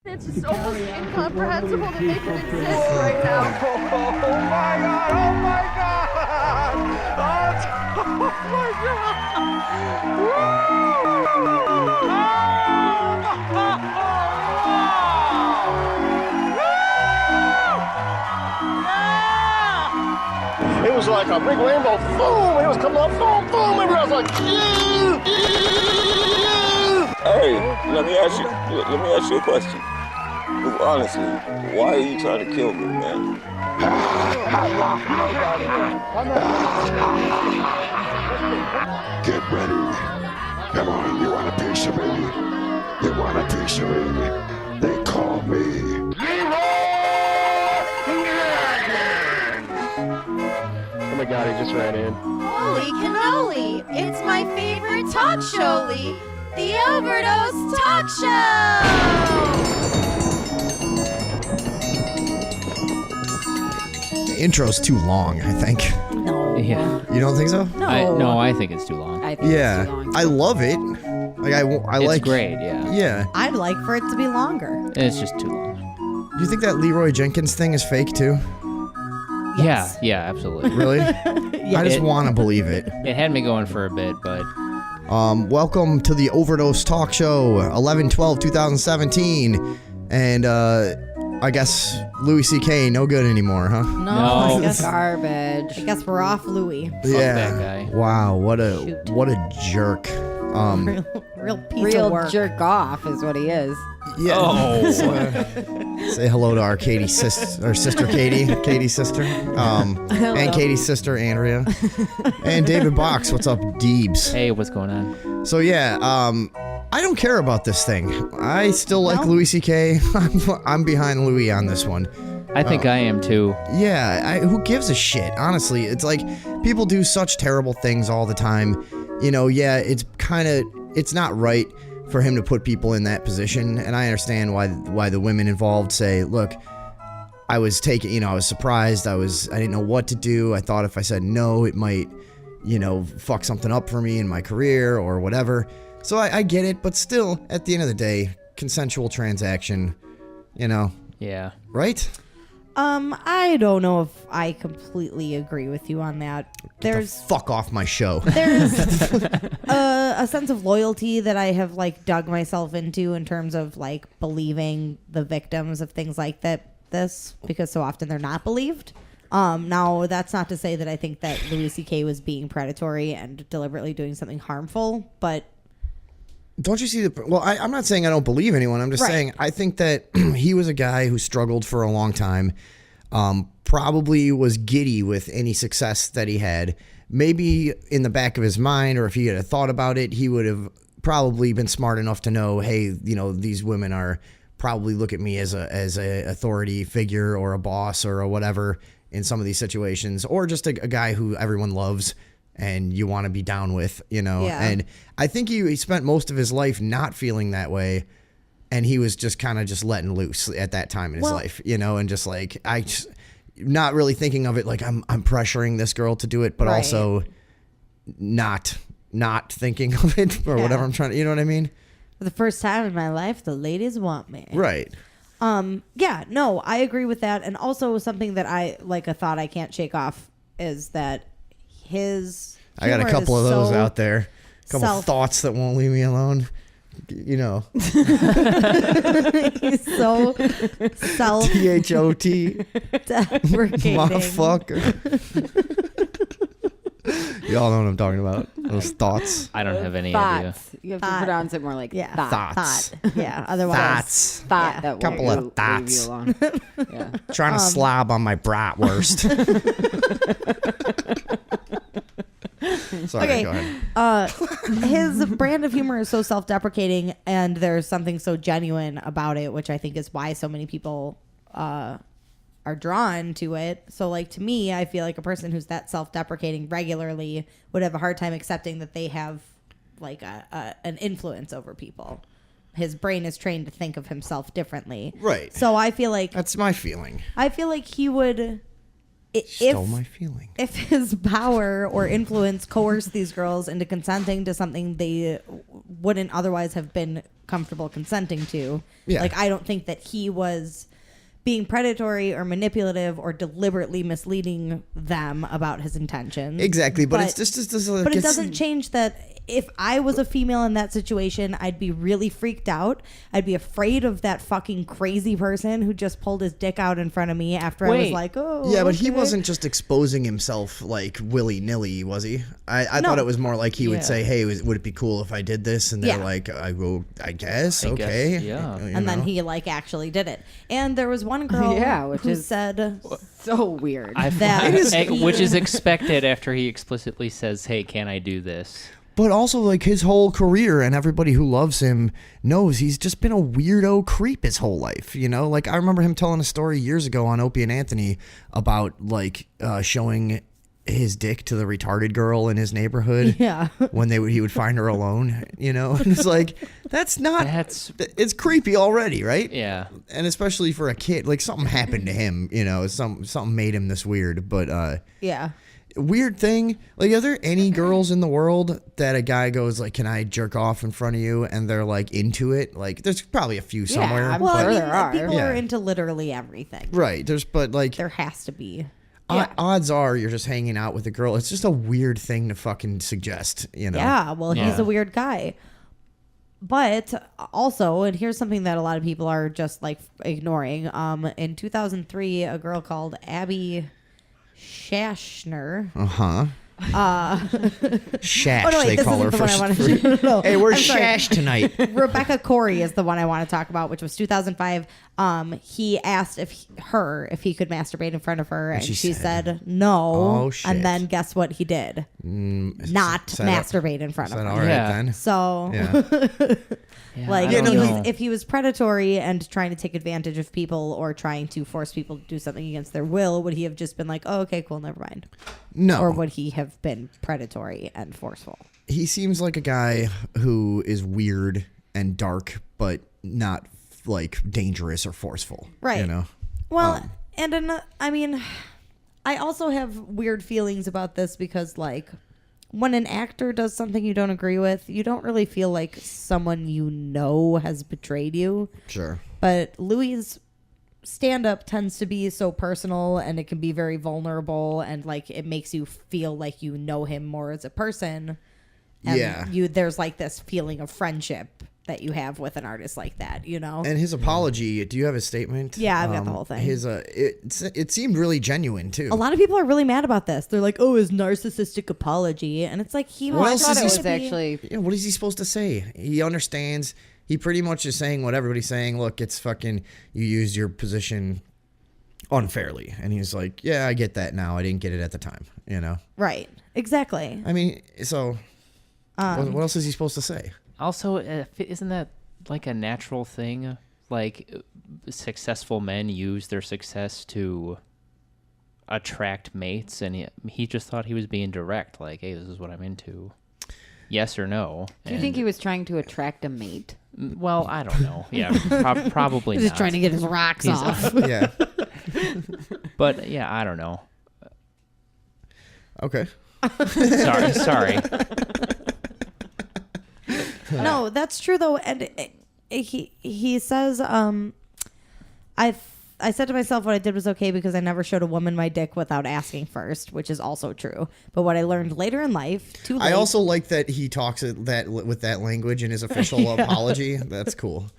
It's just almost incomprehensible that they can exist right now. Oh my god! Oh my god! Oh my god! It was like a big rainbow, boom! It was coming up, boom, boom! Everybody was like, yeah! Hey, let me ask you a question. Honestly, why are you trying to kill me, man? Get ready. Come on, you want a piece of me? You want a piece of me? They call me Oh my god, he just ran in. Holy cannoli! It's my favorite talk show, Lee. The Overdose Talk Show! The intro's too long, I think. No. Yeah. You don't think so? No. I think it's too long. I think Yeah. it's too long. I love it. Like I It's like. great, yeah. Yeah. I'd like for it to be longer. It's just too long. Do you think that Leroy Jenkins thing is fake too? Yes. Yeah, absolutely. Really? I just want to believe it. It had me going for a bit, but Welcome to the Overdose Talk Show, 11/12/2017, and I guess Louis C.K. no good anymore, huh? No, No. I guess Garbage. I guess we're off Louis. that guy. Wow, what a Shoot. jerk. Real piece of Real work. jerk off is what he is. Yeah. Oh. Say hello to our Katie's sister Katie, Katie's sister, and Katie's sister Andrea, and David Box. What's up, Deebs? Hey, what's going on? So yeah, I don't care about this thing. I still like Louis C.K. I'm behind Louis on this one. I think I am too. Yeah, who gives a shit? Honestly, it's like people do such terrible things all the time. You know, yeah, it's not right for him to put people in that position, and I understand why the women involved say, look, I was surprised, I didn't know what to do. I thought if I said no, it might, fuck something up for me in my career or whatever. So I get it, but still, at the end of the day, consensual transaction, Yeah. right? I don't know if I completely agree with you on that. There's Fuck off my show. there's a sense of loyalty that I have dug myself into in terms of believing the victims of things like this, because so often they're not believed. Now that's not to say that I think that Louis C.K. was being predatory and deliberately doing something harmful, but Don't you see I'm not saying I don't believe anyone. I'm just saying I think that he was a guy who struggled for a long time, probably was giddy with any success that he had. Maybe in the back of his mind, or if he had thought about it, he would have probably been smart enough to know, hey, these women are probably look at me as a authority figure or a boss or a whatever in some of these situations, or just a guy who everyone loves and you want to be down with, Yeah. And I think he spent most of his life not feeling that way, and he was just kind of just letting loose at that time in his life, and just not really thinking of it like I'm pressuring this girl to do it, but also not thinking of it or whatever I'm trying to, you know what I mean? for the first time in my life, the ladies want me. Right. Yeah, no, I agree with that. And also something that a thought I can't shake off is that his I got a humor couple of is those so out there. A couple of thoughts that won't leave me alone. He's so THOT. deprecating. Motherfucker. Y'all know what I'm talking about. Those thoughts. I don't have any idea. Thoughts. You have Thought. to pronounce it more like Yeah. Thoughts. Thought. Yeah, otherwise. Thoughts. thought. Yeah. That Couple will of leave thoughts. you alone. Yeah. Trying to slob on my bratwurst. Sorry, Okay. go ahead. His brand of humor is so self-deprecating, and there's something so genuine about it, which I think is why so many people are drawn to it. So to me, I feel like a person who's that self-deprecating regularly would have a hard time accepting that they have an influence over people. His brain is trained to think of himself differently. Right. So I feel like That's my feeling. he would Stole my feeling. If his power or influence coerced these girls into consenting to something they wouldn't otherwise have been comfortable consenting to, like I don't think that he was being predatory or manipulative or deliberately misleading them about his intentions. Exactly, but it's just but it doesn't change that if I was a female in that situation, I'd be really freaked out. I'd be afraid of that fucking crazy person who just pulled his dick out in front of me after I was like, oh, yeah, but he okay. wasn't just exposing himself like willy-nilly, was he? I thought it was more like he would say, hey, would it be cool if I did this? And they're like, I guess, okay. Yeah. And then he like actually did it. And there was one girl who said so weird. Which is expected after he explicitly says, hey, can I do this? But also, like, his whole career and everybody who loves him knows he's just been a weirdo creep his whole life, you know? Like, I remember him telling a story years ago on Opie and Anthony about, like, showing his dick to the retarded girl in his neighborhood when he would find her alone, you know? And it's like, it's creepy already, right? Yeah. And especially for a kid, like, something happened to him, you know? Something made him this weird, but... Weird thing, like, are there any girls in the world that a guy goes like, can I jerk off in front of you, and they're like into it? Like, there's probably a few somewhere. I'm sure there are. People are into literally everything. Right, but like there has to be. Odds are you're just hanging out with a girl. It's just a weird thing to fucking suggest, you know? Yeah, well, he's a weird guy. But also, and here's something that a lot of people are just like ignoring. In 2003, a girl called Abby Shashner. Shash, they call her. Hey, we're Shash tonight. Rebecca Corey is the one I want to talk about, which was 2005. He asked if he could masturbate in front of her, and she said no. Oh, shit. And then guess what he did? Not masturbate in front of her. All right, then. So, if he was predatory and trying to take advantage of people or trying to force people to do something against their will, would he have just been like, oh, okay, cool, never mind? No. Or would he have been predatory and forceful? He seems like a guy who is weird and dark, but not like dangerous or forceful. Right. You know? Well, I also have weird feelings about this because, like, when an actor does something you don't agree with, you don't really feel like someone you know has betrayed you. Sure. But Louis' stand-up tends to be so personal, and it can be very vulnerable, and like it makes you feel like you know him more as a person. And there's like this feeling of friendship that you have with an artist like that, you know? And his apology, do you have his statement? Yeah, I've got the whole thing. It seemed really genuine, too. A lot of people are really mad about this. They're like, oh, his narcissistic apology. And it's like, what is he supposed to say? He understands. He pretty much is saying what everybody's saying. Look, it's fucking, you used your position unfairly. And he's like, yeah, I get that now. I didn't get it at the time, you know? Right. Exactly. I mean, so what else is he supposed to say? Also, isn't that like a natural thing? Like, successful men use their success to attract mates, and he just thought he was being direct, like, hey, this is what I'm into. Yes or no. Do you think he was trying to attract a mate? Well, I don't know. Yeah, probably not. He's just trying to get his rocks off. Yeah. But, yeah, I don't know. Okay. Sorry. No, that's true though, and he says, I said to myself what I did was okay because I never showed a woman my dick without asking first, which is also true. But what I learned later in life, too late. I also like that he talks that with that language in his official apology. That's cool.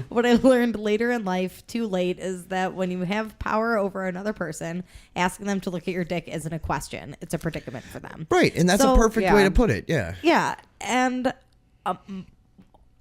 What I learned later in life, too late, is that when you have power over another person, asking them to look at your dick isn't a question; it's a predicament for them. Right, and that's a perfect way to put it. Yeah. Yeah, and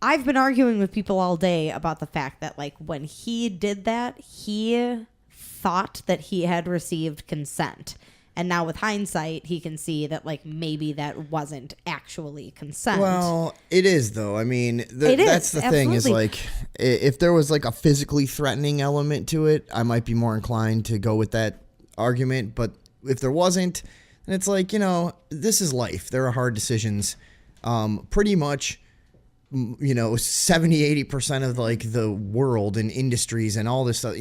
I've been arguing with people all day about the fact that, like, when he did that, he thought that he had received consent. And now with hindsight, he can see that, like, maybe that wasn't actually consent. Well, it is, though. I mean, that's the thing is, like, if there was, like, a physically threatening element to it, I might be more inclined to go with that argument. But if there wasn't, then it's like, you know, this is life. There are hard decisions. Pretty much 70-80% of like the world and industries and all this stuff,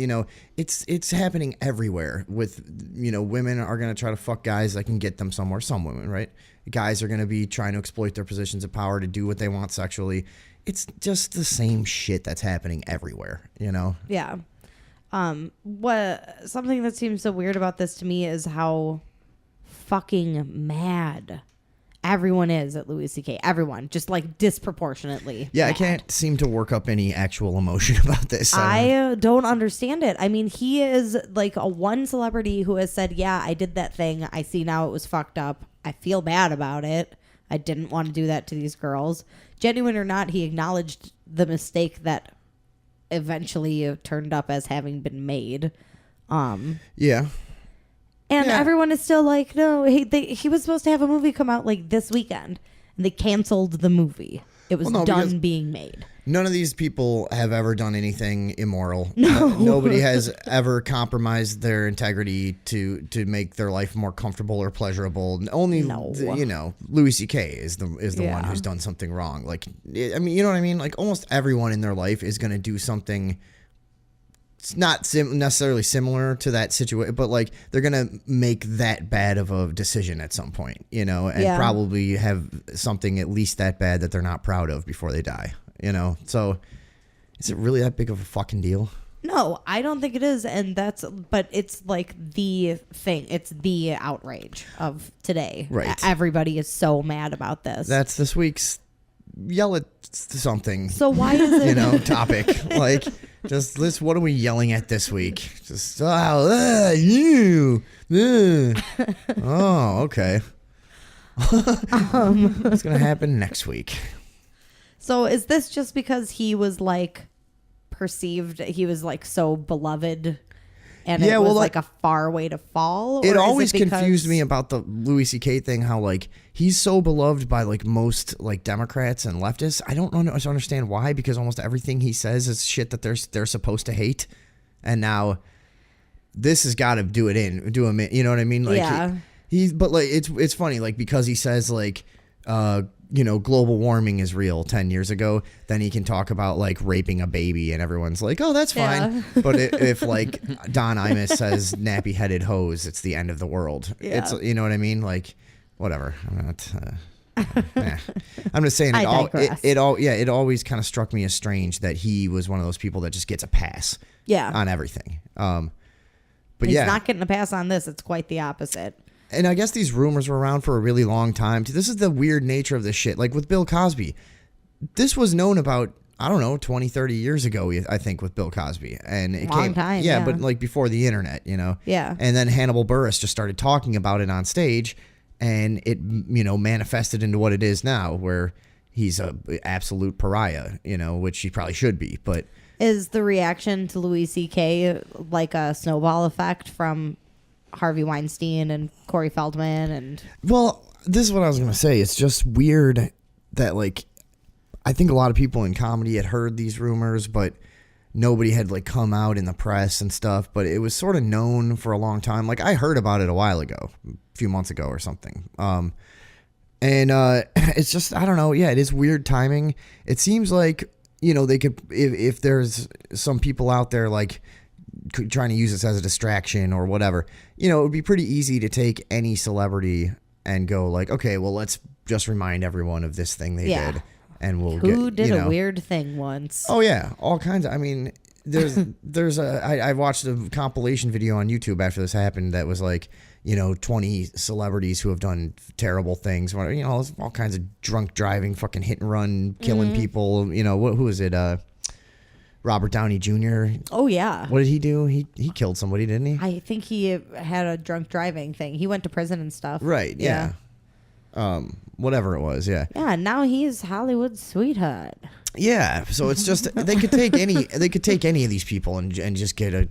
it's happening everywhere with, women are going to try to fuck guys that can get them somewhere. Some women, right? Guys are going to be trying to exploit their positions of power to do what they want sexually. It's just the same shit that's happening everywhere, Yeah. Something that seems so weird about this to me is how fucking mad everyone is at Louis C.K. Everyone, just like disproportionately. Yeah, mad. I can't seem to work up any actual emotion about this. I don't understand it. I mean, he is like a one celebrity who has said, yeah, I did that thing. I see now it was fucked up. I feel bad about it. I didn't want to do that to these girls. Genuine or not, he acknowledged the mistake that eventually turned up as having been made. Yeah. And Yeah. everyone is still like, no, he was supposed to have a movie come out like this weekend. And they canceled the movie. It was Well, no, because done being made. None of these people have ever done anything immoral. No. Nobody has ever compromised their integrity to make their life more comfortable or pleasurable. Only, Louis C.K. is the one who's done something wrong. Like, I mean, you know what I mean? Like, almost everyone in their life is going to do something. It's not necessarily similar to that situation, but like they're going to make that bad of a decision at some point, and probably have something at least that bad that they're not proud of before they die, So is it really that big of a fucking deal? No, I don't think it is. But it's like the thing. It's the outrage of today. Right. Everybody is so mad about this. That's this week's yell at something. So why is it? Topic. Like, just this. What are we yelling at this week? Just you. Oh, okay. What's gonna happen next week? So is this just because he was like perceived? He was like so beloved, and it was like a far way to fall. It or is always because- confused me about the Louis C.K. thing. How like he's so beloved by like most like Democrats and leftists. I don't understand why, because almost everything he says is shit that they're supposed to hate, and now this has got to do him in. You know what I mean? Like, yeah. But like it's funny, like, because he says like global warming is real 10 years ago, then he can talk about like raping a baby and everyone's like, oh, that's fine. Yeah. But if like Don Imus says nappy headed hose, it's the end of the world. Yeah. It's, you know what I mean? Like, whatever. I'm not I'm just saying I digress. it always kind of struck me as strange that he was one of those people that just gets a pass on everything. But He's not getting a pass on this. It's quite the opposite. And I guess these rumors were around for a really long time. This is the weird nature of this shit. Like with Bill Cosby, this was known about, 20, 30 years ago, I think, with Bill Cosby. And it Long time, yeah. But like before the internet, Yeah. And then Hannibal Buress just started talking about it on stage, and it, manifested into what it is now, where he's a absolute pariah, which he probably should be. But Is the reaction to Louis C.K. like a snowball effect from Harvey Weinstein and Corey Feldman? And well, this is what I was going to say. It's just weird that, like, I think a lot of people in comedy had heard these rumors, but nobody had like come out in the press and stuff. But it was sort of known for a long time. Like, I heard about it a while ago, a few months ago or something. It's just, I don't know. Yeah, it is weird timing. It seems like, they could, if there's some people out there like trying to use this as a distraction or whatever, it would be pretty easy to take any celebrity and go like, okay, well, let's just remind everyone of this thing they did, and we'll who get, did a weird thing once? Oh yeah, all kinds of. I mean, I watched a compilation video on YouTube after this happened that was like, 20 celebrities who have done terrible things. All kinds of drunk driving, fucking hit and run, killing people. Who is it? Robert Downey Jr. Oh yeah. What did he do? He killed somebody, didn't he? I think he had a drunk driving thing. He went to prison and stuff. Right. Yeah. Whatever it was. Yeah. Yeah. Now he's Hollywood's sweetheart. Yeah. So it's just they could take any of these people and just get a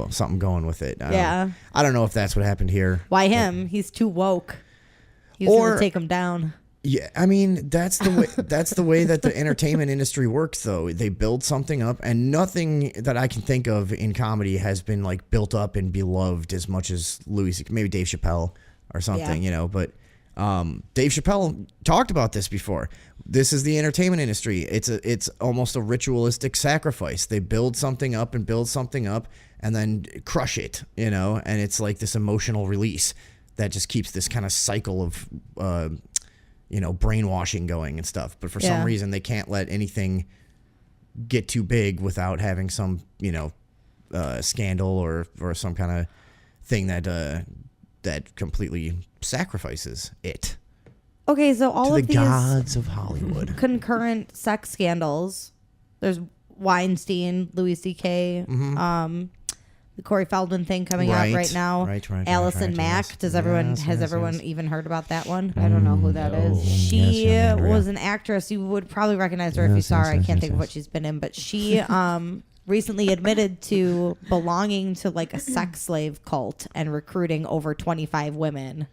something going with it. I don't know if that's what happened here. Why him? He's too woke. He's gonna take him down. Yeah, I mean, that's the way that the entertainment industry works, though. They build something up, and nothing that I can think of in comedy has been like built up and beloved as much as Louis. Maybe Dave Chappelle or something, but Dave Chappelle talked about this before. This is the entertainment industry. It's almost a ritualistic sacrifice. They build something up and then crush it, and it's like this emotional release that just keeps this kind of cycle of brainwashing going and stuff. But for some reason they can't let anything get too big without having some scandal or some kind of thing that completely sacrifices it. Okay, so all to of the these gods of Hollywood. concurrent sex scandals. There's Weinstein, Louis C.K., the Corey Feldman thing coming out right now. Right. Allison Mack. Yes. Does everyone Yes, has yes, everyone yes. even heard about that one? I don't know who that is. She Yes, Andrea. was an actress. You would probably recognize her if you Yes, saw her. I yes, can't yes, think of yes. what she's been in, but she recently admitted to belonging to like a sex slave cult and recruiting over 25 women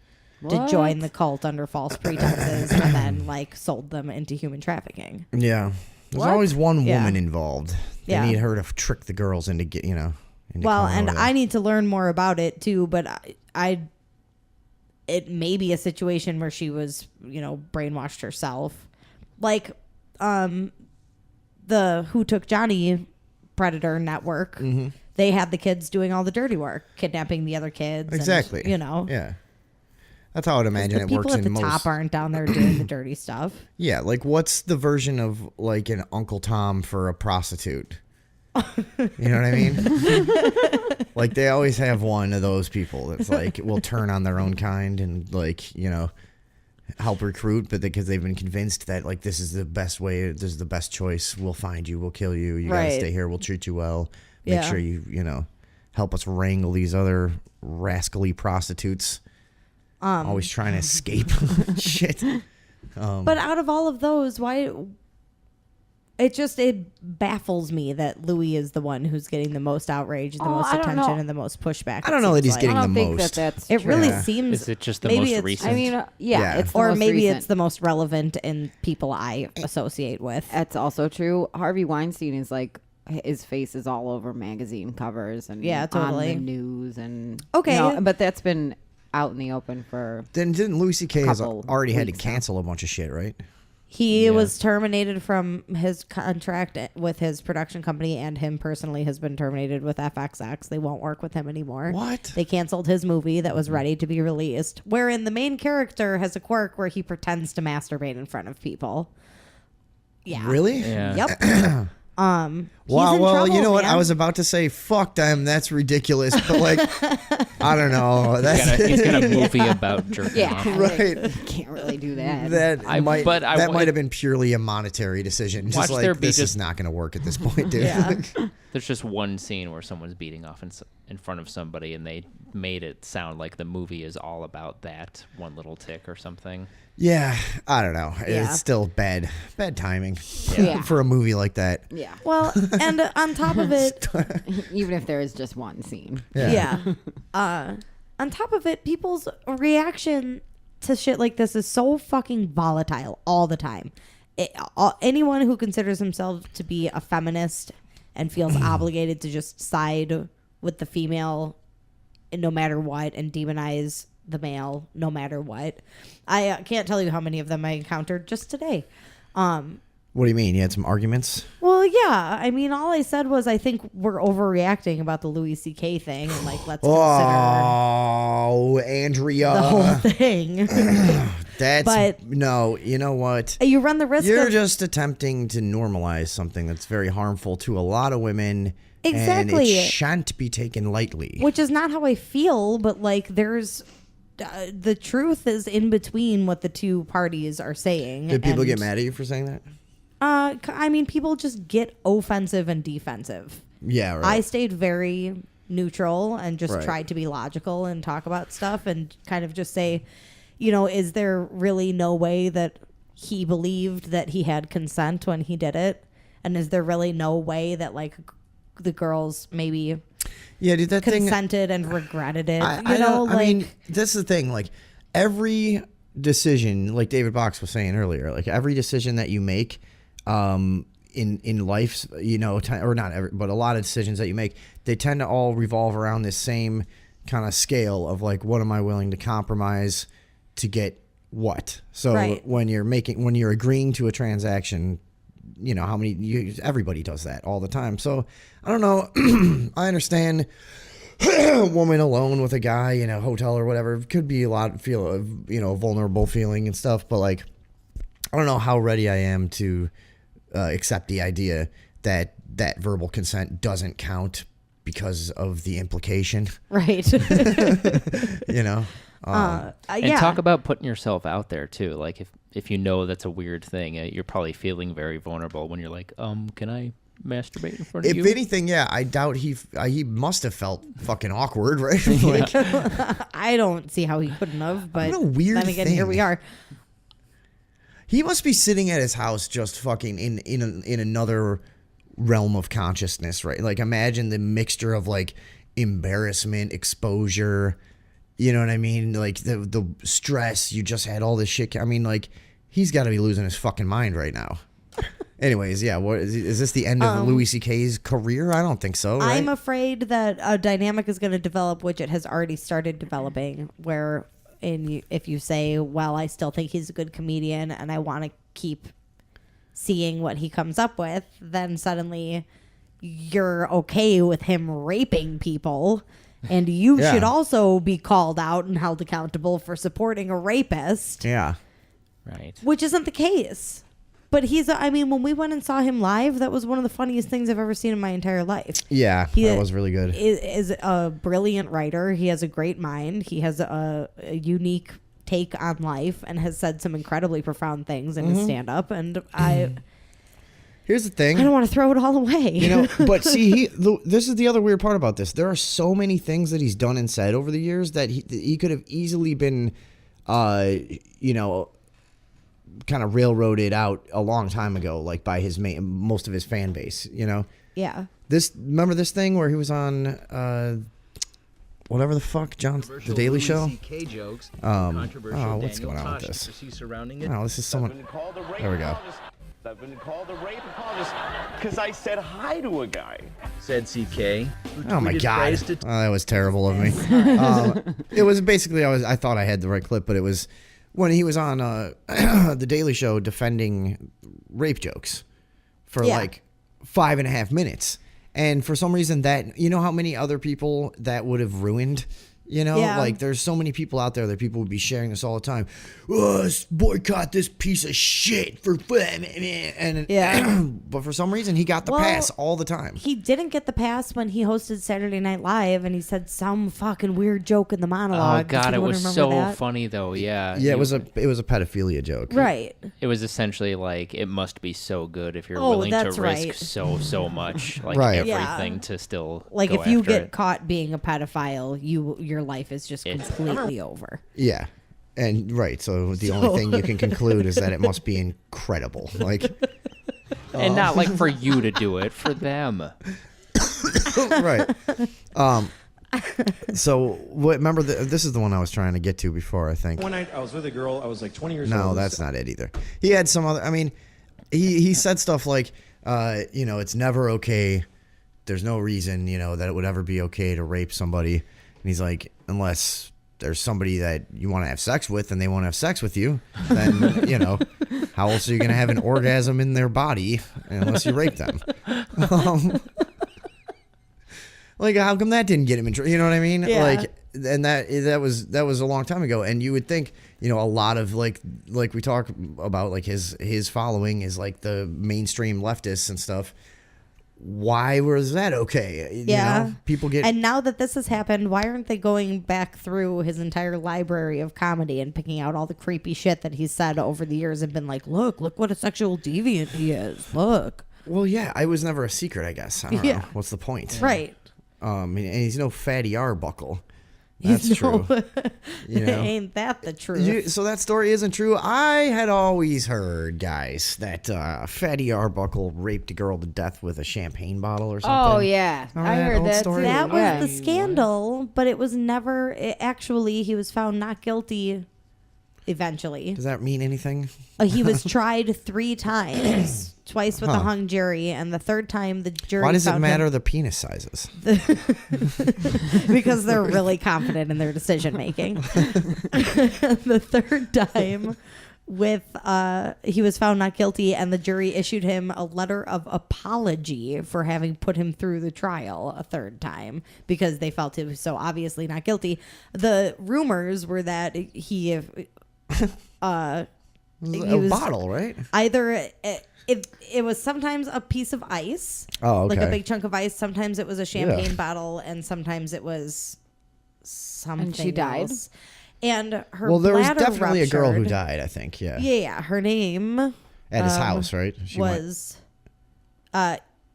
to join the cult under false pretenses and then like sold them into human trafficking. Yeah. There's always one Yeah. woman involved. They Yeah. need her to trick the girls into into Well, coming and over I there. need to learn more about it too, but it may be a situation where she was, brainwashed herself. Like the Who Took Johnny Predator network. Mm-hmm. They had the kids doing all the dirty work, kidnapping the other kids. and, Exactly. Yeah. That's how I would imagine The it people works at the in most. top aren't down there doing the dirty stuff. Yeah, like what's the version of like an Uncle Tom for a prostitute? You know what I mean? Like they always have one of those people that's like will turn on their own kind and like, help recruit, but because they've been convinced that like this is the best way, this is the best choice. We'll find you, we'll kill you. You gotta Right. stay here. We'll treat you well. Make Yeah. sure you help us wrangle these other rascally prostitutes. Always trying to escape shit. But out of all of those, why? It baffles me that Louis is the one who's getting the most outrage, the most I don't attention, know. and the most pushback. I don't know that he's seems getting I the don't think most. that's It true. really Yeah. seems. Is it just the maybe most it's- recent? I mean, Yeah. it's the or most maybe recent. it's the most relevant in people I associate with. That's also true. Harvey Weinstein is like his face is all over magazine covers and Yeah, totally. on the news and Okay. but that's been out in the open for Then didn't Louis C.K. has Couple already had to weeks now. cancel a bunch of shit, right? He Yeah. was terminated from his contract with his production company, and him personally has been terminated with FXX. They won't work with him anymore. What? They canceled his movie that was ready to be released, wherein the main character has a quirk where he pretends to masturbate in front of people. Yeah. Really? Yeah. Yep. He's Wow. in Well, you trouble, know what? man. I was about to say, fuck them. That's ridiculous. But like, I don't know. He's got a That's movie about jerking off. right. can't really do that. That I- might but I that wa- might have been purely a monetary decision. Just Watch like there be this is just- not going to work at this point, dude. Yeah. There's just one scene where someone's beating off in front of somebody, and they made it sound like the movie is all about that one little tick or something. Yeah, I don't know. Yeah. It's still bad timing Yeah. for a movie like that. Yeah. Well, and on top of it, Even if there is just one scene. yeah. On top of it, people's reaction to shit like this is so fucking volatile all the time. Anyone who considers himself to be a feminist and feels obligated to just side with the female no matter what and demonize the male no matter what. I can't tell you how many of them I encountered just today. What do you mean? You had some arguments? Well, yeah. I mean, all I said was I think we're overreacting about the Louis C.K. thing, and like let's consider Oh, Andrea. the whole thing. That's But- no. You know what? You run the risk You're of just attempting to normalize something that's very harmful to a lot of women. And Exactly. it shan't be taken lightly. which is not how I feel, but like there's the truth is in between what the two parties are saying. Did people and, get mad at you for saying that? I mean, people just get offensive and defensive. Yeah, right. I stayed very neutral and just Right. tried to be logical and talk about stuff and kind of just say, is there really no way that he believed that he had consent when he did it? And is there really no way that like the girls maybe yeah, dude, that thing. consented and regretted it? I mean, this is the thing. Like every decision, like David Box was saying earlier, like every decision that you make, in life, or not every, but a lot of decisions that you make, they tend to all revolve around this same kind of scale of like, what am I willing to compromise to get what. So Right. when you're agreeing to a transaction, you know, everybody does that all the time. So I don't know. I understand a woman alone with a guy in a hotel or whatever could be a vulnerable feeling and stuff. But like, I don't know how ready I am to accept the idea that verbal consent doesn't count because of the implication. Right. You know. And talk about putting yourself out there too. Like if you know that's a weird thing, you're probably feeling very vulnerable when you're like, can I masturbate in front of you? If anything, yeah, I doubt he must have felt fucking awkward, right? Like, I don't see how he couldn't have, but what a weird then again, thing. here we are. He must be sitting at his house just fucking in another realm of consciousness, right? Like, imagine the mixture of like embarrassment, exposure, you know what I mean? Like the stress, you just had all this shit. I mean, like, he's got to be losing his fucking mind right now. Anyways, yeah, what is this the end of Louis C.K.'s career? I don't think so, right? I'm afraid that a dynamic is going to develop, which it has already started developing, where if you say, well, I still think he's a good comedian and I want to keep seeing what he comes up with, then suddenly you're okay with him raping people, and you Yeah. should also be called out and held accountable for supporting a rapist. Yeah. Right. Which isn't the case. But when we went and saw him live, that was one of the funniest things I've ever seen in my entire life. Yeah, that was really good. Is a brilliant writer. He has a great mind. He has a unique take on life and has said some incredibly profound things in his stand-up. And Here's the thing. I don't want to throw it all away. You know, but see, this is the other weird part about this. There are so many things that he's done and said over the years that he could have easily been, kind of railroaded out a long time ago, like by most of his fan base. You know. Yeah. Remember this thing where he was on whatever the fuck, the Daily Show. Jokes, what's going on with this? Oh, this is someone. There we go. I've been called a rape apologist because I said hi to a guy. Said CK. Oh my god, that was terrible of me. It was basically I thought I had the right clip, but it was when he was on the Daily Show defending rape jokes for like 5.5 minutes, and for some reason that, you know how many other people that would have ruined. You know, like there's so many people out there that people would be sharing this all the time. Boycott this piece of shit for but for some reason he got the pass all the time. He didn't get the pass when he hosted Saturday Night Live and he said some fucking weird joke in the monologue. Oh god, it was so funny though. Yeah. Yeah, it was a pedophilia joke. Right. It was essentially like, it must be so good if you're willing to risk so much, like everything to still like go if you after get it. caught being a pedophile, your life is just completely over. Yeah. And right, so the only thing you can conclude is that it must be incredible. Like, and not like for you to do it, for them. Right. So remember, this is the one I was trying to get to before, I think. One night I was with a girl, I was like 20 years old. No, that's not it either. He had some other, he said stuff like, it's never okay. There's no reason, that it would ever be okay to rape somebody. And he's like, unless there's somebody that you want to have sex with and they want to have sex with you, then, how else are you going to have an orgasm in their body unless you rape them? Like, how come that didn't get him in trouble? You know what I mean? Yeah. Like, and that was a long time ago. And you would think, a lot of like we talk about, like his following is like the mainstream leftists and stuff. Why was that okay? People get. And now that this has happened, why aren't they going back through his entire library of comedy and picking out all the creepy shit that he's said over the years and been like, look what a sexual deviant he is. Look. Well, yeah, I was never a secret, I guess. I don't know. What's the point? Right. And he's no fatty Arbuckle. That's true. Ain't that the truth? So that story isn't true. I had always heard, guys, that Fatty Arbuckle raped a girl to death with a champagne bottle or something. Oh, yeah. I heard that story? too. That was the scandal, but it was never... actually, he was found not guilty eventually. Does that mean anything? He was tried 3 times twice with a hung jury, and the third time the jury. Why does it found matter him the penis sizes? because they're really confident in their decision making. The third time he was found not guilty, and the jury issued him a letter of apology for having put him through the trial a third time because they felt he was so obviously not guilty. The rumors were that he A was bottle, right? either it was sometimes a piece of ice, okay. like a big chunk of ice. Sometimes it was a champagne bottle, and sometimes it was something. And she died? else. And her Well, there was bladder definitely a girl who ruptured. died, I think. Yeah. Yeah, her name At his house, right? She was.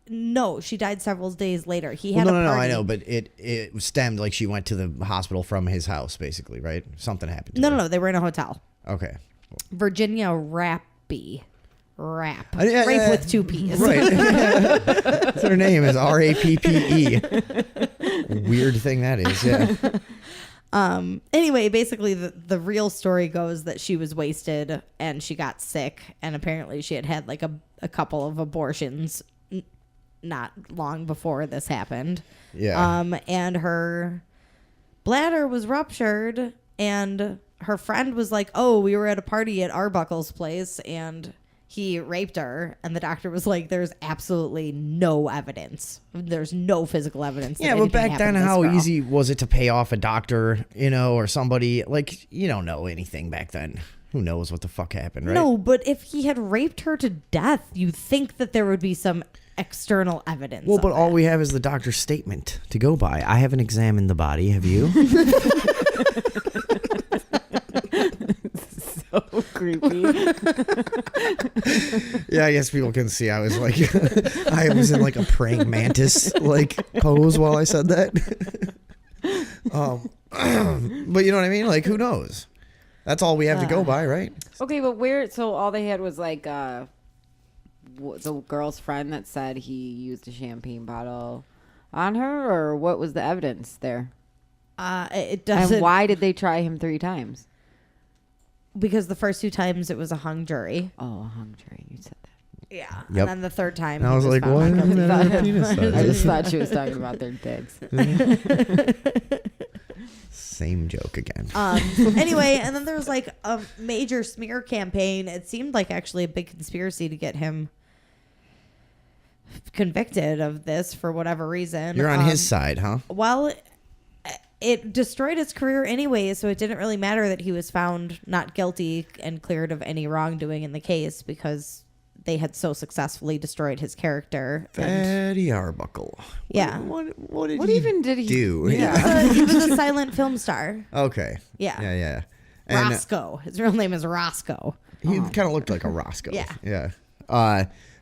No, she died several days later. He Well, had no, a party. I know, but it stemmed like she went to the hospital from his house, basically, right? Something happened to her. No, they were in a hotel. Okay. Virginia Rappy. Rape yeah. with two P's. Right. That's her name is R-A-P-P-E. Weird thing that is, yeah. Anyway, basically the real story goes that she was wasted and she got sick, and apparently she had like a couple of abortions not long before this happened. Yeah. And her bladder was ruptured, and her friend was like, "Oh, we were at a party at Arbuckle's place and he raped her," and the doctor was like, "There's absolutely no evidence. There's no physical evidence." Yeah, but back then, how easy was it to pay off a doctor, or somebody? Like, you don't know anything back then. Who knows what the fuck happened, right? No, but if he had raped her to death, you'd think that there would be some external evidence. Well, but of all it. we have is the doctor's statement to go by. I haven't examined the body. Have you? So creepy. Yeah, I guess people can see I was like, I was in like a praying mantis like pose while I said that. But you know what I mean? Like, who knows? That's all we have to go by, right? Okay, but so all they had was like the girl's friend that said he used a champagne bottle on her, or what was the evidence there? It doesn't. And why did they try him 3 times? Because the first 2 times it was a hung jury. Oh, a hung jury. You said that. Yeah. Yep. And then the third time. And I was he like, found what? not guilty. I just thought she was talking about their dicks. Same joke again. Anyway, and then there was like a major smear campaign. It seemed like actually a big conspiracy to get him convicted of this for whatever reason. You're on his side, huh? Well, it destroyed his career anyway, so it didn't really matter that he was found not guilty and cleared of any wrongdoing in the case because they had so successfully destroyed his character. Fatty Arbuckle. Yeah. What did What he even did he do? He was a silent film star. Okay. Yeah. Yeah. And Roscoe. His real name is Roscoe. he kind of looked like a Roscoe. Yeah. Yeah.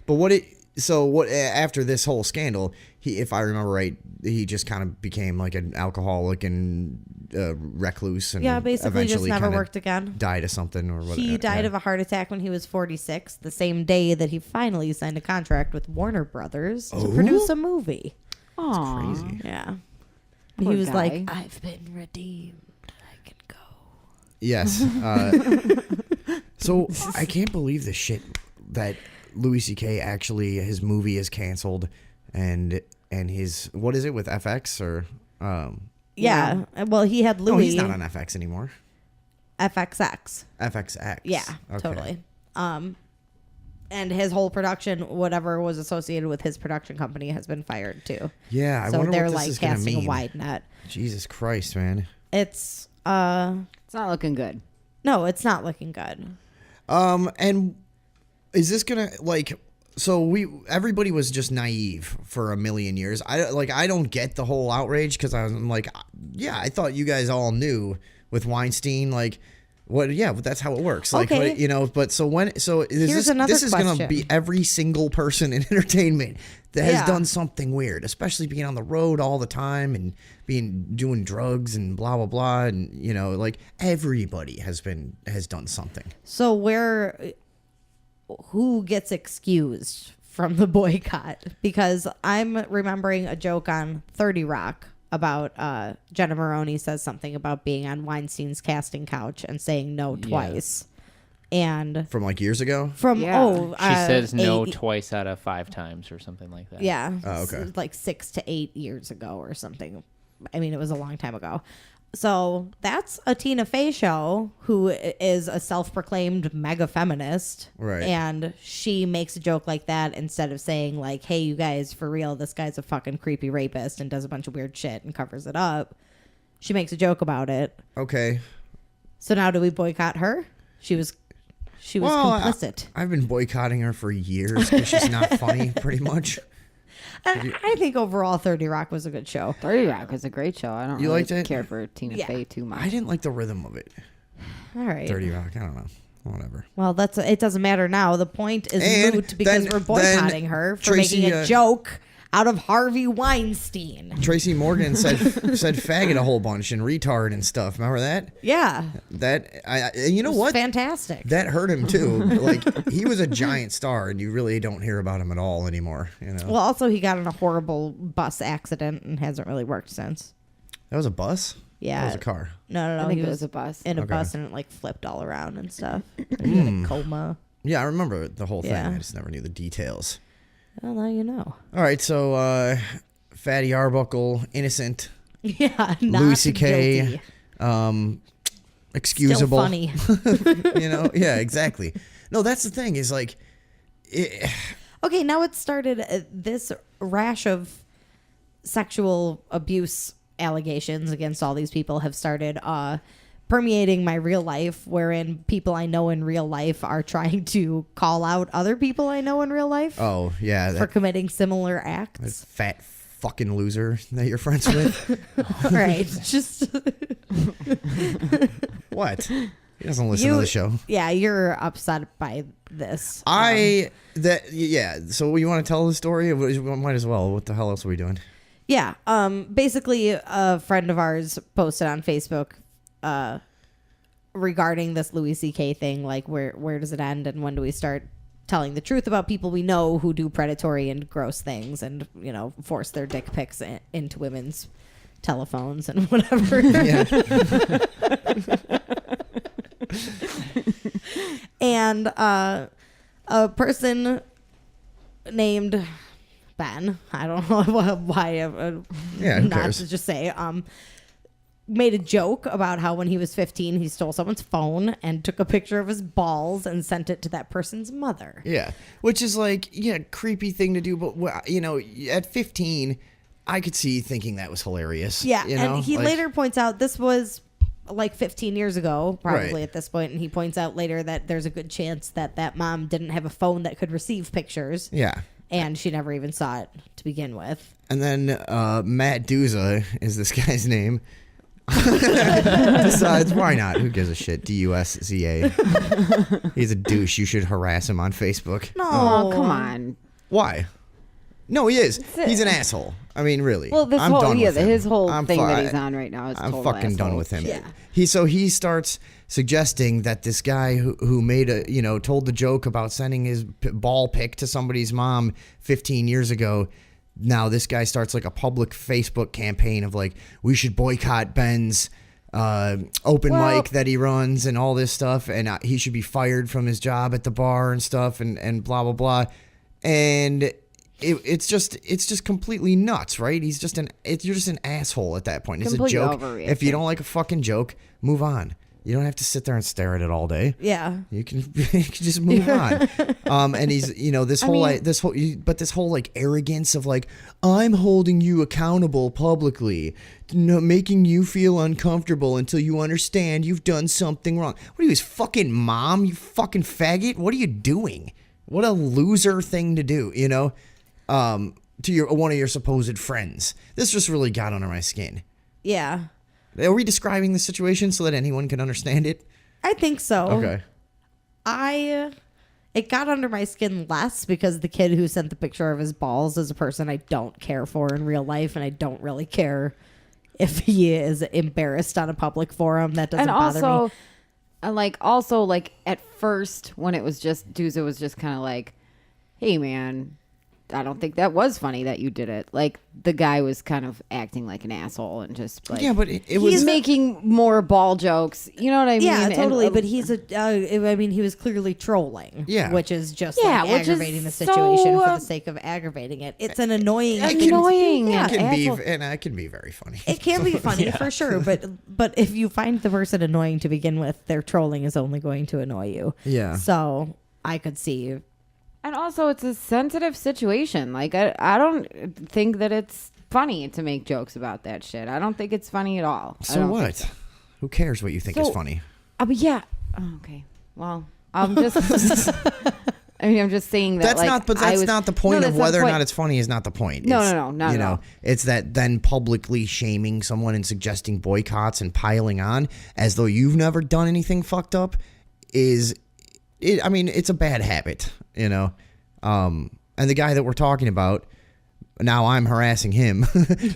But after this whole scandal, if I remember right, he just kind of became like an alcoholic and recluse, and basically just eventually never kinda worked again. died of something or whatever. He died of a heart attack when he was 46, the same day that he finally signed a contract with Warner Brothers to produce a movie. Aw. Crazy. Yeah. Poor he was guy. like, "I've been redeemed. I can go." Yes. So I can't believe the shit that Louis C.K. actually, his movie is canceled, and his, what is it with FX or? Yeah. Well, he had Louis. No, he's not on FX anymore. FXX. FXX. Yeah, Okay. totally. And his whole production, whatever was associated with his production company, has been fired too. Yeah, I so wonder they're what this like is gonna casting mean. a wide net. Jesus Christ, man. It's It's not looking good. no, it's not looking good. And is this gonna everybody was just naive for a million years. I don't get the whole outrage because I'm like, yeah, I thought you guys all knew with Weinstein, like, what? Yeah, but that's how it works. Like, Okay. but this another is gonna question. be every single person in entertainment that has done something weird, especially being on the road all the time and doing drugs and blah blah blah, and like everybody has done something. So who gets excused from the boycott? Because I'm remembering a joke on 30 Rock about Jenna Maroney says something about being on Weinstein's casting couch and saying no twice. And From like years ago? from She says no 8 twice out of 5 times or something like that. Yeah. Oh, okay. Like 6 to 8 years ago or something. I mean, it was a long time ago. So that's a Tina Fey show who is a self-proclaimed mega feminist. Right. And she makes a joke like that instead of saying like, hey, you guys, for real, this guy's a fucking creepy rapist and does a bunch of weird shit and covers it up. She makes a joke about it. Okay. So now do we boycott her? She was complicit. I've been boycotting her for years because she's not funny, pretty much. I think overall 30 Rock was a good show. 30 Rock was a great show. I don't You really liked it? care for Tina Fey too much. I didn't like the rhythm of it. All right. 30 Rock, I don't know. Whatever. Well, it doesn't matter now. The point is And moot because we're boycotting her for Tracy, making a joke out of Harvey Weinstein. Tracy Morgan said faggot a whole bunch and retard and stuff. Remember that? Yeah. You know what? Fantastic. That hurt him too. Like he was a giant star, and you really don't hear about him at all anymore. You know. Well, also he got in a horrible bus accident and hasn't really worked since. That was a bus. Yeah. That was a car. No. I think He it was a bus. in a Okay. bus and it like flipped all around and stuff. And he had a coma. Yeah, I remember the whole thing. Yeah. I just never knew the details. Well, now you know. All right, so Fatty Arbuckle, innocent. Yeah. Not Louis C.K. guilty. Excusable. Still funny. You know? Yeah, exactly. No, that's the thing is like. Okay, now it started this rash of sexual abuse allegations against all these people have started permeating my real life, wherein people I know in real life are trying to call out other people I know in real life Oh, yeah. for That committing similar acts. fat fucking loser that you're friends with. Right. Just What? He doesn't listen to the show. Yeah, you're upset by this. So you want to tell the story? Might as well. What the hell else are we doing? Yeah. Basically, a friend of ours posted on Facebook regarding this Louis C.K. thing. Like, where does it end, and when do we start telling the truth about people we know who do predatory and gross things, and force their dick pics into women's telephones and whatever. Yeah. And a person named Ben, I don't know why Yeah, who not cares? to just say, made a joke about how when he was 15 he stole someone's phone and took a picture of his balls and sent it to that person's mother. Yeah, which is like, creepy thing to do, but at 15, I could see thinking that was hilarious. Yeah, and he later points out this was like 15 years ago, probably Right. at this point, and he points out later that there's a good chance that mom didn't have a phone that could receive pictures. Yeah. And she never even saw it to begin with. And then Matt Duza is this guy's name. Besides, why not? Who gives a shit? D-U-S-Z-A. He's a douche. You should harass him on Facebook. No. Oh, come on. Why? No, he is. He's an asshole. I mean, really. Well, I'm done with him. his whole I'm thing fu- that he's on right now is I'm total fucking done asshole with him. shit. He starts suggesting that this guy who made told the joke about sending his ball pic to somebody's mom 15 years ago. Now this guy starts like a public Facebook campaign of like, we should boycott Ben's open mic that he runs and all this stuff, and he should be fired from his job at the bar and stuff, and blah blah blah, and it's just completely nuts, right? You're just an asshole at that point. It's Completely a joke. overreacting. If you don't like a fucking joke, move on. You don't have to sit there and stare at it all day. Yeah. You can just move on. And he's, this whole like arrogance of like, I'm holding you accountable publicly, making you feel uncomfortable until you understand you've done something wrong. What are you, his fucking mom? You fucking faggot? What are you doing? What a loser thing to do, to one of your supposed friends. This just really got under my skin. Yeah. Are we describing the situation so that anyone can understand it? I think so. Okay. It got under my skin less because the kid who sent the picture of his balls is a person I don't care for in real life, and I don't really care if he is embarrassed on a public forum. That doesn't bother me. And also at first when it was just Duza was just kind of like, hey man, I don't think that was funny that you did it. Like the guy was kind of acting like an asshole and just like but it was he's making more ball jokes. You know what I mean? Yeah, And, totally. But he's I mean, he was clearly trolling. Yeah. Which is just Yeah, like which is aggravating the situation so, for the sake of aggravating it. It's an annoying. annoying. Yeah, it can be very funny. it can be funny for sure, but if you find the person annoying to begin with, their trolling is only going to annoy you. Yeah. So I could see. And also, it's a sensitive situation. Like, I don't think that it's funny to make jokes about that shit. I don't think it's funny at all. So what? Who cares what you think is funny? But yeah. Oh, okay. Well, I'm just. I mean, I'm just saying that. That's like, not. But that's not the point of whether or not it's funny. Is not the point. No, It's, no, you know, it's that then publicly shaming someone and suggesting boycotts and piling on as though you've never done anything fucked up is. I mean, it's a bad habit, you know. And the guy that we're talking about, now I'm harassing him,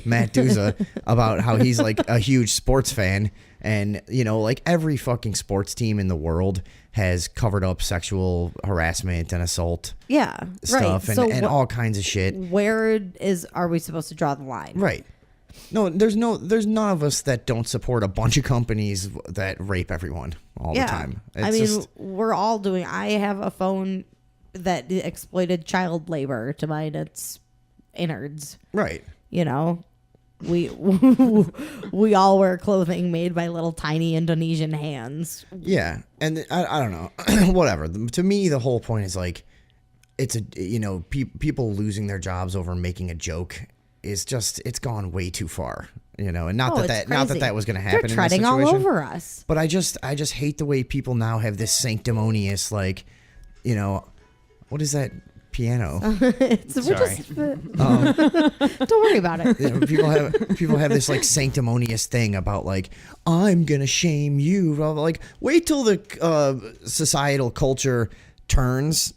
Matt Duza, about how he's like a huge sports fan. And, you know, like every fucking sports team in the world has covered up sexual harassment and assault stuff and all kinds of shit. Where are we supposed to draw the line? Right. No, there's none of us that don't support a bunch of companies that rape everyone all the time. We're all doing. I have a phone that exploited child labor to mine its innards. Right. You know, we all wear clothing made by little tiny Indonesian hands. Yeah, and I don't know, whatever. To me, the whole point is like, it's people losing their jobs over making a joke. Is just it's gone way too far, you know, and not that was going to happen. They're treading all over us. But I just hate the way people now have this sanctimonious, like, you know, what is that piano? Don't worry about it. You know, people have this like sanctimonious thing about like I'm gonna shame you. Like wait till the societal culture turns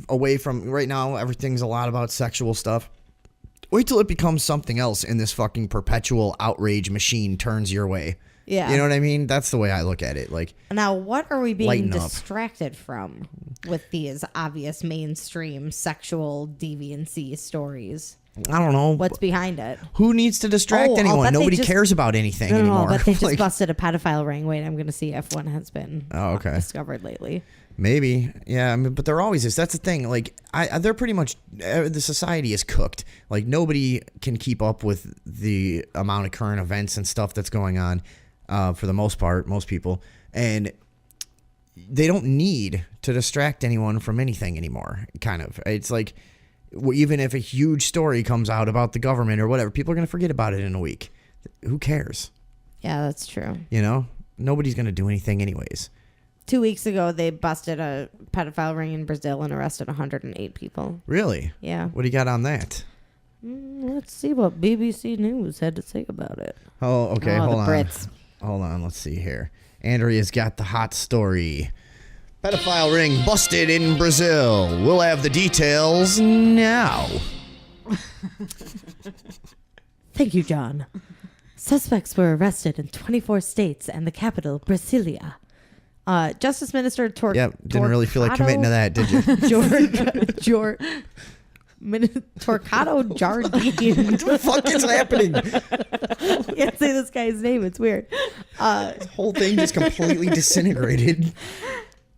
away from right now. Everything's a lot about sexual stuff. Wait till it becomes something else and this fucking perpetual outrage machine turns your way. Yeah. You know what I mean? That's the way I look at it. Like, now, what are we being lighten up. distracted from with these obvious mainstream sexual deviancy stories? I don't know. What's behind it? Who needs to distract anyone? Nobody cares about anything anymore. But they just busted a pedophile ring. Wait, I'm going to see if one has been discovered lately. Maybe. Yeah, I mean, but there always is. That's the thing. Like, they're pretty much, the society is cooked. Like, nobody can keep up with the amount of current events and stuff that's going on for the most part, most people. And they don't need to distract anyone from anything anymore, kind of. It's like, even if a huge story comes out about the government or whatever, people are going to forget about it in a week. Who cares? Yeah, that's true. You know? Nobody's going to do anything anyways. 2 weeks ago, they busted a pedophile ring in Brazil and arrested 108 people. Really? Yeah. What do you got on that? Let's see what BBC News had to say about it. Oh, okay. Oh, Hold the on. Brits. Hold on. Let's see here. Andrea's got the hot story. Pedophile ring busted in Brazil. We'll have the details now. Thank you, John. Suspects were arrested in 24 states and the capital, Brasilia. Justice Minister Didn't really feel like committing to that, did you? Torquato Jardine. What the fuck is happening? I can't say this guy's name. It's weird. This whole thing just completely disintegrated.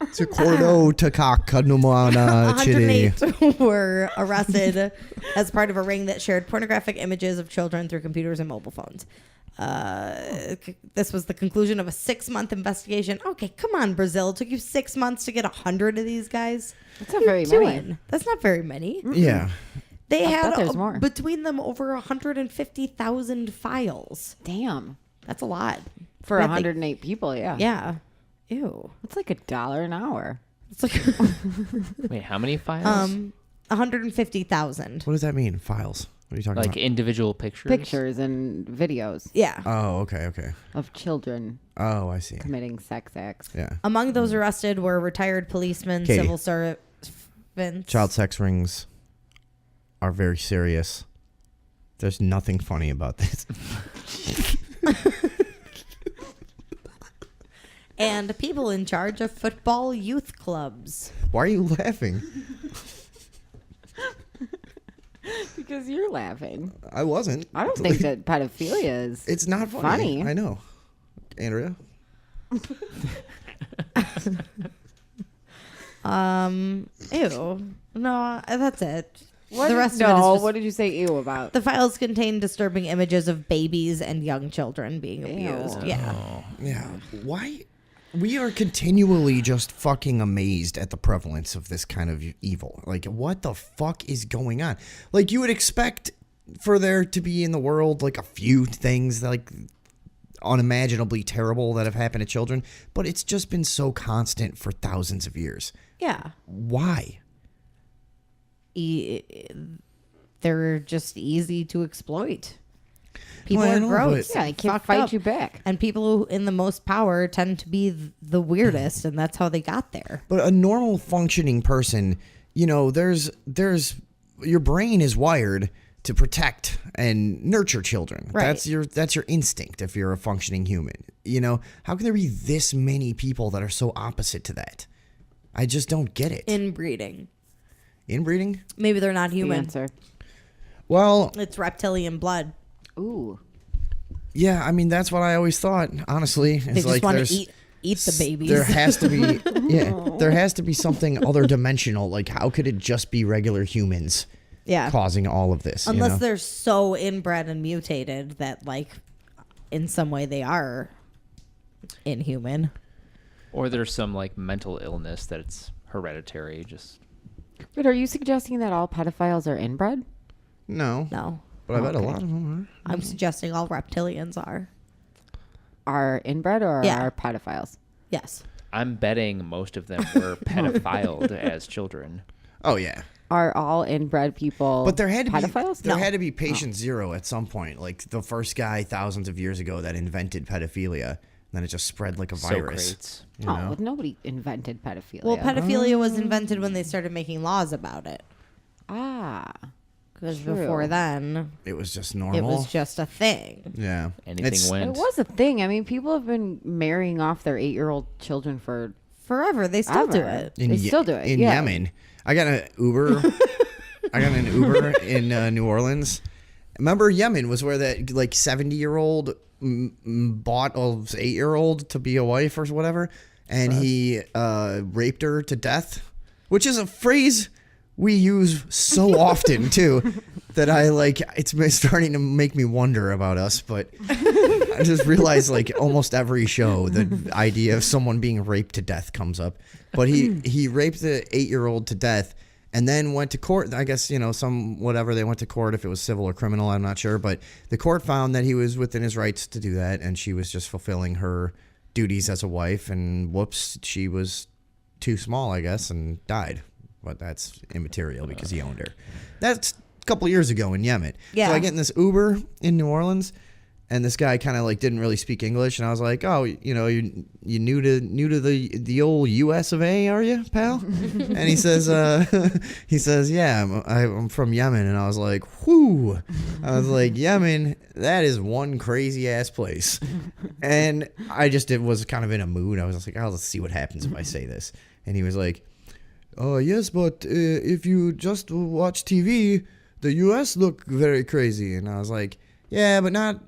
Torquato Takakadumana Chile. 108 were arrested as part of a ring that shared pornographic images of children through computers and mobile phones. This was the conclusion of a 6-month investigation. Okay, come on, Brazil. It took you 6 months to get 100 of these guys. That's not very many. That's not very many. Yeah. They had there's more. between them over 150,000 files. Damn. That's a lot. For 108 people, yeah. Yeah. Ew. That's like $1 an hour. It's like Wait, how many files? 150,000. What does that mean? Files? What are you talking Like about? individual pictures? Pictures and videos. Yeah. Oh, okay. Of children Oh, I see. committing sex acts. Yeah. Among those arrested were retired policemen, Katie. civil servants. Child sex rings are very serious. There's nothing funny about this. And people in charge of football youth clubs. Why are you laughing? because you're laughing. I wasn't. I don't think that pedophilia is. It's not funny. I know, Andrea. Ew. No, that's it. What the did- rest no, of it is just, what did you say ew about? the files contain disturbing images of babies and young children being abused. Yeah. Yeah. Why? We are continually just fucking amazed at the prevalence of this kind of evil. Like, what the fuck is going on? Like, you would expect for there to be in the world like a few things like unimaginably terrible that have happened to children, but it's just been so constant for thousands of years. Yeah. Why? They're just easy to exploit. People Well, I are know, gross. but- Yeah, they can't fucked fight up. you back. And people who in the most power tend to be the weirdest, and that's how they got there. But a normal functioning person, you know, there's your brain is wired to protect and nurture children. Right. That's your instinct if you're a functioning human. You know, how can there be this many people that are so opposite to that? I just don't get it. Inbreeding. Inbreeding? Maybe they're not The human. answer. Well, It's reptilian blood. Ooh. yeah, I mean that's what I always thought, honestly. It's They just like want there's to eat the babies. There has to be there has to be something other dimensional. Like how could it just be regular humans yeah. causing all of this? Unless you know? they're so inbred and mutated that, like, in some way they are inhuman. Or there's some like mental illness that it's hereditary. Just But are you suggesting that all pedophiles are inbred? No. No. But I bet a lot of them are. I'm suggesting all reptilians are. Are inbred or Yeah. are pedophiles? Yes. I'm betting most of them were pedophiled as children. Oh yeah. Are all inbred people But there had to pedophiles? be had to be patient zero at some point. Like the first guy thousands of years ago that invented pedophilia, and then it just spread like a virus. Socrates. You Oh, know? well, nobody invented pedophilia. Well, pedophilia was invented when they started making laws about it. Ah. Because True. before then, It was just normal. it was just a thing. yeah. Anything It's- went. It was a thing. I mean, people have been marrying off their 8-year-old children for Forever. They still do ever. it. They still do it. in yeah. Yemen. I got an Uber. I got an Uber in New Orleans. Remember, Yemen was where that like 70-year-old bought a 8-year-old to be a wife or whatever, and he raped her to death, which is a phrase we use so often too that I like. It's been starting to make me wonder about us, but I just realized like almost every show the idea of someone being raped to death comes up. But he raped the 8-year-old to death and then went to court. I guess, you know, some whatever they went to court, if it was civil or criminal, I'm not sure. But the court found that he was within his rights to do that, and she was just fulfilling her duties as a wife. And whoops, she was too small, I guess, and died. But that's immaterial because he owned her. That's a couple of years ago in Yemen. Yeah. So I get in this Uber in New Orleans, and this guy kind of like didn't really speak English, and I was like, "Oh, you know, you new to the old U.S. of A, are you, pal?" And he says, "Yeah, I'm from Yemen," and I was like, "Whoo!" I was like, "Yemen, that is one crazy ass place," and I just was kind of in a mood. I was just like, "Oh, let's see what happens if I say this," and he was like, "Oh, yes, but if you just watch TV, the U.S. look very crazy," and I was like, "Yeah, but not."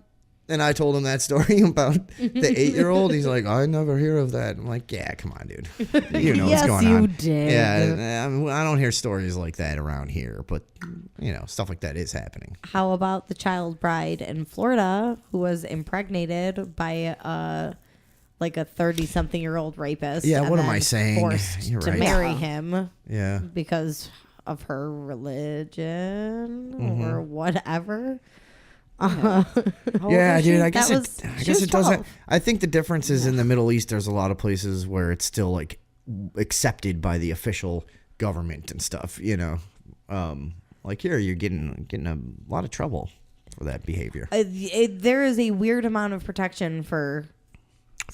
And I told him that story about the 8-year-old. He's like, I never hear of that. I'm like, yeah, come on, dude. You know Yes, what's going you on. did. Yeah, I mean, I don't hear stories like that around here, but, you know, stuff like that is happening. How about the child bride in Florida who was impregnated by like a 30-something-year-old rapist? Yeah, and what am then I saying? Forced You're to right. marry him Yeah. because of her religion Mm-hmm. or whatever. Yeah, dude. I guess That was- I she guess was it doesn't. 12. I think the difference is in the Middle East. There's a lot of places where it's still like accepted by the official government and stuff. You know, like here, you're getting a lot of trouble for that behavior. There is a weird amount of protection for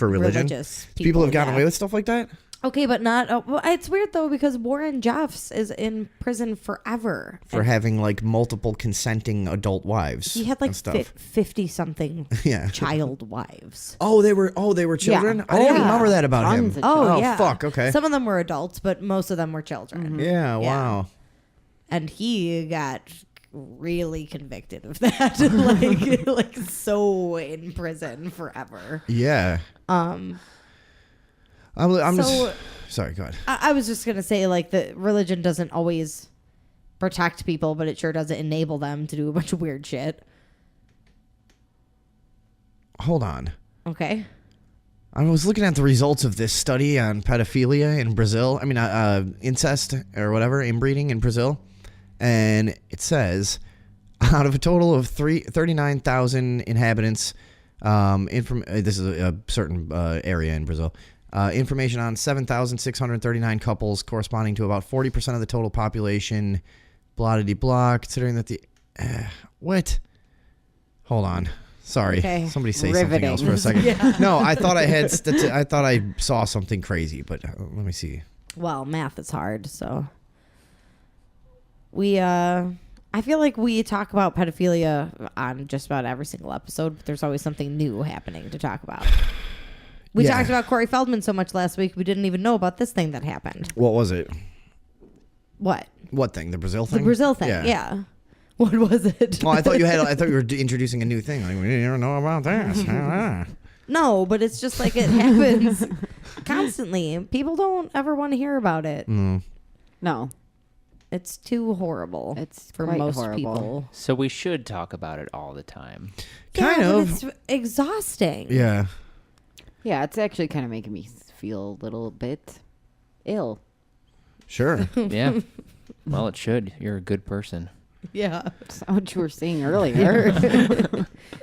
religion. religious People have gotten yeah. away with stuff like that. Okay, but not. Well, it's weird though because Warren Jeffs is in prison forever For having like multiple consenting adult wives. He had like and stuff. 50-something Yeah. child wives. Oh, they were children. Yeah. I didn't Yeah. remember that about him. Tons of Oh, Oh, yeah. fuck, okay. Some of them were adults, but most of them were children. Yeah. Wow. And he got really convicted of that. like so in prison forever. Yeah. I'm So- just sorry. Go ahead. I was just gonna say, like, the religion doesn't always protect people, but it sure doesn't enable them to do a bunch of weird shit. Hold on. Okay. I was looking at the results of this study on pedophilia in Brazil. I mean, incest or whatever, inbreeding in Brazil. And it says, out of a total of 39,000 inhabitants, this is a certain area in Brazil, information on 7,639 couples, corresponding to about 40% of the total population, blah-de-blah, considering that the... what? Hold on. Sorry. Okay. Somebody say Riveting. something else for a second. No, I thought I had... I thought I saw something crazy, but let me see. Well, math is hard, so we I feel like we talk about pedophilia on just about every single episode, but there's always something new happening to talk about. We Yeah. talked about Corey Feldman so much last week, we didn't even know about this thing that happened. What was it? What? What thing? The Brazil thing? The Brazil thing, yeah. What was it? Oh, I thought you were introducing a new thing. Like, we didn't know about this. No, but it's just like it happens constantly. People don't ever want to hear about it. No. It's too horrible. It's for quite most horrible. people. So we should talk about it all the time. Kind Yeah, but of. it's exhausting. Yeah. Yeah, it's actually kind of making me feel a little bit ill. Sure. Yeah. Well, it should. You're a good person. Yeah. That's not what you were saying earlier.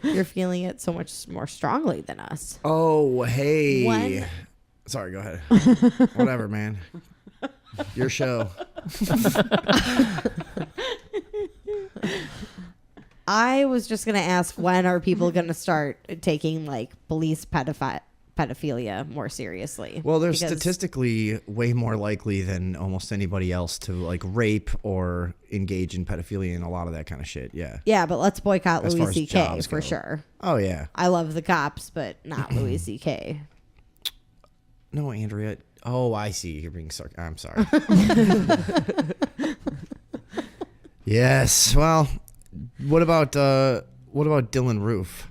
You're feeling it so much more strongly than us. Oh, hey. When- Sorry, go ahead. Whatever, man. Your show. I was just going to ask, when are people going to start taking like police pedophilia more seriously? Well, they're Because- statistically way more likely than almost anybody else to like rape or engage in pedophilia and a lot of that kind of shit. Yeah. Yeah, but let's boycott As Louis far as C.K. jobs for go. sure. Oh, yeah. I love the cops, but not Louis C.K. No, Andrea. Oh, I see. You're being I'm sorry. Yes. Well, what about Dylan Roof?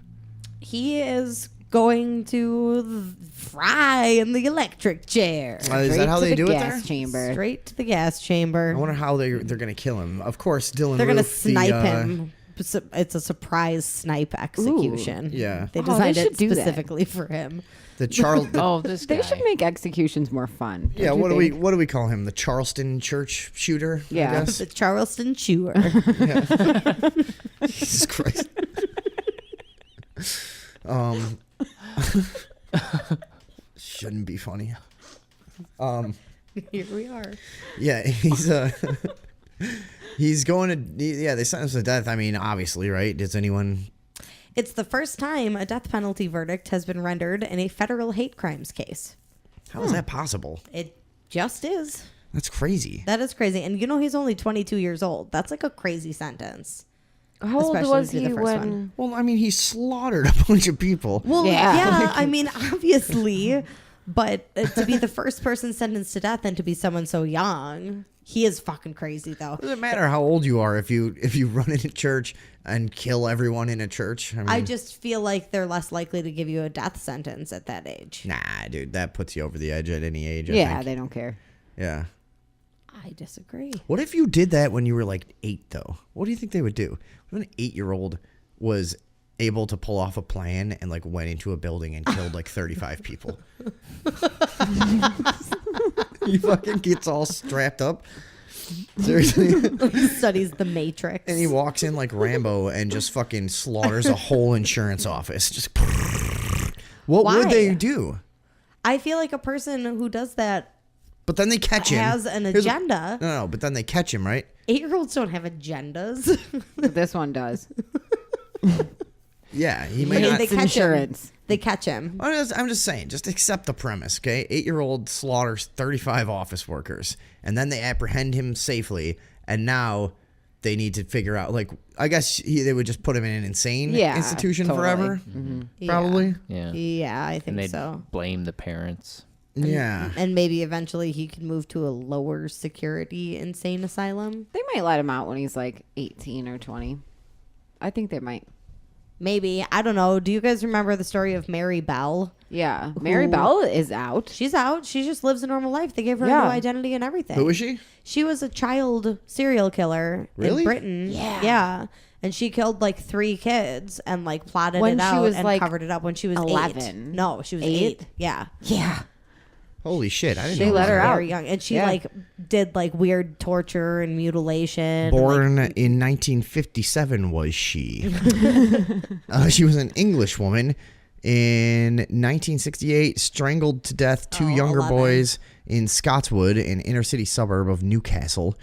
He is going to fry in the electric chair. Is that how they do it there? gas chamber. Straight to the gas chamber. I wonder how they're going to kill him. Of course, Dylan They're going to Roof, snipe him. It's a surprise snipe execution. Ooh. Yeah. They Oh, designed they it should do that. specifically for him. The Charles. Oh, this guy. They should make executions more fun. Yeah, don't you think? what do we call him? The Charleston church shooter? Yeah. I guess? The Charleston Chewer. Jesus Christ. Shouldn't be funny. Here we are. Yeah, he's going to. Yeah, they sentenced him to death. I mean, obviously, right? Does anyone? It's the first time a death penalty verdict has been rendered in a federal hate crimes case. How is that possible? It just is. That's crazy. That is crazy. And you know, he's only 22 years old. That's like a crazy sentence. How old Especially was to be he the first when? one. Well, I mean, he slaughtered a bunch of people. Well, Yeah. yeah, I mean, obviously, but to be the first person sentenced to death and to be someone so young, he is fucking crazy, though. It doesn't matter how old you are if you run in a church and kill everyone in a church. I mean, I just feel like they're less likely to give you a death sentence at that age. nah, dude, that puts you over the edge at any age. I Yeah, think. they don't care. Yeah. I disagree. What if you did that when you were like 8, though? What do you think they would do? When an 8-year-old was able to pull off a plan and like went into a building and killed like 35 people. He fucking gets all strapped up. Seriously. He studies The Matrix. And he walks in like Rambo and just fucking slaughters a whole insurance office. Just what would Why? they do? I feel like a person who does that But then they catch him. has an Here's- agenda. No, but then they catch him, right? 8-year-olds don't have agendas. This one does. Yeah, he may They- not. they catch insurance. him. They catch him. I'm just saying, just accept the premise, okay? 8-year-old slaughters 35 office workers, and then they apprehend him safely, and now they need to figure out, like, I guess they would just put him in an insane institution totally. forever, Mm-hmm. probably. Yeah. Yeah, I And think they'd so. blame the parents. Yeah. And maybe eventually he could move to a lower security insane asylum. They might let him out when he's like 18 or 20. I think they might. Maybe. I don't know. Do you guys remember the story of Mary Bell? Yeah. Mary Bell is out. She's out. She just lives a normal life. They gave her a Yeah. new identity and everything. Who is she? She was a child serial killer Really? in Britain. Yeah. Yeah. And she killed like 3 kids and like plotted When it she out was, and like, covered it up when she was 11. 8. No, she was 8? 8. Yeah. Yeah. Holy shit! I didn't They know let that. her out. Very young. And she Yeah. like did like weird torture and mutilation. and, Born like, in 1957 was she? She was an English woman. In 1968, strangled to death 2 younger 11. boys in Scotswood, an inner city suburb of Newcastle.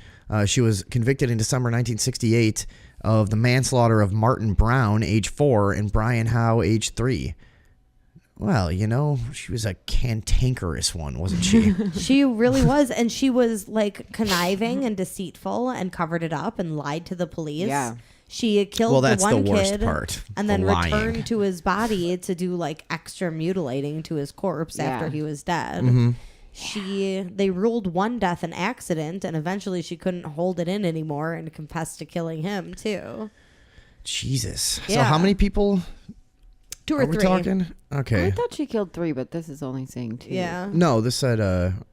She was convicted in December 1968 of the manslaughter of Martin Brown, age 4, and Brian Howe, age 3. Well, you know, she was a cantankerous one, wasn't she? She really was. And she was like conniving and deceitful and covered it up and lied to the police. Yeah. She killed Well, that's the one the worst kid part, and the then lying. returned to his body to do like extra mutilating to his corpse after Yeah. he was dead. They ruled one death an accident, and eventually she couldn't hold it in anymore and confessed to killing him too. Jesus. So Yeah. how many people 2 or are we 3. talking? I Okay. thought she killed 3, but this is only saying 2. Yeah. No, this said,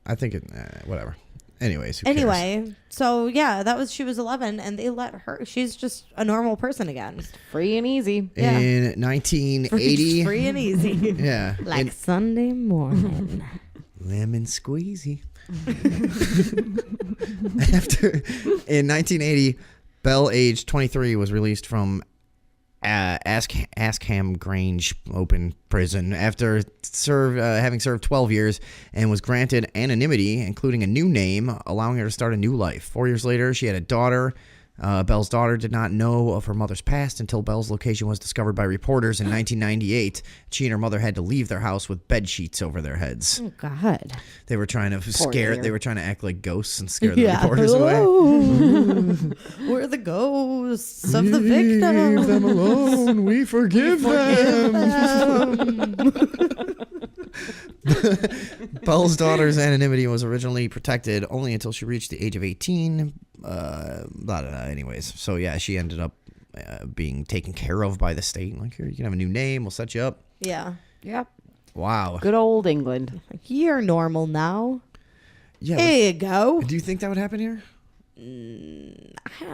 I think it, whatever. Anyways, who cares? Anyway, so yeah, she was 11, and they let her. She's just a normal person again. Free and easy. Yeah. In 1980. Free and easy. Yeah. Like in Sunday morning. lemon squeezy. In 1980, Bell, age 23, was released from Askham Grange Open Prison after having served 12 years and was granted anonymity, including a new name, allowing her to start a new life. 4 years later, she had a daughter. Bell's daughter did not know of her mother's past until Bell's location was discovered by reporters in 1998. She and her mother had to leave their house with bed sheets over their heads. Oh God! They were trying to dear. They were trying to act like ghosts and scare the reporters away. We're the ghosts of the victims. Leave them alone. We forgive them. Bell's daughter's anonymity was originally protected only until she reached the age of 18. Anyways, so yeah, she ended up being taken care of by the state. Like, here, you can have a new name. We'll set you up. Yeah. Yep. Wow. Good old England. You're normal now. Yeah. Here you go. Do you think that would happen here?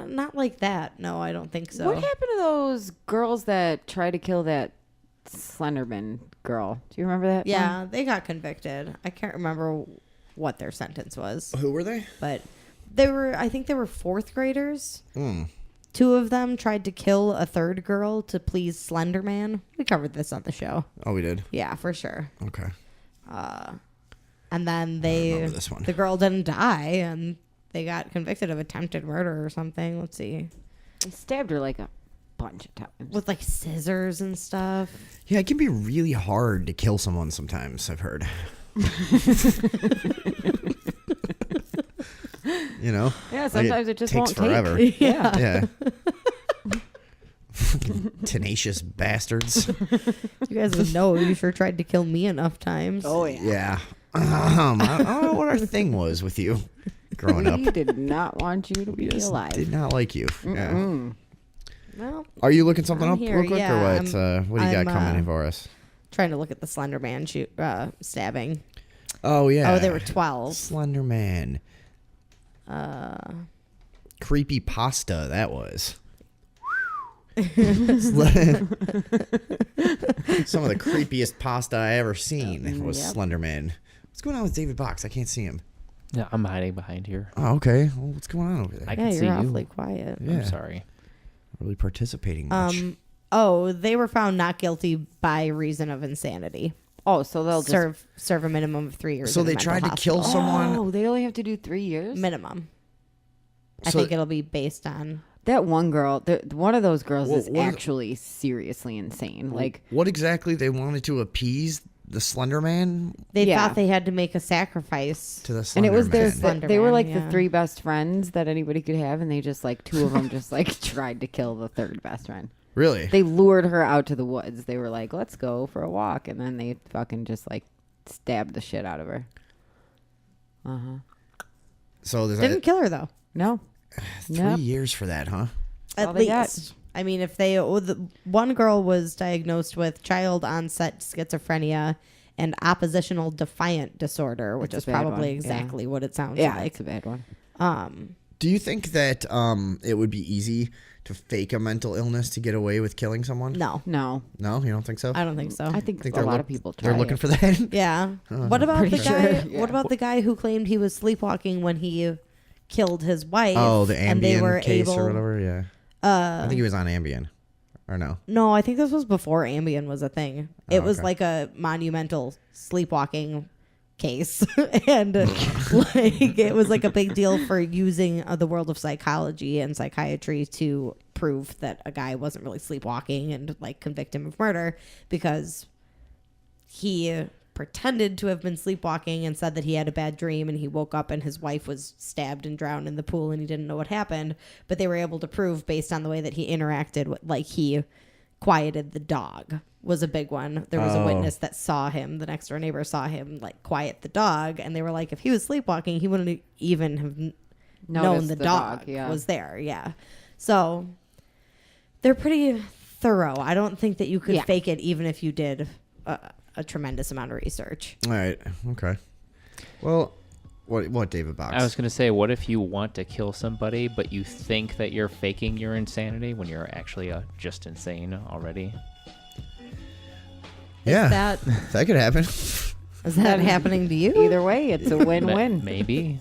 Not like that. No, I don't think so. What happened to those girls that tried to kill that Slenderman girl? Do you remember that? Yeah, one? they got convicted. I can't remember what their sentence was, Who were they? but I think they were 4th graders. 2 of them tried to kill a 3rd girl to please Slenderman. We covered this on the show. Oh, we did. Yeah, for sure. Okay. And then remember this one. the girl didn't die, and they got convicted of attempted murder or something. Let's see. They stabbed her like a bunch of times. With like scissors and stuff. Yeah, it can be really hard to kill someone sometimes, I've heard. You know? Yeah, sometimes it just takes won't forever. take. Yeah. Yeah. Tenacious bastards. You guys would know. You sure tried to kill me enough times. Oh, yeah. Yeah. I don't know what our thing was with you growing up. We did not want you to be alive. Did not like you. Yeah. Well, Are you looking something I'm up here, real quick yeah, or what? What do you got coming in for us? trying to look at the Slender Man stabbing. Oh, yeah. Oh, they were 12. Slender Man. Creepy pasta, that was. Some of the creepiest pasta I ever seen was Slender Man. What's going on with David Box? I can't see him. Yeah, I'm hiding behind here. Oh, okay. Well, what's going on over there? I can see you're you. awfully quiet. Yeah. I'm sorry. Really participating much. Oh, they were found not guilty by reason of insanity. Oh, so they'll serve a minimum of 3 years. So in a they mental tried to kill hospital. someone. Oh, they only have to do 3 years? Minimum. I So- think it'll be based on. That one girl, one of those girls is What- actually seriously insane. Like, What exactly they wanted to appease the Slender Man They Yeah. thought they had to make a sacrifice. to the and Slender it was Man. Slender they were Man, like yeah. the 3 best friends that anybody could have, and they just like 2 of them just like tried to kill the 3rd best friend. Really? They lured her out to the woods. They were like, "Let's go for a walk," and then they fucking just like stabbed the shit out of her. So there's Didn't kill her though. No. 3 years for that, huh? At all they got. least. I mean, if they one girl was diagnosed with child onset schizophrenia and oppositional defiant disorder, which It's is a bad probably one, exactly what it sounds Yeah, like. it's a bad one. Do you think that it would be easy to fake a mental illness to get away with killing someone? No. No. No, you don't think so? I don't think so. I think Think a they're lot look- of people try They're looking it. for that. Yeah. What about the Pretty guy? sure, yeah. What about the guy who claimed he was sleepwalking when he killed his wife? Oh, the and they were Ambien case able, or whatever. Yeah. I think he was on Ambien, or no? No, I think this was before Ambien was a thing. It was okay. like a monumental sleepwalking case, and like it was like a big deal for using the world of psychology and psychiatry to prove that a guy wasn't really sleepwalking and like convict him of murder because he pretended to have been sleepwalking and said that he had a bad dream and he woke up and his wife was stabbed and drowned in the pool and he didn't know what happened. But they were able to prove based on the way that he interacted with, like he quieted the dog was a big one. There was a witness that saw him. The next door neighbor saw him like quiet the dog, and they were like, if he was sleepwalking, he wouldn't even have known Noticed the the dog dog, yeah. was there. Yeah. So they're pretty thorough. I don't think that you could Yeah. fake it even if you did a tremendous amount of research. All right. Okay. Well, what David Box? I was going to say, what if you want to kill somebody, but you think that you're faking your insanity when you're actually just insane already? Yeah, That that could happen. is that happening to you? Either way, it's a win-win. Maybe.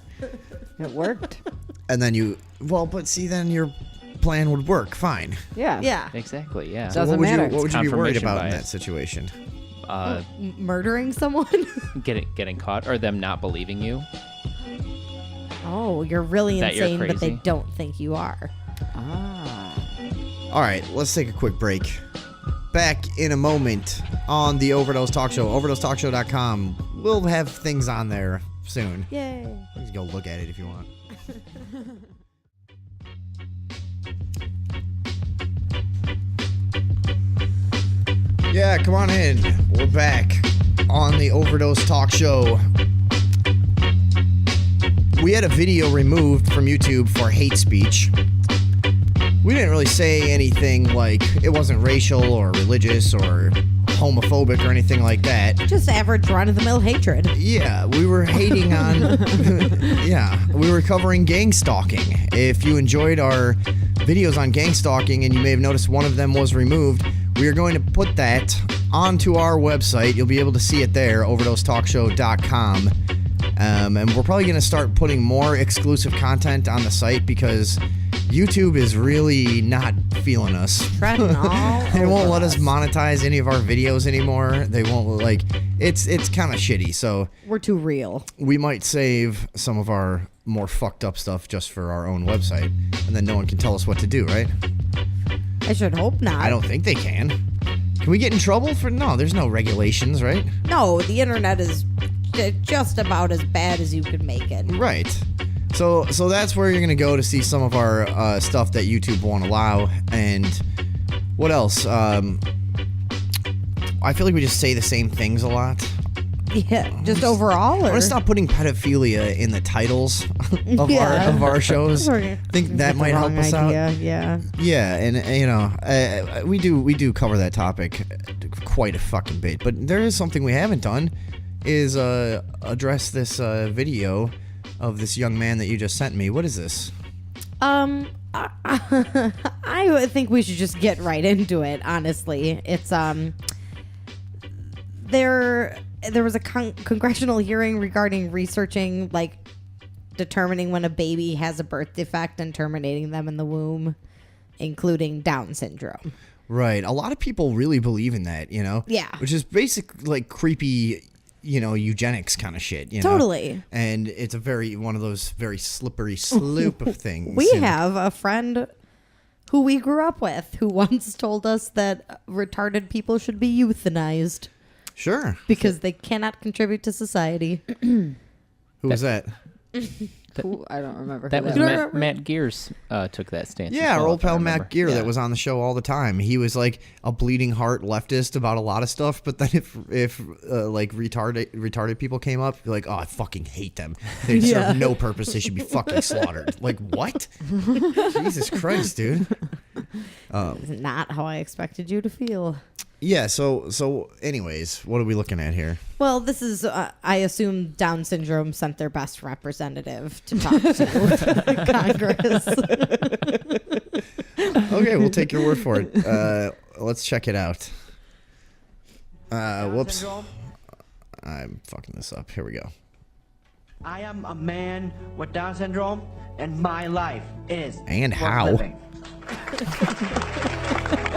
It worked. And then but see, then your plan would work fine. Yeah. Yeah. Exactly, yeah. Doesn't what would matter. what would you be worried Confirmation about in bias. that situation? Murdering someone? Getting caught, or them not believing you. Oh, you're really That you're insane, but they crazy. don't think you are. All right, let's take a quick break. Back in a moment on the Overdose Talk Show, overdosetalkshow.com. We'll have things on there soon. Yay. You can go look at it if you want. Yeah, come on in. We're back on the Overdose Talk Show. We had a video removed from YouTube for hate speech. We didn't really say anything like it wasn't racial or religious or homophobic or anything like that. Just average run-of-the-mill hatred. Yeah, we were hating on... yeah, we were covering gang stalking. If you enjoyed our videos on gang stalking and you may have noticed one of them was removed, we are going to put that onto our website. You'll be able to see it there, overdosetalkshow.com. And we're probably going to start putting more exclusive content on the site because YouTube is really not feeling us. Treading all They won't over let us us. monetize any of our videos anymore. They won't, like, it's kind of shitty. So We're too real. we might save some of our more fucked up stuff just for our own website, and then no one can tell us what to do, right? I should hope not. I don't think they can. Can we get in trouble for? No, there's no regulations, right? No, the internet is just about as bad as you could make it. Right. So that's where you're gonna go to see some of our stuff that YouTube won't allow. And what else? I feel like we just say the same things a lot. Yeah, just overall. I Or? want to stop putting pedophilia in the titles of Yeah. our shows. I think that might help us out. Yeah. Yeah, and you know, we do cover that topic quite a fucking bit. But there is something we haven't done, is address this video of this young man that you just sent me. What is this? I think we should just get right into it. Honestly, it's there was a congressional hearing regarding researching, like, determining when a baby has a birth defect and terminating them in the womb, including Down syndrome. Right. A lot of people really believe in that, you know? Yeah. Which is basic, like, creepy, you know, eugenics kind of shit, you know? Totally. And it's one of those very slippery slope of things. We you know? have a friend who we grew up with who once told us that retarded people should be euthanized. Sure. Because they cannot contribute to society. Who was that? I don't remember. That who was that Matt Gears took that stance. Yeah, as our well, old if I pal remember. Matt Gear Yeah. that was on the show all the time. He was like a bleeding heart leftist about a lot of stuff, but then if like retarded people came up, you're like, oh, I fucking hate them. They serve no purpose. They should be fucking slaughtered. Like, what? Jesus Christ, dude. Not how I expected you to feel. Yeah, so anyways, what are we looking at here? Well, this is, I assume Down syndrome sent their best representative to talk to Congress. Okay, we'll take your word for it. Let's check it out. Whoops. I'm fucking this up. Here we go. I am a man with Down syndrome, and my life is And worth how? living.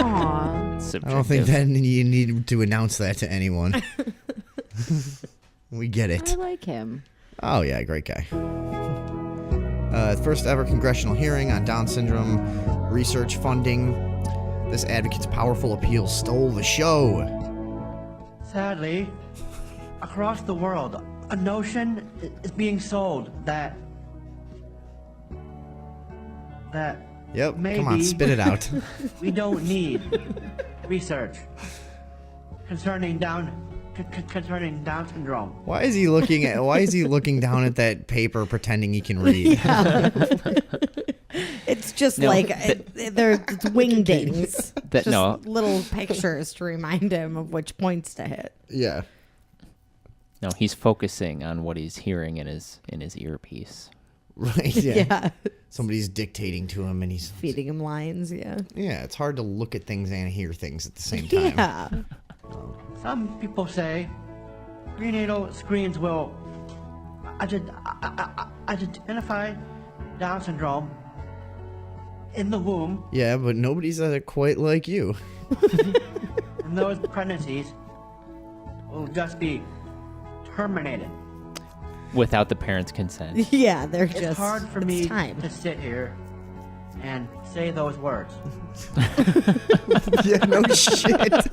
Aww. I don't think that you need to announce that to anyone. We get it. I like him. Oh, yeah, great guy. First ever congressional hearing on Down syndrome research funding. This advocate's powerful appeal stole the show. Sadly, across the world, a notion is being sold that Yep, maybe come on, spit it out. we don't need research concerning Down syndrome. Why is he looking down at that paper pretending he can read? It's just No, like they're wingdings. That- Just no. little pictures to remind him of which points to hit. Yeah. No, he's focusing on what he's hearing in his earpiece. Right, yeah. Yeah. Somebody's dictating to him and he's Feeding him lines, yeah. Yeah, it's hard to look at things and hear things at the same time. Yeah. Some people say prenatal screens will identify Down syndrome in the womb, Yeah, but nobody's quite like you. and those pregnancies will just be terminated. Without the parents' consent. Yeah, they're It's just hard for it's me time. to sit here and say those words. Yeah, no shit.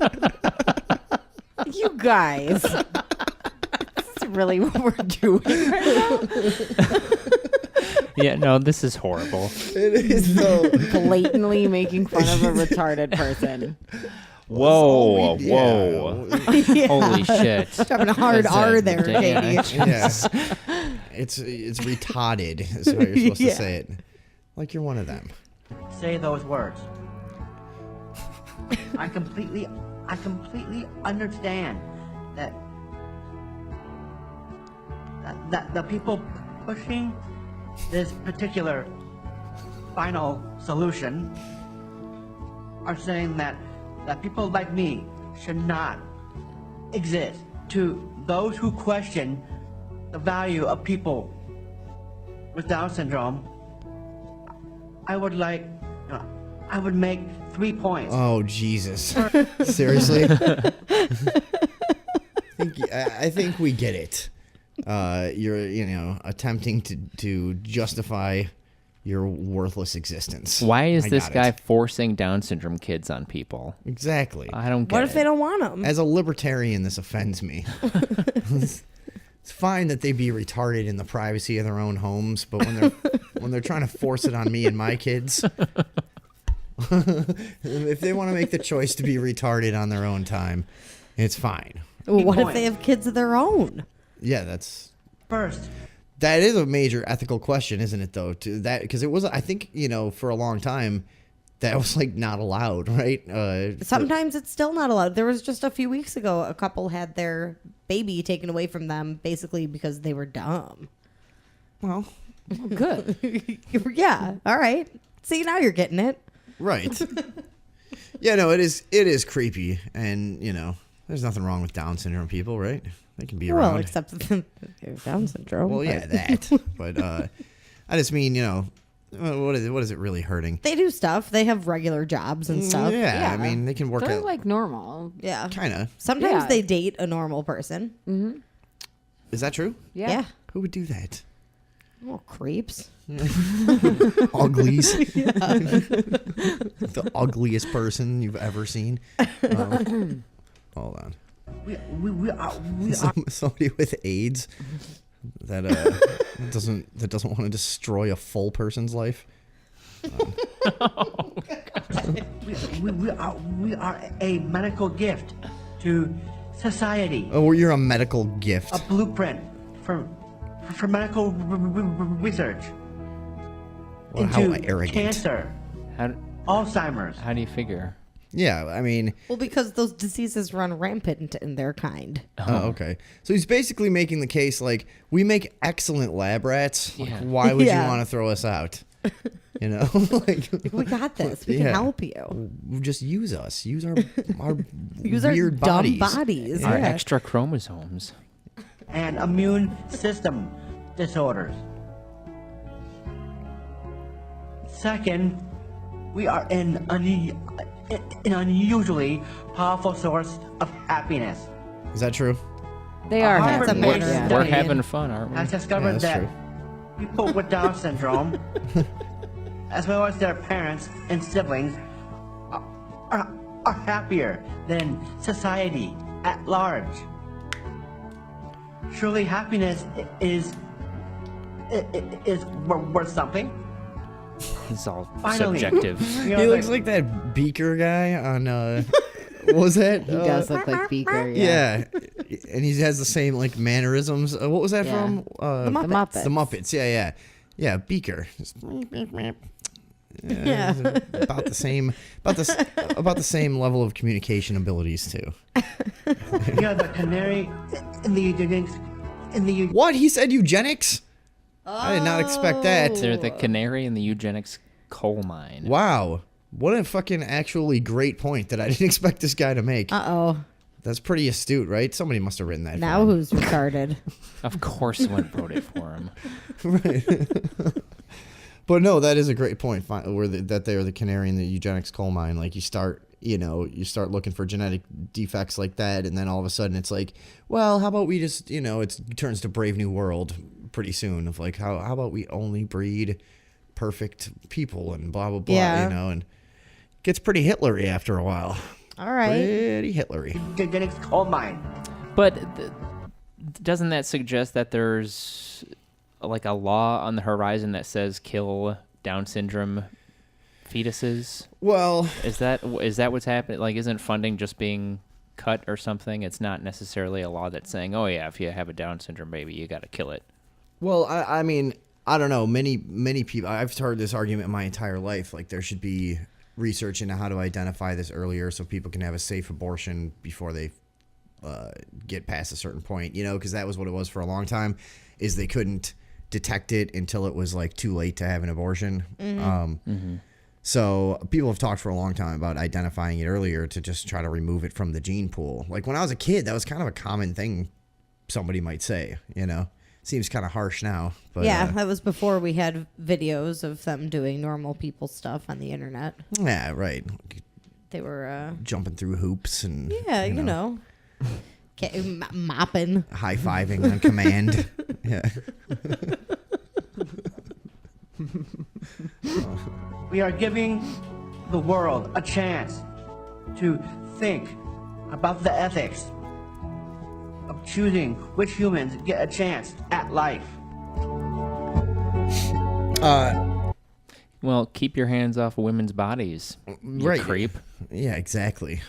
You guys. This is really what we're doing right now. Yeah, no, this is horrible. It is though. Blatantly making fun of a retarded person. Whoa, Yeah. whoa. Yeah. Holy shit. Having a hard That's R there, yeah. Katie. Yeah. It's retarded, is how you're supposed to say it. Like you're one of them. Say those words. I completely understand that the people pushing this particular final solution are saying that people like me should not exist. To those who question the value of people with Down syndrome, I would make 3 points. Oh Jesus! Seriously? I think we get it. You're attempting to justify your worthless existence. Why is I this got guy it. forcing Down syndrome kids on people? Exactly. I don't get What it. if they don't want them? As a libertarian, this offends me. It's fine that they be retarded in the privacy of their own homes, but when they're trying to force it on me and my kids, if they want to make the choice to be retarded on their own time, it's fine. What if they have kids of their own? Yeah, that's First, that is a major ethical question, isn't it? Though, to that because it was, I think, for a long time, that was like not allowed, right? Sometimes it's still not allowed. There was just a few weeks ago, a couple had their baby taken away from them basically because they were dumb. Well, Good. Yeah. All right. See, now you're getting it. right. Yeah, no, it is creepy, and there's nothing wrong with Down syndrome people, right? They can be around. Well, except that they're Down syndrome. Well, yeah, but- that. But I just mean, what is it really hurting? They do stuff. They have regular jobs and stuff. Yeah, I mean, they can work They're out like normal. Yeah. kind of. Sometimes Yeah. they date a normal person. Mm-hmm. Is that true? Yeah. Who would do that? Oh, creeps. Uglies. The ugliest person you've ever seen. Hold on. we are Somebody with AIDS that doesn't want to destroy a full person's life. We are a medical gift to society. Oh, you're a medical gift. A blueprint for medical research Well, how into arrogant. cancer, Alzheimer's. How do you figure? Yeah, I mean. Well, because those diseases run rampant in their kind. Oh, okay. So he's basically making the case like, we make excellent lab rats. Like, why would you want to throw us out? You know, like we got this. We can help you. Just use us. Use our use weird our bodies. dumb bodies. Our extra chromosomes. And immune system disorders. Second, we are an unusually powerful source of happiness. Is that true? They are Harvard happy. based We're study having fun, aren't we? has discovered that's that true. people with Down syndrome, as well as their parents and siblings, are happier than society at large. Surely happiness is worth something. It's all Finally. subjective. You know, He looks like that Beaker guy on. What was that? He does look like Beaker. Yeah, and he has the same like mannerisms. What was that Yeah. from? The Muppets. The Muppets. Yeah, Beaker. Yeah. about the same, about the same level of communication abilities too. You know, the canary in the eugenics. What he said? Eugenics? I did not expect that. They're the canary in the eugenics coal mine. Wow, what a fucking actually great point that I didn't expect this guy to make. Uh-oh. That's pretty astute, right? Somebody must have written that. Now for him. who's retarded? Of course, someone wrote it for him. Right. But no, that is a great point. That they are the canary in the eugenics coal mine. Like you start looking for genetic defects like that, and then all of a sudden it's like, well, how about we just, it turns to Brave New World pretty soon of like, how about we only breed perfect people and blah blah blah, and it gets pretty Hitlery after a while. All right. Pretty Hitlery. Eugenics coal mine. But doesn't that suggest that there's like a law on the horizon that says kill Down syndrome fetuses? Well, is that what's happening? Like, isn't funding just being cut or something? It's not necessarily a law that's saying, oh yeah, if you have a Down syndrome baby, you got to kill it. Well, I mean, I don't know. Many people, I've heard this argument my entire life. Like, there should be research into how to identify this earlier so people can have a safe abortion before they get past a certain point, because that was what it was for a long time, is they couldn't detect it until it was like too late to have an abortion. So people have talked for a long time about identifying it earlier to just try to remove it from the gene pool. Like when I was a kid, that was kind of a common thing somebody might say, Seems kind of harsh now. But, yeah, that was before we had videos of them doing normal people stuff on the internet. Yeah, right. They were jumping through hoops and mopping, high-fiving on command. Yeah. We are giving the world a chance to think about the ethics of choosing which humans get a chance at life. Well, keep your hands off of women's bodies, you right. creep. Yeah, exactly.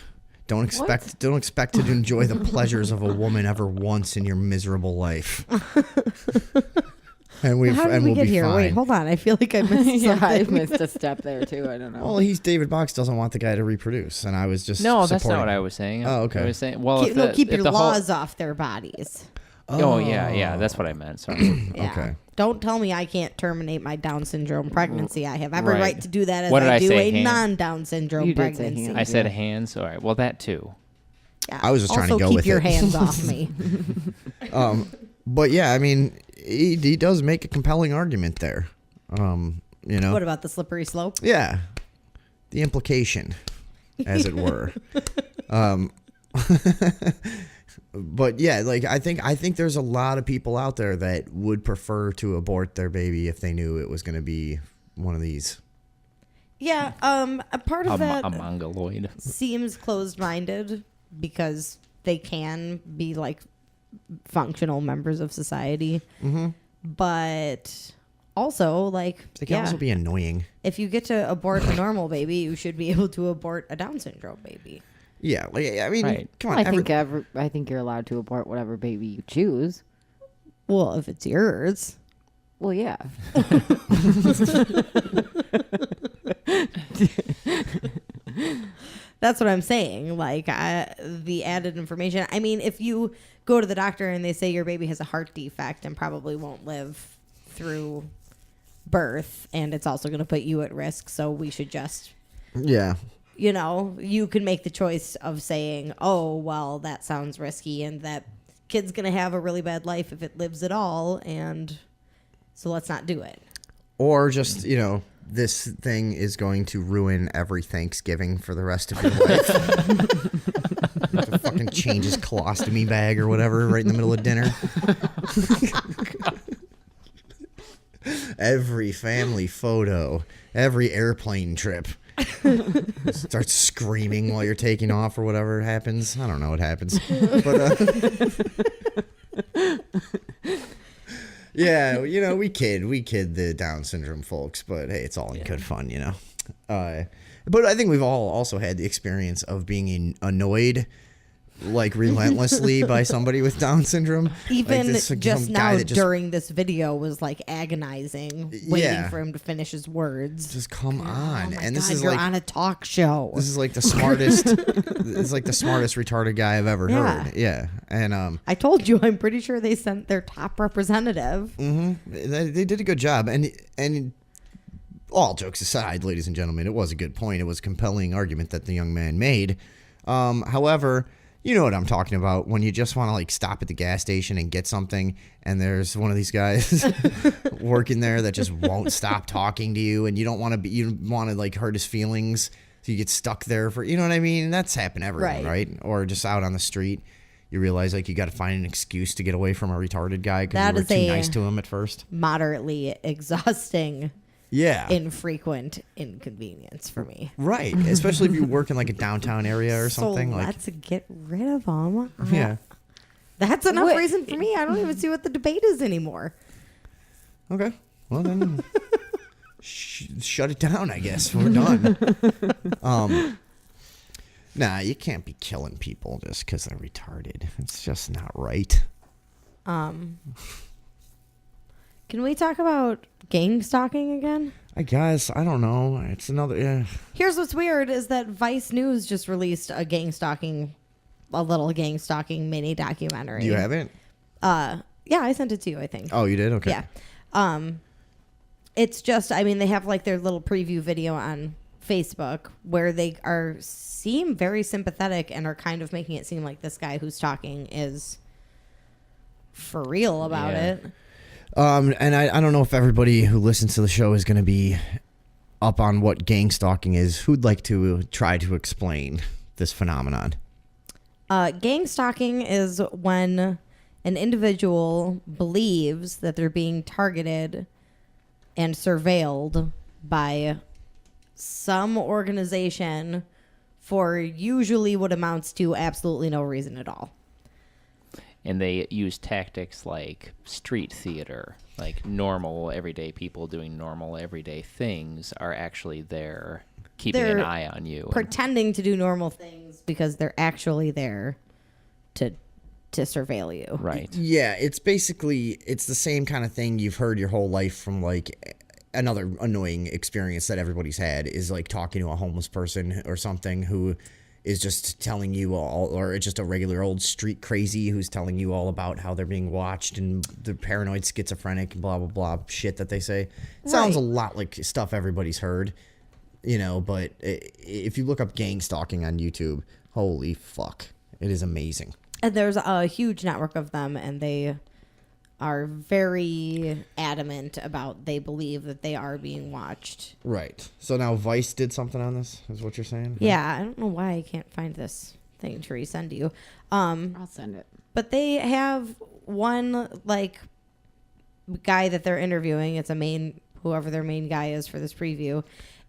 Don't expect to enjoy the pleasures of a woman ever once in your miserable life. And how did we we'll get be here? fine. Wait, hold on. I feel like I missed something. I missed a step there too. I don't know. Well, David Box doesn't want the guy to reproduce, and I was just No, that's not supporting- what I was saying. Oh, okay. I was saying, well, Keep if your the laws off their bodies. Oh yeah, that's what I meant. Sorry. Yeah. Okay. Don't tell me I can't terminate my Down syndrome pregnancy. I have every Right. right to do that as What did I I do say, a hand? non-Down syndrome You did say pregnancy. hand. I said hands. All right. Well, that too. Yeah. I was just trying to Also, go keep with your it. hands off me. But yeah, I mean, he does make a compelling argument there. What about the slippery slope? Yeah, the implication, as it were. But yeah, like I think there's a lot of people out there that would prefer to abort their baby if they knew it was going to be one of these. Yeah, a part of that A mongoloid. seems closed-minded because they can be like functional members of society. Mm-hmm. But also, like, They can also be annoying. if you get to abort a normal baby, you should be able to abort a Down syndrome baby. Yeah, like, I mean, Right. come on. I think you're allowed to abort whatever baby you choose. Well, if it's yours. Well, yeah. That's what I'm saying. Like, the added information. I mean, if you go to the doctor and they say your baby has a heart defect and probably won't live through birth, and it's also going to put you at risk, so we should just, Yeah. you know, you can make the choice of saying, oh, well, that sounds risky, and that kid's going to have a really bad life if it lives at all, and so let's not do it. Or just, you know, this thing is going to ruin every Thanksgiving for the rest of your life. To fucking change his colostomy bag or whatever right in the middle of dinner. Every family photo, every airplane trip. Start screaming while you're taking off or whatever happens. I don't know what happens. But, yeah, you know, we kid the Down syndrome folks, but hey, it's all in good fun, you know. But I think we've all also had the experience of being annoyed, like, relentlessly by somebody with Down syndrome. Even like this, just some now guy that during this video was like agonizing, waiting for him to finish his words. Just come on. Oh my And this God, is you're like on a talk show. This is like the smartest. It's like the smartest retarded guy I've ever heard. Yeah, and I told you, I'm pretty sure they sent their top representative. they did a good job. And all jokes aside, ladies and gentlemen, it was a good point. It was a compelling argument that the young man made. However, you know what I'm talking about when you just want to like stop at the gas station and get something, and there's one of these guys working there that just won't stop talking to you, and you don't want to be, you want to like hurt his feelings, so you get stuck there for, you know what I mean? That's happened to everyone, right? Or just out on the street, you realize like you got to find an excuse to get away from a retarded guy because you were too nice to him at first. Moderately exhausting. Yeah. Infrequent inconvenience for me. Right. Especially if you work in like a downtown area or something. So like, let's get rid of them. Yeah. That's enough reason for me. I don't even see what the debate is anymore. Okay. Well, then shut it down, I guess. We're done. Nah, you can't be killing people just because they're retarded. It's just not right. Can we talk about gang stalking again? I guess. I don't know. It's another... Yeah. Here's what's weird is that Vice News just released a little gang stalking mini documentary. Do you have it? Yeah, I sent it to you, I think. Oh, you did? Okay. Yeah. It's just, I mean, they have like their little preview video on Facebook where they seem very sympathetic and are kind of making it seem like this guy who's talking is for real about it. And I don't know if everybody who listens to the show is going to be up on what gang stalking is. Who'd like to try to explain this phenomenon? Gang stalking is when an individual believes that they're being targeted and surveilled by some organization for usually what amounts to absolutely no reason at all. And they use tactics like street theater, like normal everyday people doing normal everyday things are actually there keeping an eye on you. Pretending to do normal things because they're actually there to surveil you. Right. Yeah, it's the same kind of thing you've heard your whole life from like another annoying experience that everybody's had is like talking to a homeless person or something who is just telling you all, or it's just a regular old street crazy who's telling you all about how they're being watched and the paranoid schizophrenic blah blah blah shit that they say. It sounds a lot like stuff everybody's heard, you know, but if you look up gang stalking on YouTube, holy fuck, it is amazing. And there's a huge network of them, and they are very adamant about they believe that they are being watched. Right. So now Vice did something on this, is what you're saying? Yeah, I don't know why I can't find this thing to resend to you. I'll send it. But they have one like guy that they're interviewing. It's whoever their main guy is for this preview.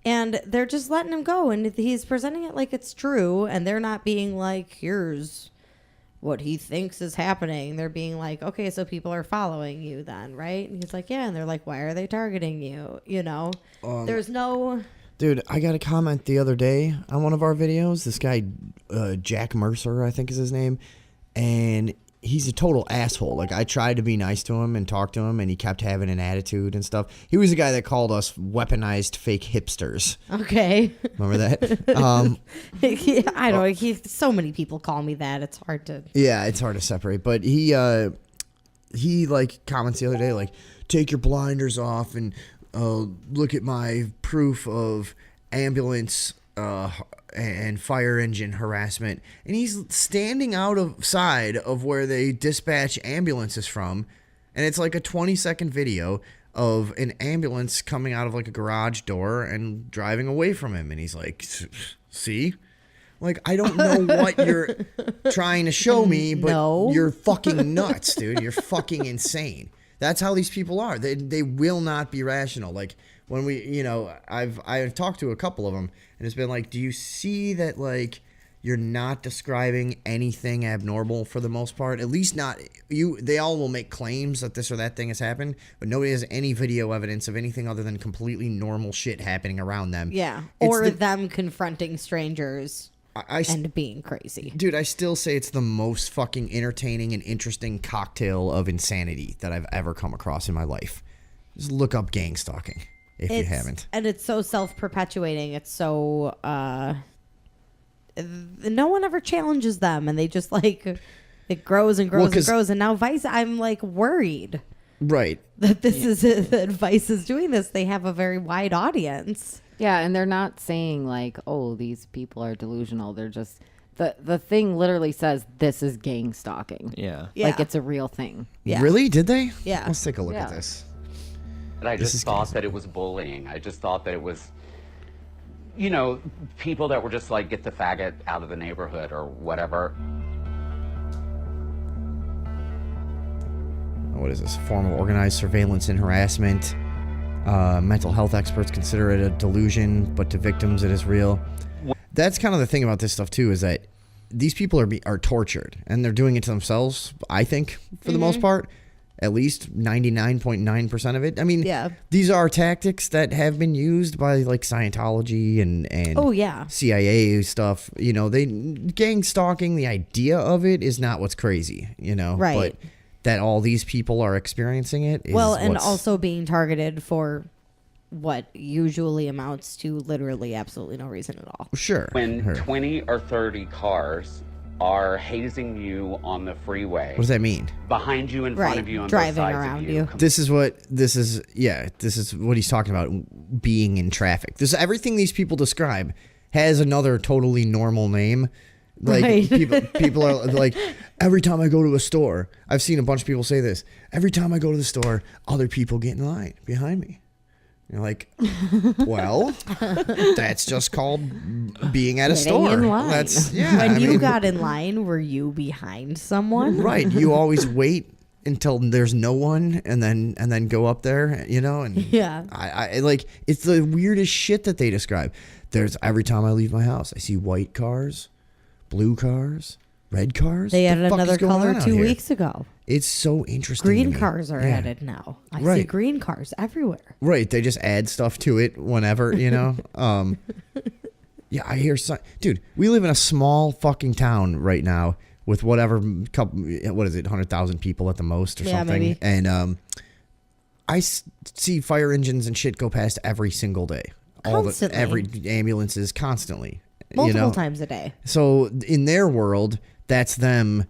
And they're just letting him go, and he's presenting it like it's true, and they're not being like, here's what he thinks is happening. They're being like, okay, so people are following you then, right? And he's like, yeah. And they're like, why are they targeting you? You know, there's no... Dude, I got a comment the other day on one of our videos. This guy, Jack Mercer, I think is his name. And he's a total asshole. Like, I tried to be nice to him and talk to him, and he kept having an attitude and stuff. He was the guy that called us weaponized fake hipsters. Okay. Remember that? I don't know. So many people call me that. It's hard to... Yeah, it's hard to separate. But he like, comments the other day, like, take your blinders off and look at my proof of ambulance and fire engine harassment. And he's standing outside of where they dispatch ambulances from, and it's like a 20-second video of an ambulance coming out of like a garage door and driving away from him. And he's like, see? Like, I don't know what you're trying to show me, but you're fucking nuts, dude. You're fucking insane. That's how these people are. They will not be rational. Like, when we, you know, I've talked to a couple of them, and it's been like, do you see that, like, you're not describing anything abnormal for the most part? At least not you. They all will make claims that this or that thing has happened, but nobody has any video evidence of anything other than completely normal shit happening around them. Yeah, or them confronting strangers and being crazy. Dude, I still say it's the most fucking entertaining and interesting cocktail of insanity that I've ever come across in my life. Just look up gang stalking if you haven't. And it's so self-perpetuating. It's so... no one ever challenges them, and they just, like... It grows and grows and grows. And now Vice, I'm, like, worried. Right. That this is... that Vice is doing this. They have a very wide audience. Yeah, and they're not saying like, oh, these people are delusional. They're just the thing literally says this is gang stalking. Yeah. Like it's a real thing. Yeah. Really? Did they? Yeah. Let's take a look at this. And I just thought that it was bullying. I just thought that it was, you know, people that were just like, get the faggot out of the neighborhood or whatever. What is this? Form of organized surveillance and harassment. Mental health experts consider it a delusion, but to victims it is real. That's kind of the thing about this stuff too, is that these people are tortured, and they're doing it to themselves, I think, for the most part. At least 99.9% of it. I mean, these are tactics that have been used by like Scientology and CIA stuff. You know, gang stalking, the idea of it is not what's crazy, you know. Right. But that all these people are experiencing it is and also being targeted for what usually amounts to literally absolutely no reason at all. Sure. When 20 or 30 cars are hazing you on the freeway. What does that mean? Behind you, in front of you, and driving both sides around of you. This is what he's talking about, being in traffic. Everything these people describe has another totally normal name. Like people are like, every time I go to a store, I've seen a bunch of people say this. Every time I go to the store, other people get in line behind me. You're like, well, that's just called being at a store. In line. That's When you got in line, were you behind someone? Right. You always wait until there's no one, and then go up there, you know. And I like, it's the weirdest shit that they describe. There's every time I leave my house, I see white cars, blue cars, red cars. They added another color 2 weeks ago. It's so interesting. Green cars are added now. I see green cars everywhere. Right. They just add stuff to it whenever, you know. Yeah, I hear dude, we live in a small fucking town right now with whatever couple, what is it, 100,000 people at the most or something. Maybe. And I see fire engines and shit go past every single day. Constantly. Every ambulances constantly. Multiple times a day. So in their world, that's them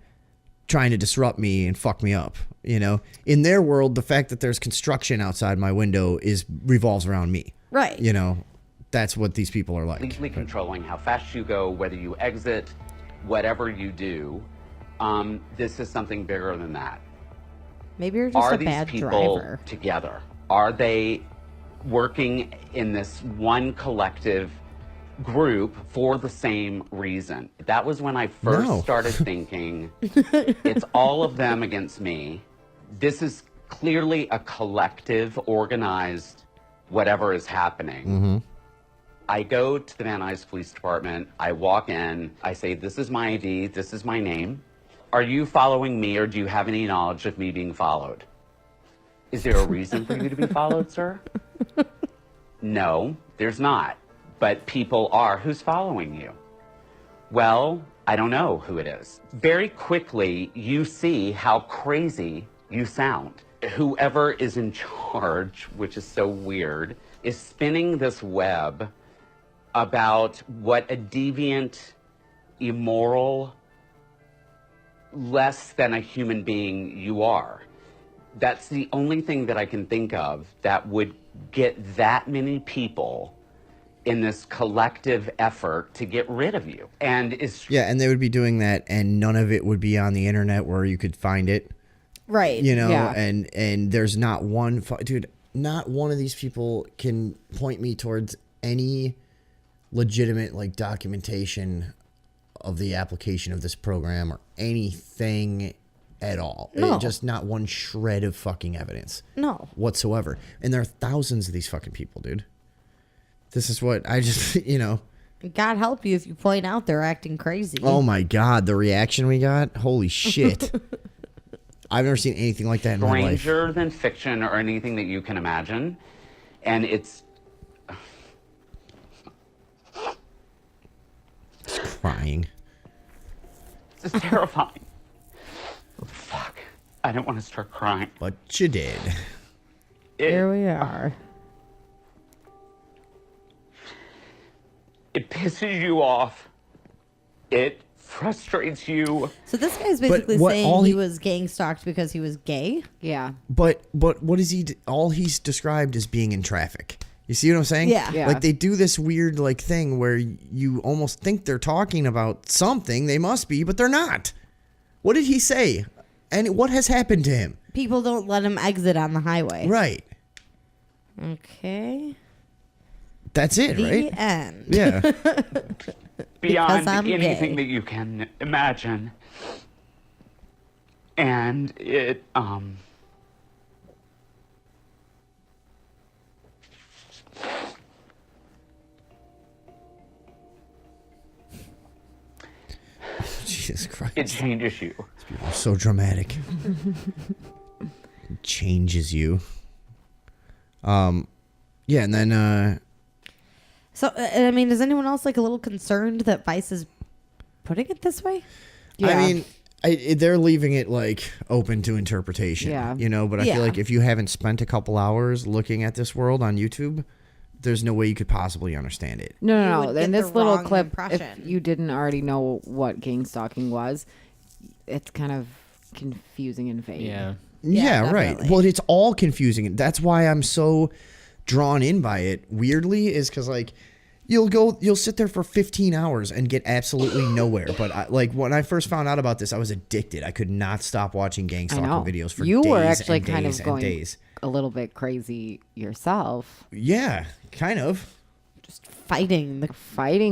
trying to disrupt me and fuck me up. You know, in their world, the fact that there's construction outside my window revolves around me. Right. You know, that's what these people are like. Completely controlling how fast you go, whether you exit, whatever you do. This is something bigger than that. Maybe you're just a bad driver. Are these people together? Are they working in this one collective group for the same reason? That was when I first started thinking, it's all of them against me. This is clearly a collective, organized, whatever is happening. Mm-hmm. I go to the Van Nuys Police Department. I walk in. I say, this is my ID. This is my name. Are you following me, or do you have any knowledge of me being followed? Is there a reason for you to be followed, sir? No, there's not. But people are. Who's following you? Well, I don't know who it is. Very quickly, you see how crazy you sound. Whoever is in charge, which is so weird, is spinning this web about what a deviant, immoral, less than a human being you are. That's the only thing that I can think of that would get that many people in this collective effort to get rid of you. And it's and they would be doing that, and none of it would be on the internet where you could find it. Right. You know, and there's not one dude, not one of these people can point me towards any legitimate like documentation of the application of this program or anything at all. No. Just not one shred of fucking evidence. No. Whatsoever. And there are thousands of these fucking people, dude. This is what I just, you know. God help you if you point out they're acting crazy. Oh my God, the reaction we got. Holy shit. I've never seen anything like that in my life. stranger than fiction or anything that you can imagine. And it's Crying. It's terrifying. Fuck. I don't want to start crying. But you did. Here we are. It pisses you off. It frustrates you. So this guy's basically saying he was gang stalked because he was gay? Yeah. But what is he? All he's described as being in traffic. You see what I'm saying? Yeah. Like they do this weird like thing where you almost think they're talking about something. They must be, but they're not. What did he say? And what has happened to him? People don't let him exit on the highway. Right. Okay. That's it, The right? end. Yeah. Beyond I'm anything gay. that you can imagine. And it, Jesus Christ. it changes you. These people are so dramatic. It changes you. Yeah, and then So, I mean, is anyone else like a little concerned that Vice is putting it this way? I mean, they're leaving it like open to interpretation. Yeah. You know, but I feel like if you haven't spent a couple hours looking at this world on YouTube, there's no way you could possibly understand it. No. would get In this the little wrong clip, impression. if you didn't already know what gang stalking was, it's kind of confusing and vague. Yeah. Yeah, right. definitely. Well, it's all confusing. That's why I'm so drawn in by it. Weirdly, is because like you'll sit there for 15 hours and get absolutely nowhere. But like when I first found out about this, I was addicted. I could not stop watching gang I know. stalking videos for you days were actually and kind days of going and days. a little bit crazy yourself. Yeah, kind of. Fighting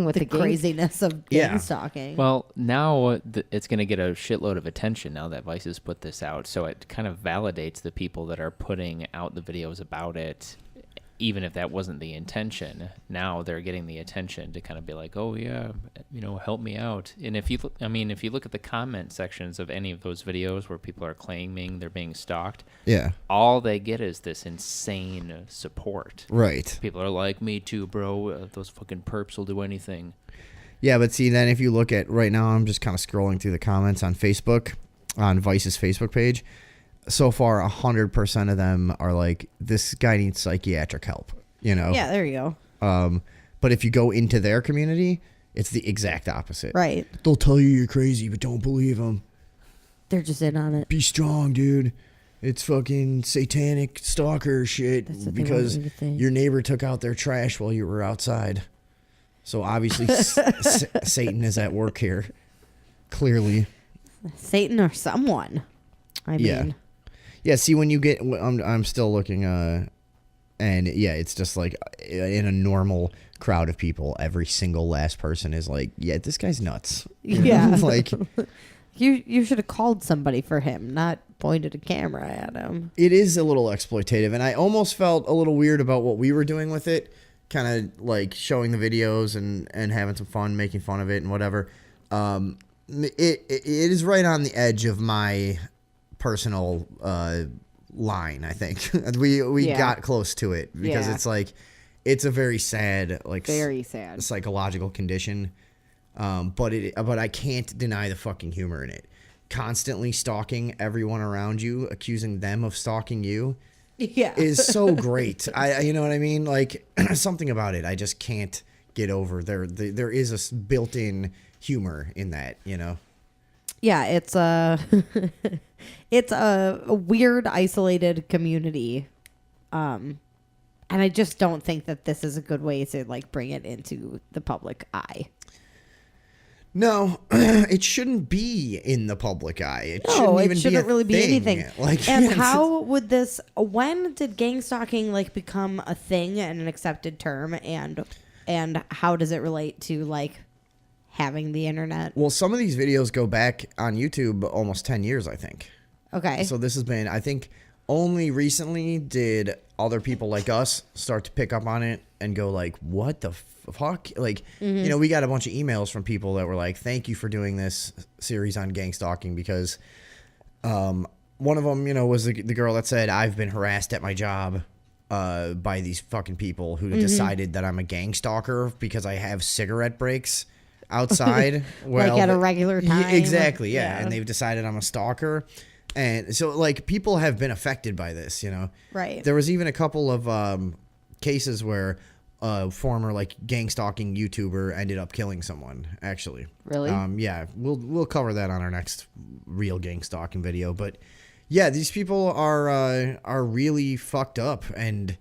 with the gang- craziness of gang Yeah. stalking. Well, now it's going to get a shitload of attention now that Vice has put this out. So it kind of validates the people that are putting out the videos about it, even if that wasn't the intention. Now they're getting the attention to kind of be like, oh yeah, you know, help me out. And if you look at the comment sections of any of those videos where people are claiming they're being stalked, Yeah. all they get is this insane support. Right. People are like, me too, bro. Those fucking perps will do anything. Yeah, but see, then if you look at right now, I'm just kind of scrolling through the comments on Facebook, on Vice's Facebook page. So far, 100% of them are like, this guy needs psychiatric help, you know? yeah, there you go. But if you go into their community, it's the exact opposite. Right. They'll tell you you're crazy, but don't believe them. They're just in on it. Be strong, dude. It's fucking satanic stalker shit That's what they because want you to think. your neighbor took out their trash while you were outside. So obviously Satan is at work here. Clearly. Satan or someone. I mean. Yeah, see, when you get... I'm still looking, and yeah, it's just like in a normal crowd of people, every single last person is like, yeah, this guy's nuts. Yeah. Like... You should have called somebody for him, not pointed a camera at him. It is a little exploitative, and I almost felt a little weird about what we were doing with it, kind of like showing the videos and having some fun, making fun of it and whatever. it is right on the edge of my personal line. I think we got close to it because it's like it's a very sad, like very sad psychological condition. But I can't deny the fucking humor in it. Constantly stalking everyone around you, accusing them of stalking you, is so great. You know what I mean? Like something about it, I just can't get over. There is a built-in humor in that, you know. Yeah, it's it's a weird, isolated community, and I just don't think that this is a good way to like bring it into the public eye. No, it shouldn't be in the public eye. It shouldn't really be anything. Like, and how would this? When did gang stalking like become a thing and an accepted term? And how does it relate to like having the internet? Well, some of these videos go back on YouTube almost 10 years, I think. Okay. So this has been, I think, only recently did other people like us start to pick up on it and go like, what the fuck? Like, you know, we got a bunch of emails from people that were like, thank you for doing this series on gang stalking because one of them, you know, was the girl that said, I've been harassed at my job by these fucking people who decided that I'm a gang stalker because I have cigarette breaks outside. Well, like at a regular time. Exactly, yeah. And they've decided I'm a stalker. And so, like, people have been affected by this, you know? Right. There was even a couple of cases where a former, like, gang stalking YouTuber ended up killing someone, actually. Really? Yeah, we'll cover that on our next real gang stalking video. But, yeah, these people are really fucked up, and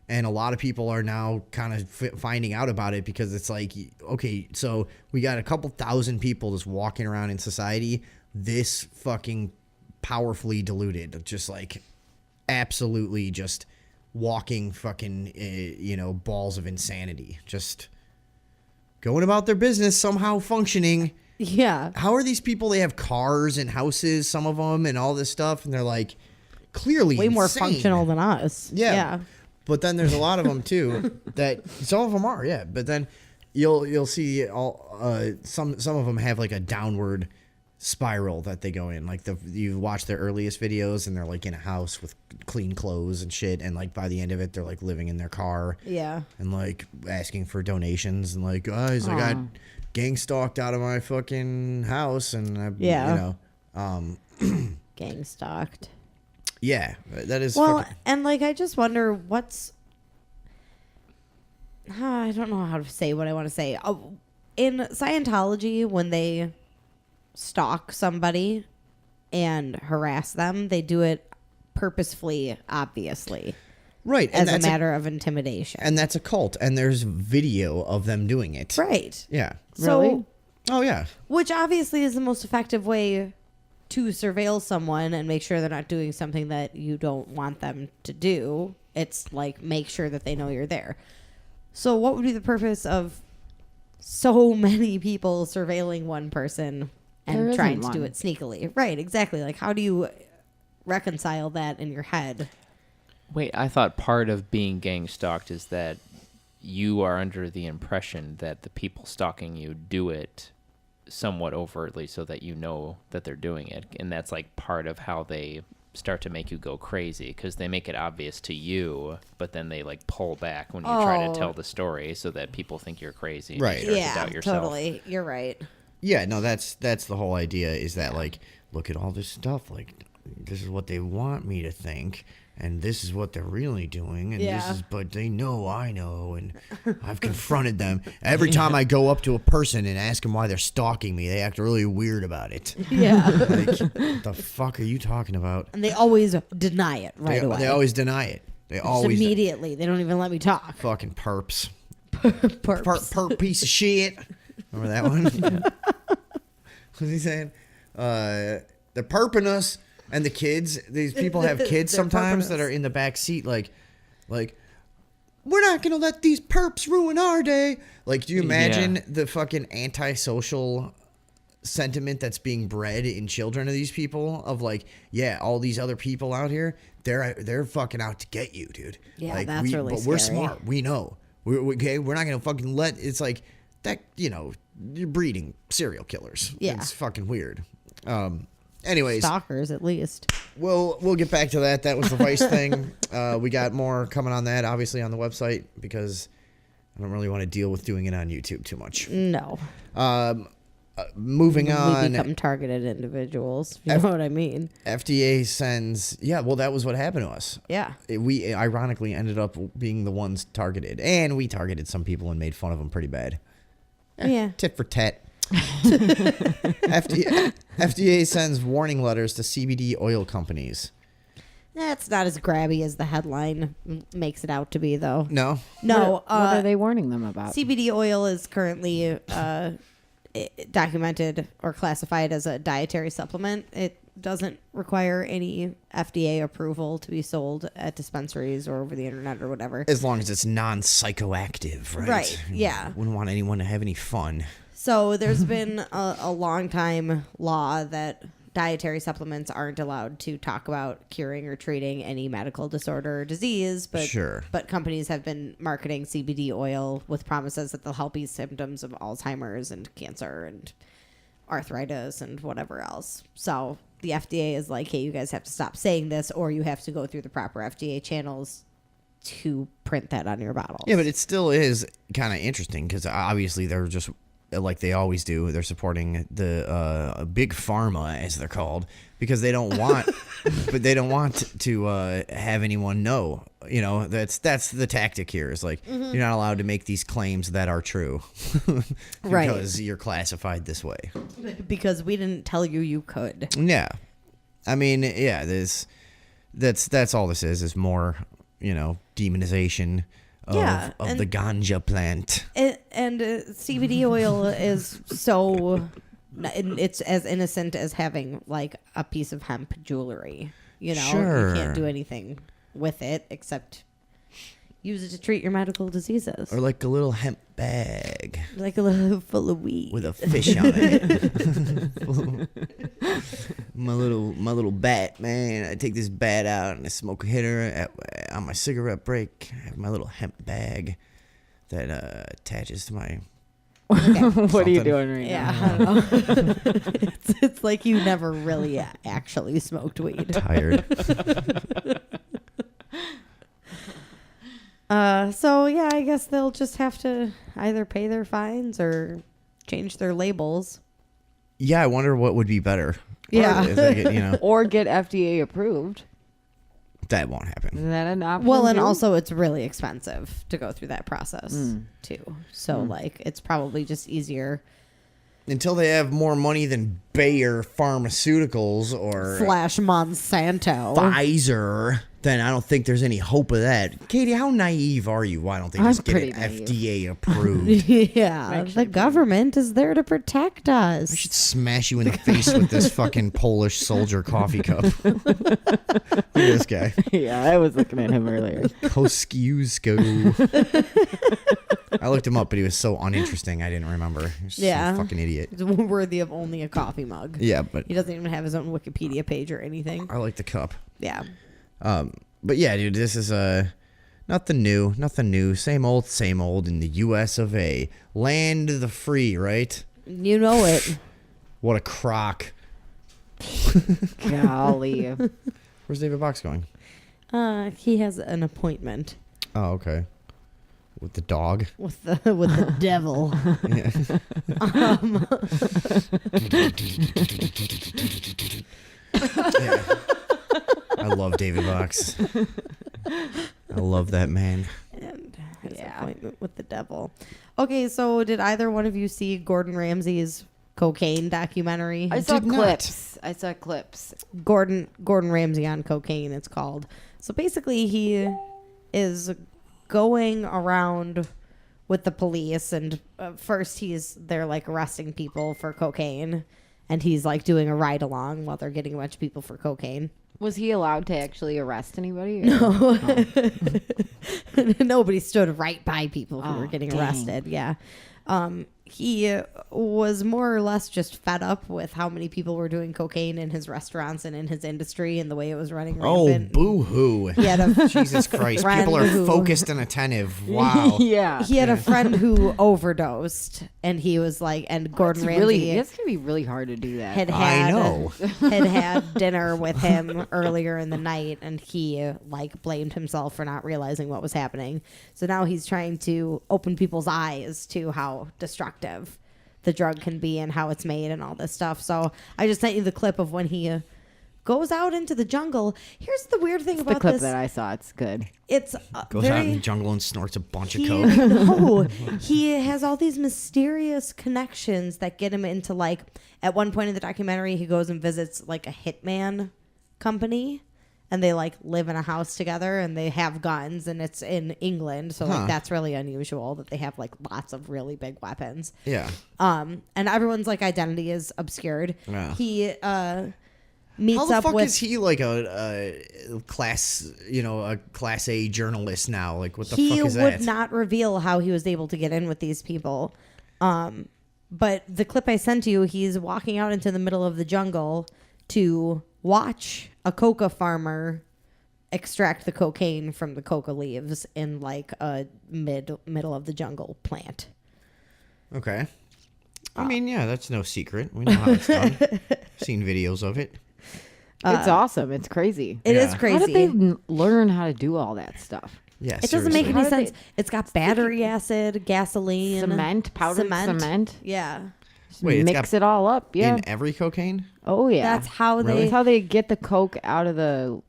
a lot of people are now kind of finding out about it because it's like, okay, so we got a couple thousand people just walking around in society, this fucking powerfully diluted, just like absolutely just walking fucking, you know, balls of insanity, just going about their business, somehow functioning. Yeah. How are these people? They have cars and houses, some of them, and all this stuff, and they're like clearly way more insane. Functional than us. Yeah. But then there's a lot of them too that some of them are, yeah. But then you'll see all some of them have like a downward spiral that they go in. Like you watch their earliest videos and they're like in a house with clean clothes and shit, and like by the end of it they're like living in their car. Yeah. And like asking for donations and like, guys, I got gang stalked out of my fucking house and you know, gang stalked. Yeah, that is. Well, and like I just wonder what's. I don't know how to say what I want to say. In Scientology, when they stalk somebody and harass them, they do it purposefully, obviously. Right. As a matter of intimidation. And that's a cult, and there's video of them doing it. Right. Yeah. So, really? Oh, yeah. Which obviously is the most effective way to surveil someone and make sure they're not doing something that you don't want them to do. It's like make sure that they know you're there. So what would be the purpose of so many people surveilling one person and trying to do it sneakily? Right, exactly. Like how do you reconcile that in your head? Wait, I thought part of being gang stalked is that you are under the impression that the people stalking you do it somewhat overtly so that you know that they're doing it, and that's like part of how they start to make you go crazy because they make it obvious to you, but then they like pull back when you try to tell the story so that people think you're crazy. Right. And you start to doubt yourself. Totally. You're right. Yeah, no, that's the whole idea is that like, look at all this stuff, like this is what they want me to think, and this is what they're really doing, and this is, but they know I know, and I've confronted them. Every time I go up to a person and ask them why they're stalking me, they act really weird about it. Yeah. Like, what the fuck are you talking about? And they always deny it away. They always deny it. They just always immediately. They don't even let me talk. Fucking perps. Perps. Perp piece of shit. Remember that one? What's he saying? They're perping us. And the kids, these people have kids sometimes that are in the back seat like, we're not going to let these perps ruin our day. Like, do you imagine the fucking antisocial sentiment that's being bred in children of these people of like, yeah, all these other people out here, they're fucking out to get you, dude. Yeah, like, that's really but scary. we're smart. We know. We're not going to fucking let, it's like, that, you're breeding serial killers. Yeah. It's fucking weird. Anyways, Stalkers, at least. we'll get back to that. That was the Vice thing. We got more coming on that, obviously, on the website, because I don't really want to deal with doing it on YouTube too much. No. Moving on. We become targeted individuals. You know what I mean? FDA sends. Yeah, well, that was what happened to us. Yeah. We ironically ended up being the ones targeted, and we targeted some people and made fun of them pretty bad. Yeah. Tit for tat. FDA sends warning letters to CBD oil companies. That's not as grabby as the headline makes it out to be, though. No? No. What are they warning them about? CBD oil is currently documented or classified as a dietary supplement. It doesn't require any FDA approval to be sold at dispensaries or over the internet or whatever. As long as it's non-psychoactive, right? Right, yeah. Wouldn't want anyone to have any fun. So there's been a long time law that dietary supplements aren't allowed to talk about curing or treating any medical disorder or disease, but Sure. but companies have been marketing CBD oil with promises that they'll help ease symptoms of Alzheimer's and cancer and arthritis and whatever else. So the FDA is like, hey, you guys have to stop saying this, or you have to go through the proper FDA channels to print that on your bottles. Yeah, but it still is kind of interesting because obviously they're just, like they always do, they're supporting the big pharma, as they're called, because they don't want, but they don't want to have anyone know. You know, that's the tactic here. Is like you're not allowed to make these claims that are true, Right. because you're classified this way. Because we didn't tell you you could. Yeah, I mean, yeah, that's all this is more, demonization of the ganja plant. And CBD oil is so, it's as innocent as having like a piece of hemp jewelry. Sure. You can't do anything with it except use it to treat your medical diseases. Or like a little hemp bag. Like a little full of weed. With a fish on it. my little bat, man. I take this bat out and I smoke a hitter on my cigarette break. I have my little hemp bag that attaches to my... What are you doing right now? I don't know. it's like you never really actually smoked weed. Tired. So yeah, I guess they'll just have to either pay their fines or change their labels. Yeah, I wonder what would be better. Yeah. Or, if they get, Or get FDA approved. that won't happen. Is that an option? Well, and too? also it's really expensive to go through that process too. So like it's probably just easier. Until they have more money than Bayer Pharmaceuticals or Slash Monsanto. Pfizer, then I don't think there's any hope of that. Katie, how naive are you? Why don't they just get it FDA approved? Yeah, the government is there to protect us. I should smash you in the face with this fucking Polish soldier coffee cup. Look at this guy. Yeah, I was looking at him earlier. Kosciuszko. I looked him up, but he was so uninteresting, I didn't remember. He was some fucking idiot. It's worthy of only a coffee mug. Yeah, but he doesn't even have his own Wikipedia page or anything. I like the cup. Yeah. But yeah, dude, this is nothing new. Same old in the U.S. of A. Land of the free, right? You know it. What a crock. Golly. Where's David Box going? He has an appointment. Oh, okay. With the dog? With the devil. Yeah. I love David Box. I love that man. And his appointment with the devil. Okay, so did either one of you see Gordon Ramsay's cocaine documentary? I saw clips. Gordon Ramsay on cocaine, it's called. So basically he is going around with the police, and first they're like arresting people for cocaine, and he's like doing a ride along while they're getting a bunch of people for cocaine. Was he allowed to actually arrest anybody? No. Nobody stood right by people who were getting arrested. Yeah. he was more or less just fed up with how many people were doing cocaine in his restaurants and in his industry and the way it was running rampant. Oh, boo-hoo. He had a Jesus Christ. friend People are who- focused and attentive. Wow. Yeah. He had a friend who overdosed, and he was like, and Gordon Ramsay It's going to be really hard to do that. I know. had dinner with him earlier in the night, and he like blamed himself for not realizing what was happening. So now he's trying to open people's eyes to how destructive the drug can be and how it's made and all this stuff. So I just sent you the clip of when he goes out into the jungle. Here's the weird thing It's about the clip this. that I saw. It's good. It's Goes out in the jungle and snorts a bunch of he, coke. no, he has all these mysterious connections that get him into like. At one point in the documentary, he goes and visits like a hitman company, and they like live in a house together, and they have guns, and it's in England, so like that's really unusual that they have like lots of really big weapons. Yeah. And everyone's like identity is obscured. Yeah. He meets How the up fuck with. is he like a class, a class A journalist now? Like, what the He fuck is would that? not reveal how he was able to get in with these people. But the clip I sent you, he's walking out into the middle of the jungle to watch a coca farmer extract the cocaine from the coca leaves in like a middle of the jungle plant. Okay. I mean, yeah, that's no secret. We know how it's done. Seen videos of it. It's awesome. It's crazy. It is Yeah. crazy. How did they learn how to do all that stuff? Yeah, It doesn't make How any did sense. they- It's got battery acid, gasoline, Cement, powdered cement. Yeah. Wait, it's Mix got it all up. Yeah. in every cocaine? Oh yeah. That's how Really? they. That's how they get the coke out of the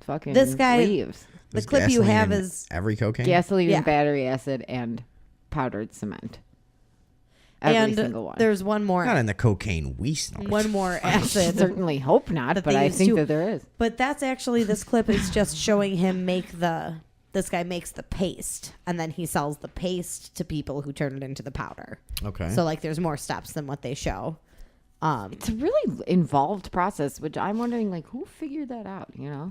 fucking This guy- leaves. The There's clip you gasoline have in is every cocaine? Gasoline, Yeah. and battery acid, and powdered cement. Every and single one. there's one more. Not in the cocaine we snort. One more acid. Certainly hope not, that but they I used think to- that there is. But that's actually, this clip is just showing him this guy makes the paste, and then he sells the paste to people who turn it into the powder. Okay. So like there's more steps than what they show. It's a really involved process, which I'm wondering, like, who figured that out? You know,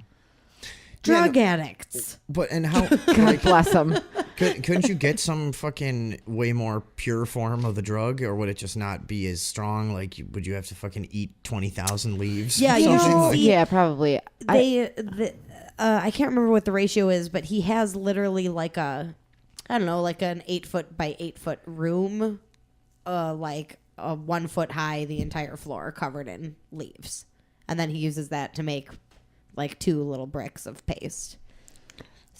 Drug addicts. But, and how, God bless them. couldn't you get some fucking way more pure form of the drug, or would it just not be as strong? Like, would you have to fucking eat 20,000 leaves? Yeah, or you something? know, Like- Yeah, probably. I can't remember what the ratio is, but he has literally like an 8 foot by 8 foot room, like a 1 foot high, the entire floor covered in leaves, and then he uses that to make like 2 little bricks of paste.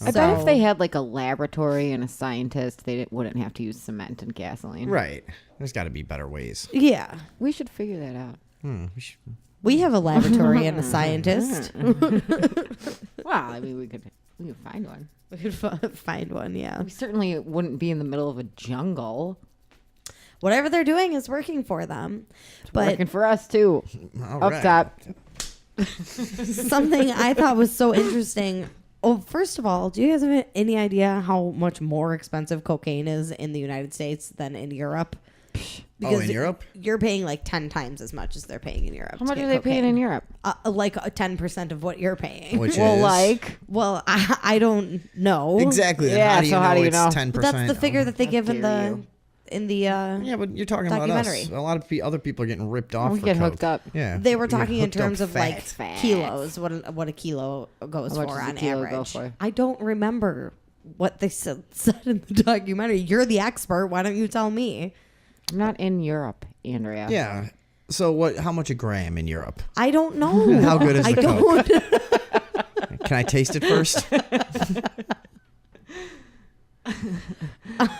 I bet if they had like a laboratory and a scientist, they wouldn't have to use cement and gasoline. Right. There's got to be better ways. Yeah, We should figure that out. we have a laboratory and a scientist. Well, I mean, we could find one. We could find one. Yeah, We certainly wouldn't be in the middle of a jungle. whatever they're doing is working for them. But Working for us too. All Up right. top. something I thought was so interesting. Oh, first of all, do you guys have any idea how much more expensive cocaine is in the United States than in Europe? in Europe? You're paying like 10 times as much as they're paying in Europe. How much are they paying in Europe? Like 10% of what you're paying. Which Well, is like, Well, I don't know. exactly. Then Yeah, how do you so know how do you it's know? 10%? But that's the figure that they How give in dare the you. Yeah, but you're talking about documentary. us. A lot of other people are getting ripped off. We for get coke. hooked up. Yeah, They were We get talking in hooked up terms of like fast. kilos, what a kilo goes How much for does a on kilo go average. for? I don't remember what they said in the documentary. You're the expert. Why don't you tell me? I'm not in Europe, Andrea. Yeah. So what? How much a gram in Europe? I don't know. How good is I the don't. coke? Can I taste it first?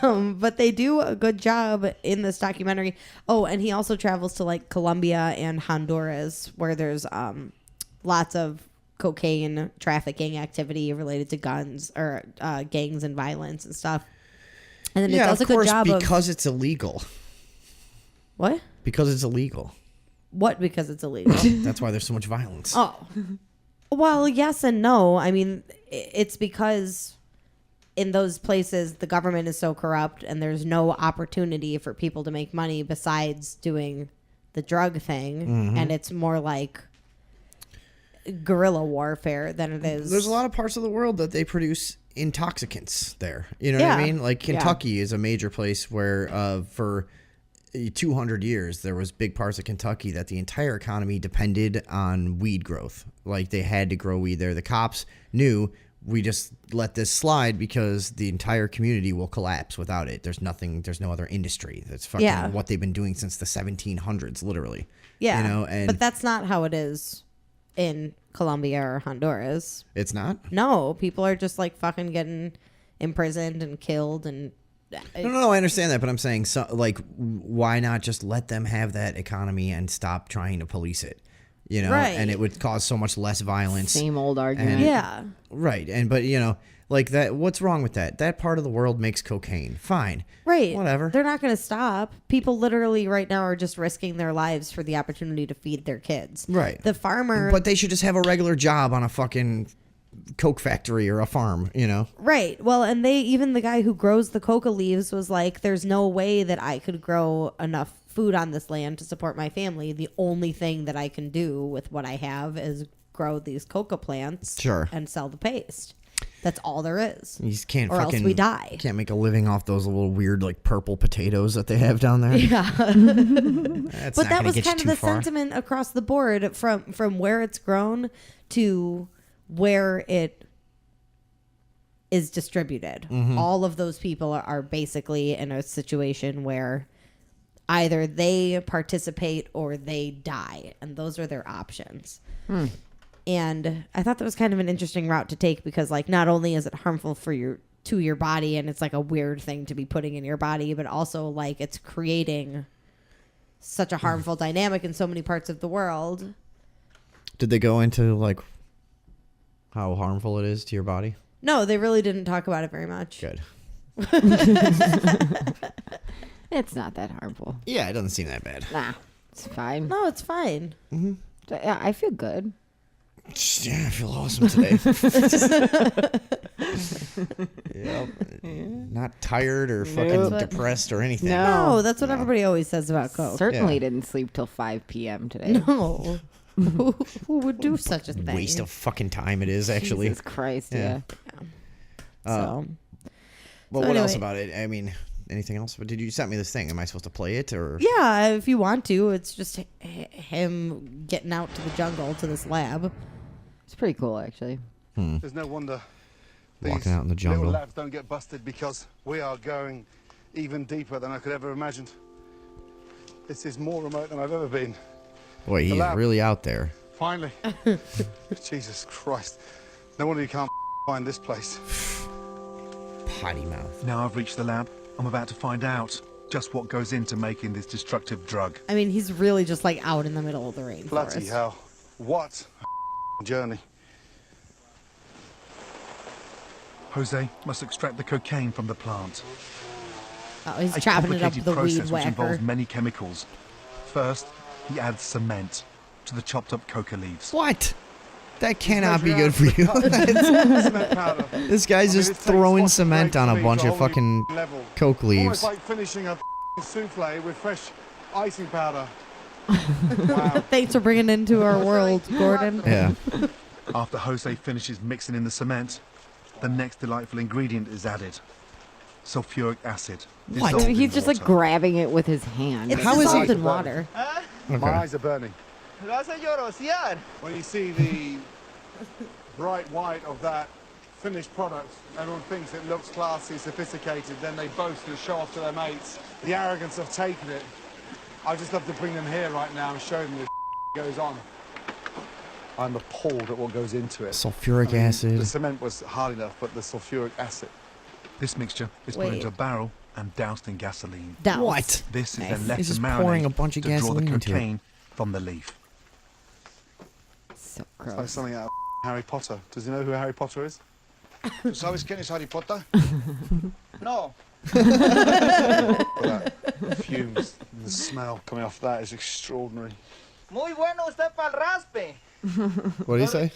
But they do a good job in this documentary. Oh, and he also travels to like Colombia and Honduras, where there's lots of cocaine trafficking activity related to guns or gangs and violence and stuff. And then it Yeah, does of a good course, job of because it's illegal. what? Because it's illegal. What? Because it's illegal. That's why there's so much violence. Oh, well, yes and no. I mean, it's because in those places the government is so corrupt and there's no opportunity for people to make money besides doing the drug thing, Mhm. and it's more like guerrilla warfare than it is. There's a lot of parts of the world that they produce intoxicants there. You know what I Yeah. mean? Like Yeah. Kentucky is a major place where for 200 years, there was big parts of Kentucky that the entire economy depended on weed growth. Like they had to grow weed there. The cops knew we just let this slide because the entire community will collapse without it. There's no other industry. That's fucking what they've been doing since the 1700s, literally. Yeah. You know, and but that's not how it is in Colombia or Honduras. It's not? No, people are just like fucking getting imprisoned and killed and No, I understand that, but I'm saying, so, like, why not just let them have that economy and stop trying to police it? You know, Right. and it would cause so much less violence. Same old argument. Yeah. Right, but you know, like that. What's wrong with that? That part of the world makes cocaine. Fine. Right. Whatever. They're not going to stop. People literally right now are just risking their lives for the opportunity to feed their kids. Right. The farmer. But they should just have a regular job on a fucking coke factory or a farm, you know? Right. Well, and even the guy who grows the coca leaves was like, there's no way that I could grow enough food on this land to support my family. The only thing that I can do with what I have is grow these coca plants and sell the paste. That's all there is. You just can't or fucking, else we die. Can't make a living off those little weird like purple potatoes that they have down there. Yeah. That's But not that gonna was get you kind of too the far. sentiment across the board from where it's grown to where it is distributed. Mhm. All of those people are basically in a situation where either they participate or they die, and those are their options. And I thought that was kind of an interesting route to take because, like, not only is it harmful for your body, and it's like a weird thing to be putting in your body, but also like it's creating such a harmful dynamic in so many parts of the world. Did they go into like how harmful it is to your body? No, they really didn't talk about it very much. Good. It's not that harmful. Yeah, it doesn't seem that bad. Nah, it's fine. No, it's fine. Mm-hmm. Yeah, I feel good. Yeah, I feel awesome today. Yep. Not tired or fucking Nope. depressed or anything. No, that's what everybody always says about coke. Certainly didn't sleep till 5 p.m. today. No. Who would do such a thing? Waste of fucking time it is, actually. Jesus Christ, yeah. Well, So what else anyway. about it? I mean, anything else? But did you send me this thing? Am I supposed to play it or? Yeah, if you want to. It's just him getting out to the jungle to this lab. It's pretty cool, actually. There's no wonder Walking out in the jungle. little labs don't get busted because we are going even deeper than I could ever imagine. This is more remote than I've ever been. Boy, The he's lab. really out there. Finally. Jesus Christ. No wonder you can't find this place. Potty mouth. Now I've reached the lab. I'm about to find out just what goes into making this destructive drug. I mean, he's really just like out in the middle of the rainforest. Bloody hell. What a journey. Jose must extract the cocaine from the plant. Oh, he's A chopping it up complicated with a process weed which whacker. involves many chemicals. First, he adds cement to the chopped up coca leaves. What? That cannot be good for you. This guy's just throwing cement on a bunch of fucking coke leaves. Almost like finishing a souffle with fresh icing powder. Thanks for bringing it into our world, Gordon. Yeah. After Jose finishes mixing in the cement, the next delightful ingredient is added. Sulfuric acid. dissolved in He's just like water. grabbing it with his hand. It's How is dissolved he- in water. My eyes are burning. When you see the bright white of that finished product, everyone thinks it looks classy, sophisticated, then they boast and show off to their mates. The arrogance of taking it. I just love to bring them here right now and show them this goes on. I'm appalled at what goes into it. Sulfuric The acid. cement was hard enough, but the sulfuric acid. This mixture is put Wait. into a barrel and doused in gasoline. Doused. What? This is Nice. then left He's to just marinate pouring a bunch of to draw the gasoline into it. cocaine from the leaf. So It's like gross. something out of Harry Potter. Does he know who Harry Potter is? ¿Tú sabes quién es Harry Potter? No. But that fumes, the smell coming off that is extraordinary. Muy bueno usted para el raspe. What did he say?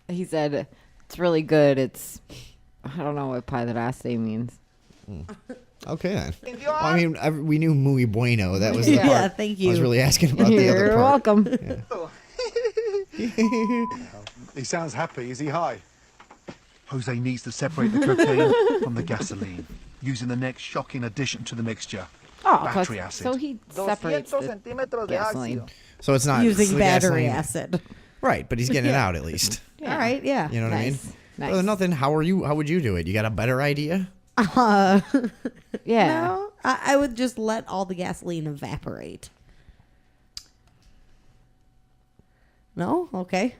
He said, it's really good. It's, I don't know what padraste means. Okay then. Well, I mean, we knew muy bueno. That was the Yeah, part. thank I was you. really asking about the other You're part. welcome. He sounds happy. Is he high? Jose needs to separate the cocaine from the gasoline, using the next shocking addition to the mixture. battery acid. So he separates the gasoline. So it's not using the battery gasoline. acid. Right, but he's getting it out at least. All right, yeah. You know what I mean? Nice. Brother, nothing. How would you do it? You got a better idea? Yeah. No, I would just let all the gasoline evaporate. No? Okay.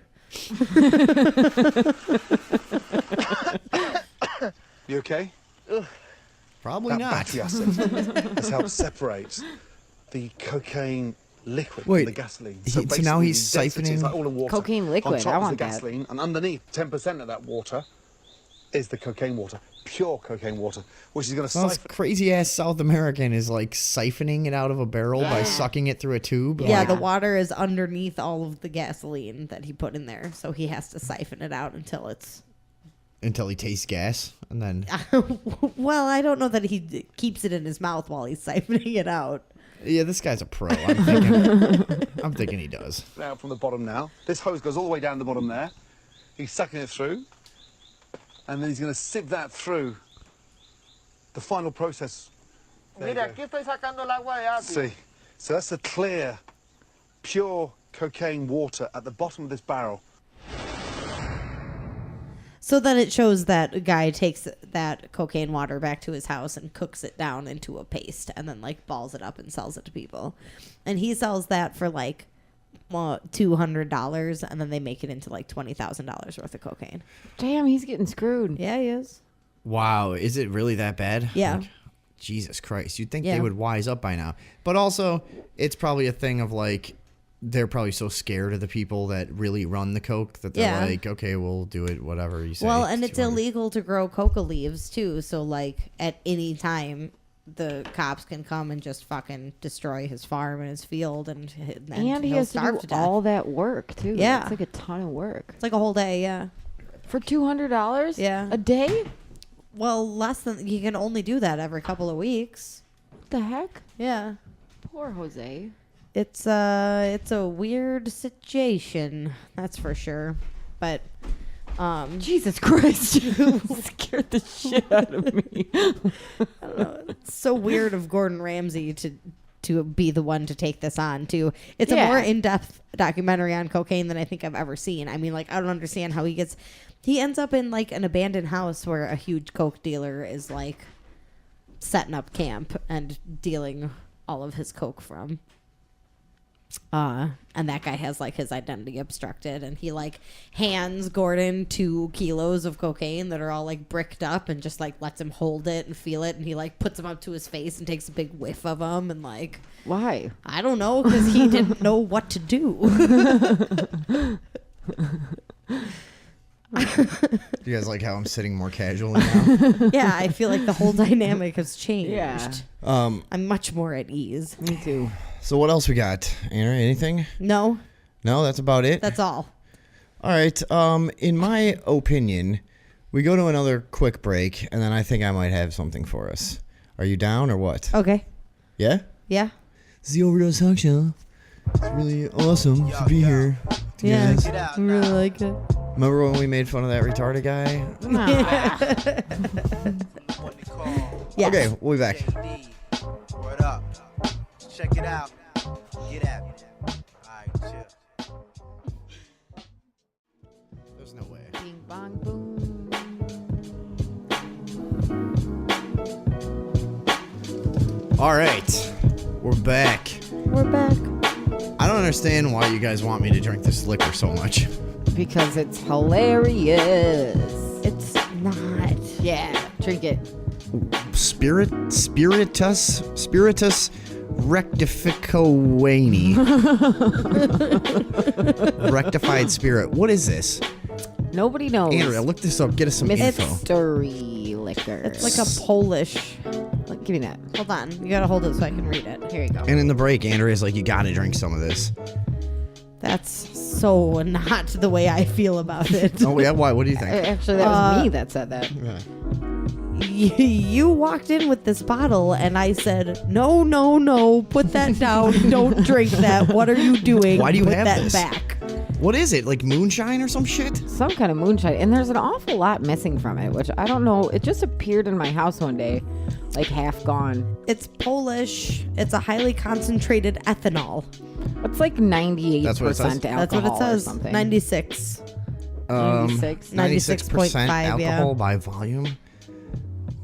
You okay? Probably That not. battery acid has helped separate the cocaine liquid Wait, from the gasoline. so basically now he's the density is siphoning- like all the water. Cocaine liquid, On top I is want the that. gasoline, and underneath, 10% of that water is the cocaine water, pure cocaine water, which is going to Some siphon. crazy ass South American is like siphoning it out of a barrel by sucking it through a tube. Yeah, Like, the water is underneath all of the gasoline that he put in there, so he has to siphon it out until he tastes gas, and then well, I don't know that he keeps it in his mouth while he's siphoning it out. yeah, this guy's a pro. I'm thinking he does. Out from the bottom now. This hose goes all the way down the bottom there. He's sucking it through, and then he's going to sieve that through. The final process. There you Mira, go. aquí estoy sacando el agua de apio. See, so that's the clear, pure cocaine water at the bottom of this barrel. So then it shows that a guy takes that cocaine water back to his house and cooks it down into a paste and then like balls it up and sells it to people. And he sells that for like $200 and then they make it into like $20,000 worth of cocaine. Damn, he's getting screwed. Yeah, he is. Wow, is it really that bad? Yeah. Like, Jesus Christ, you'd think Yeah. they would wise up by now. But also, it's probably a thing of like, they're probably so scared of the people that really run the coke that they're Yeah. like, okay, we'll do it, whatever you say. Well, and it's 200. illegal to grow coca leaves too. So like at any time, the cops can come and just fucking destroy his farm and his field, and And he he'll has to starve do to death. all that work too. Yeah. It's like a ton of work. It's like a whole day, yeah. For $200? Yeah. A day? Well, less than you can only do that every couple of weeks. What the heck? Yeah. Poor Jose. It's a weird situation, that's for sure. But Jesus Christ, you scared the shit out of me. I don't know. It's so weird of Gordon Ramsay to be the one to take this on too. It's a more in-depth documentary on cocaine than I think I've ever seen. I mean, like, I don't understand how he ends up in like an abandoned house where a huge coke dealer is like setting up camp and dealing all of his coke from. And that guy has like his identity obstructed, and he like hands Gordon 2 kilos of cocaine that are all like bricked up and just like lets him hold it and feel it, and he like puts them up to his face and takes a big whiff of them, and like, why? I don't know, because he didn't know what to do. You guys like how I'm sitting more casually now? Yeah, I feel like the whole dynamic has changed. Yeah. I'm much more at ease. Me too. So what else we got? Andrew, anything? No, No, that's about it. that's all. All right. In my opinion, we go to another quick break, and then I think I might have something for us. Are you down or what? Okay. Yeah? Yeah. It's the Overdose Talk Show. It's really awesome to be here. Yeah. Together. I really like it. Remember when we made fun of that retarded guy? Yes. Okay, we'll be back. Word up. Check it out. Get at me. Alright, chill. There's no way. Bing bong boom. All right. We're back. We're back. I don't understand why you guys want me to drink this liquor so much. Because it's hilarious. It's not. Yeah, drink it. Spirytus Rektyfikowany. Rectified spirit. What is this? Nobody knows. Andrea, look this up. Get us some info. Mystery liquor. It's like a Polish. Like, give me that. Hold on. You gotta hold it so I can read it. Here you go. And in the break, Andrea's like, you gotta drink some of this. That's so not the way I feel about it. Oh, yeah? Why? What do you think? Actually, that was me that said that. Yeah. You walked in with this bottle, and I said, no, put that down. Don't drink that. What are you doing? Why do you put have that this? back. What is it? Like moonshine or some shit? Some kind of moonshine. And there's an awful lot missing from it, which I don't know. It just appeared in my house one day, like half gone. It's Polish. It's a highly concentrated ethanol. It's like 98% alcohol. That's what it says. Or something. 96. 96% alcohol by volume.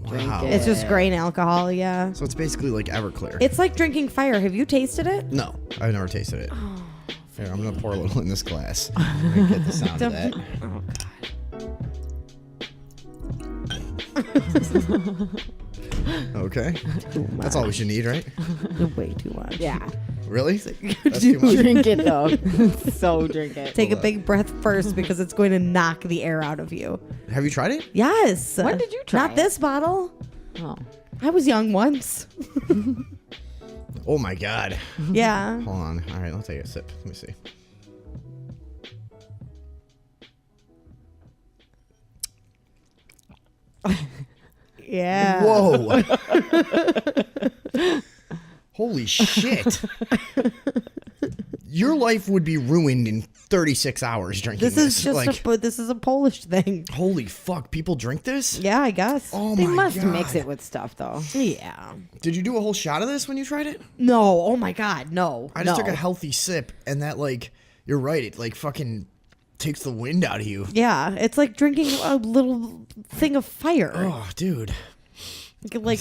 Wow. It's just grain alcohol, yeah. So it's basically like Everclear. It's like drinking fire. Have you tasted it? No, I've never tasted it. Here, I'm gonna pour a little in this glass. I'm gonna get the sound of that. Okay. That's all we should need, right? Way too much. Yeah. Really? That's too much? Drink it though. So drink it. Take a big breath first because it's going to knock the air out of you. Have you tried it? Yes. When did you try Not this bottle. Oh. I was young once. Oh my god. Yeah. Hold on. All right, I'll take a sip. Let me see. Yeah. Whoa. Holy shit. Your life would be ruined in 36 hours drinking this. This is just like, this is a Polish thing. Holy fuck, people drink this? Yeah, I guess. Oh They my must god. mix it with stuff though. Yeah. Did you do a whole shot of this when you tried it? No. Oh my god, no. I just took a healthy sip and that like you're right, it like fucking takes the wind out of you. Yeah, it's like drinking a little thing of fire. Oh, dude. Like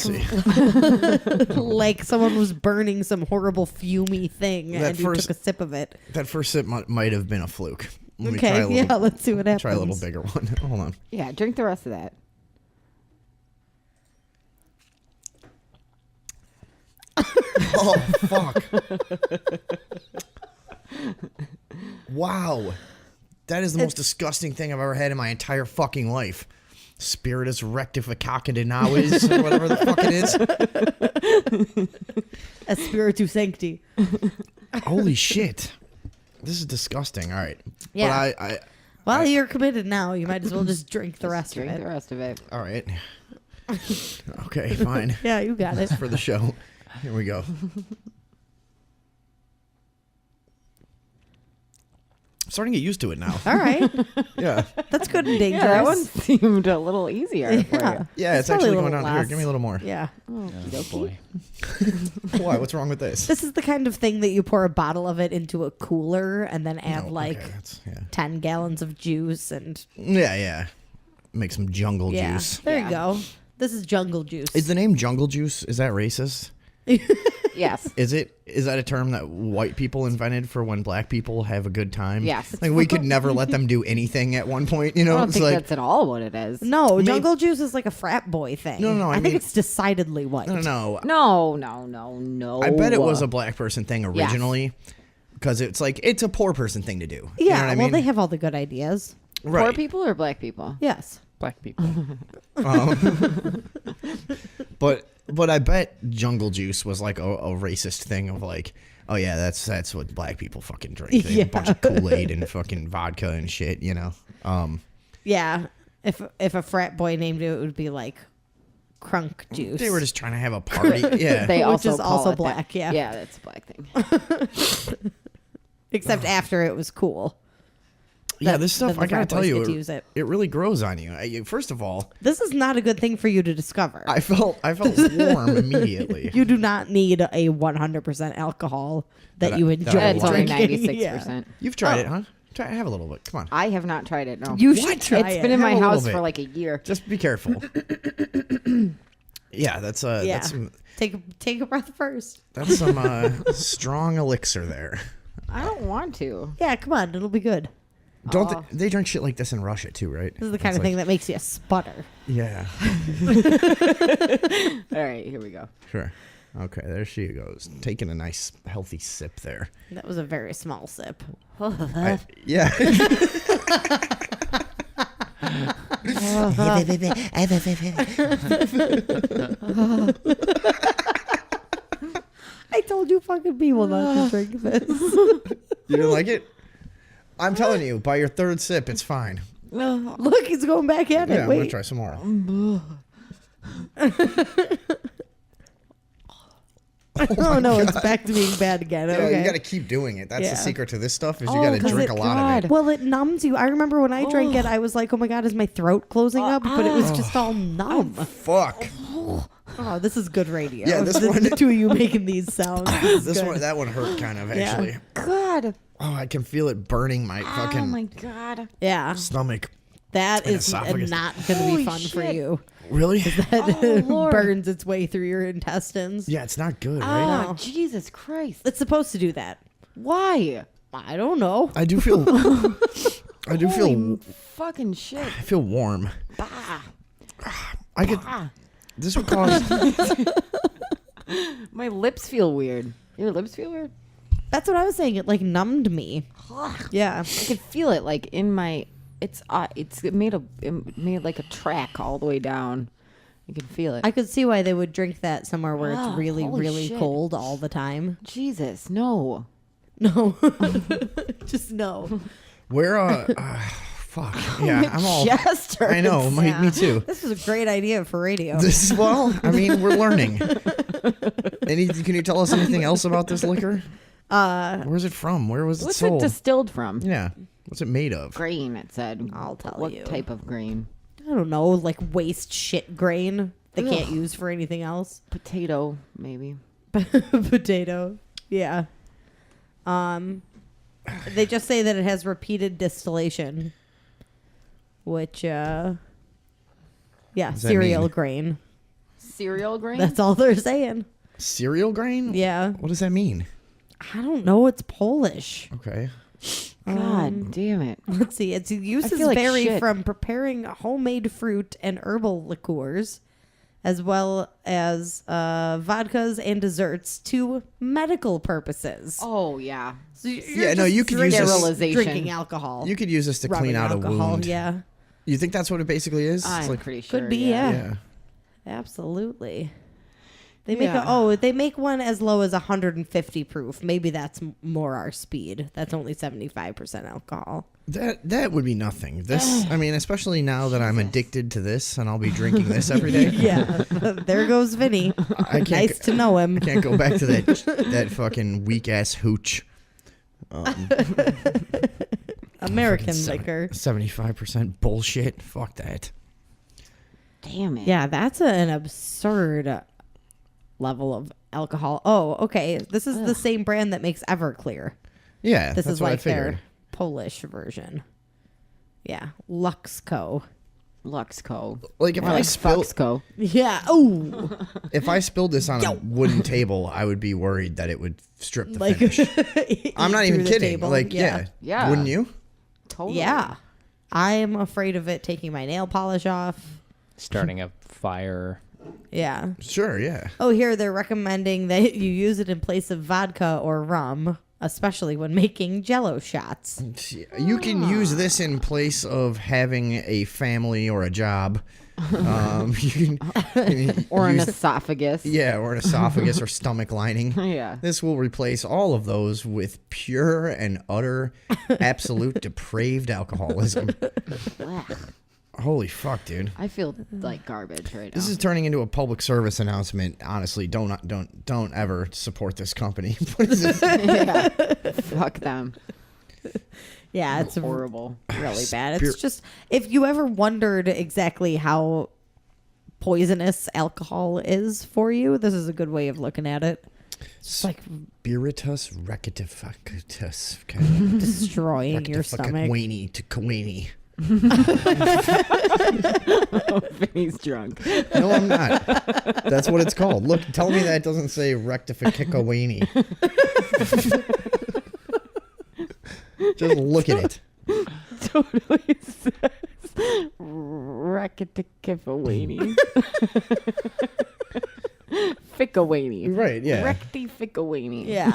like someone was burning some horrible fumey thing That and you took a sip of it. That first sip might have been a fluke. Let me Okay, try a little, yeah, let's see what happens. Try a little bigger one. Hold on. Yeah, drink the rest of that. Oh, fuck. Wow. That is the most disgusting thing I've ever had in my entire fucking life. Spirytus Rektyfikowany, or whatever the fuck it is. A Spiritus Sancti. Holy shit. This is disgusting. All right. Yeah. But Well, you're committed now. You might as well just drink the rest Drink of it. the rest of it. all right. Okay, fine. Yeah, you got it. For the show. Here we go. I'm starting to get used to it now. All right. Yeah. That's good and dangerous. Yeah, that one seemed a little easier for you. Yeah, it's probably actually a going little down here. less. Give me a little more. Yeah. Oh boy. Why? What's wrong with this? This is the kind of thing that you pour a bottle of it into a cooler and then add okay, that's, 10 gallons of juice and Yeah. Make some jungle yeah. juice. There you go. This is jungle juice. Is the name jungle juice, is that racist? Yes. Is that a term that white people invented for when black people have a good time? Yes. Like we could never let them do anything at one point, you know? I don't It's think like, that's at all what it is. No, jungle juice is like a frat boy thing. No, I think mean- it's decidedly white. no. No. I bet it was a black person thing originally because it's like it's a poor person thing to do. Yeah, You know what I well, mean? they have all the good ideas. Right. Poor people or black people? Yes. Black people. But I bet jungle juice was like a racist thing of like, oh yeah, that's what black people fucking drink. They have a bunch of Kool-Aid and fucking vodka and shit, you know. Yeah. If a frat boy named it, it would be like crunk juice. They were just trying to have a party. Yeah. They Which also is call also it black, that. yeah. Yeah, that's a black thing. Except after it was cool. Yeah, this stuff, then the I gotta frat tell boys you, get to use it. it really grows on you. First of all, This is not a good thing for you to discover. I felt warm immediately. You do not need a 100% alcohol that you enjoy It's only drinking. 96%. Yeah. You've tried it, huh? Have a little bit. Come on. I have not tried it, no. You should try It's it. been in my Have a little house bit. for like a year. Just be careful. Yeah, that's Yeah. that's some Take a breath first. strong elixir there. I don't want to. Yeah, come on. It'll be good. Don't they drink shit like this in Russia too, right? This is the kind of thing that makes you sputter. Yeah. All right, here we go. Sure. Okay, there she goes, taking a nice healthy sip there. That was a very small sip. Yeah. I told you fucking people not to drink this. You didn't like it? I'm telling you, by your third sip, it's fine. Look, he's going back at it. Yeah, I'm Wait. gonna try some more. Oh no, it's back to being bad again. Yeah, Okay. you got to keep doing it. That's Yeah. the secret to this stuff is you got to 'cause drink a lot of it. Well, it numbs you. I remember when I drank it, I was like, "Oh my god, is my throat closing up?" But it was just all numb. Fuck. Oh, this is good radio. Yeah, this the, one- the two of you making these sounds. This is good. That one hurt kind of Yeah. actually. God. Oh, I can feel it burning my Oh fucking my God. Yeah. stomach. That and is esophagus. not going to be Holy fun for shit. you. Really? That Lord. burns its way through your intestines. Yeah, it's not good, right? Oh, Jesus Christ. It's supposed to do that. Why? I don't know. I do feel. I do Holy feel. fucking shit. I feel warm. Bah. I could. Bah. This would cause. My lips feel weird. Your lips feel weird? That's what I was saying. It like numbed me. Yeah. I could feel it like in my. It's it made like a track all the way down. You can feel it. I could see why they would drink that somewhere where Oh, it's really, holy really shit. cold all the time. Jesus, no. No. Just no. Where fuck. Yeah, I'm all. Chest I know. Yeah. Me too. This is a great idea for radio. This well, I mean, we're learning. Can you tell us anything else about this liquor? Where's it from? Where was it What's sold? it distilled from? Yeah. What's it made of? Grain, it said. I'll tell what you. What type of grain? I don't know, like waste shit grain they can't Ugh. use for anything else. Potato, maybe. Potato. Yeah. They just say that it has repeated distillation, which does that cereal mean? grain. Cereal grain? That's all they're saying. Cereal grain? Yeah. What does that mean? I don't know. It's Polish. Okay. God damn it. Let's see. Its uses feel like vary shit. from preparing homemade fruit and herbal liqueurs, as well as vodkas and desserts, to medical purposes. Oh, yeah. So you're Yeah, no, just you could use this. Sterilization. drinking alcohol. You could use this to rubbing clean out alcohol, a wound. Yeah, You think that's what it basically is? I'm It's like, pretty sure. could be. Yeah, absolutely. They make they make one as low as 150 proof. Maybe that's more our speed. That's only 75% alcohol. that would be nothing. This, I mean, especially now that I'm addicted to this and I'll be drinking this every day. Yeah, there goes Vinny. I can't Nice to know him. I can't go back to that fucking weak ass hooch. American liquor. 75% bullshit. Fuck that. Damn it. Yeah, that's an absurd level of alcohol. Oh, okay. This is the same brand that makes Everclear. Yeah, This that's is what I like their figured. Polish version. Yeah, Luxco. Luxco. Like if Or I like spilled, Foxco. Yeah. Oh, if I spilled this on a wooden table, I would be worried that it would strip the like finish. I'm not even through the kidding. table. Like, Yeah. Yeah. Wouldn't you? Totally. Yeah. I'm afraid of it taking my nail polish off. Starting a fire. Yeah. Sure, yeah. Oh, here they're recommending that you use it in place of vodka or rum, especially when making Jello shots. You can use this in place of having a family or a job. You can Or an use- esophagus. Yeah, or an esophagus or stomach lining. Yeah. This will replace all of those with pure and utter, absolute depraved alcoholism. Holy fuck, dude. I feel like garbage right now. This is turning into a public service announcement. Honestly, don't ever support this company. What is this? Yeah. Fuck them. Yeah, it's horrible. Really bad. It's just, if you ever wondered exactly how poisonous alcohol is for you, this is a good way of looking at it. It's like Spirytus Rektyfikowany. destroying your stomach. Rektyfikowany to Kawani. Vinny's drunk. No, I'm not. That's what it's called. Look, tell me that doesn't say Rektyfikowany. Just look at it. Totally says Rektyfikowany. Fikowany. Right, yeah. Rektyfikowany. Yeah.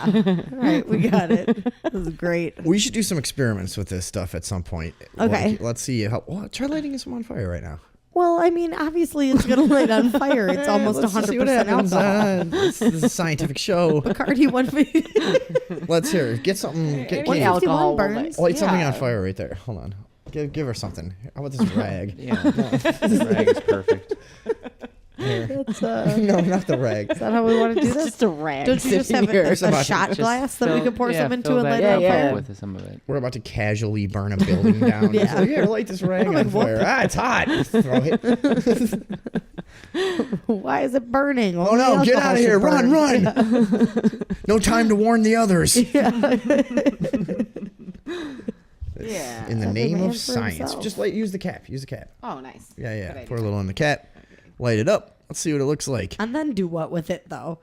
All right, we got it. This is great. We should do some experiments with this stuff at some point. Okay. Like, let's see how. Well, try lighting some on fire right now. Well, I mean, obviously it's going to light on fire. It's almost Let's see what 100% happens. alcohol. This is a scientific show. Bacardi 150. Let's hear. Get something. Get, Any alcohol will burns. light something yeah. on fire right there. Hold on. Give her something. How about this rag? Yeah. This rag is perfect. That's, no, not the rag. Is that how we want to do this? Just a rag. Don't you just have a about shot to- glass that we could pour some into and light that on fire? with some of it. We're about to casually burn a building down. Yeah. It's like, here, light this rag on fire. It's hot. Throw it. Why is it burning? Oh no, get out of here. Run. No time to warn the others. Yeah. In the Every name man of for science. himself. Just use the cap. Oh, nice. Yeah. Good Pour a idea. little in the cap. Light it up. Let's see what it looks like. And then do what with it, though?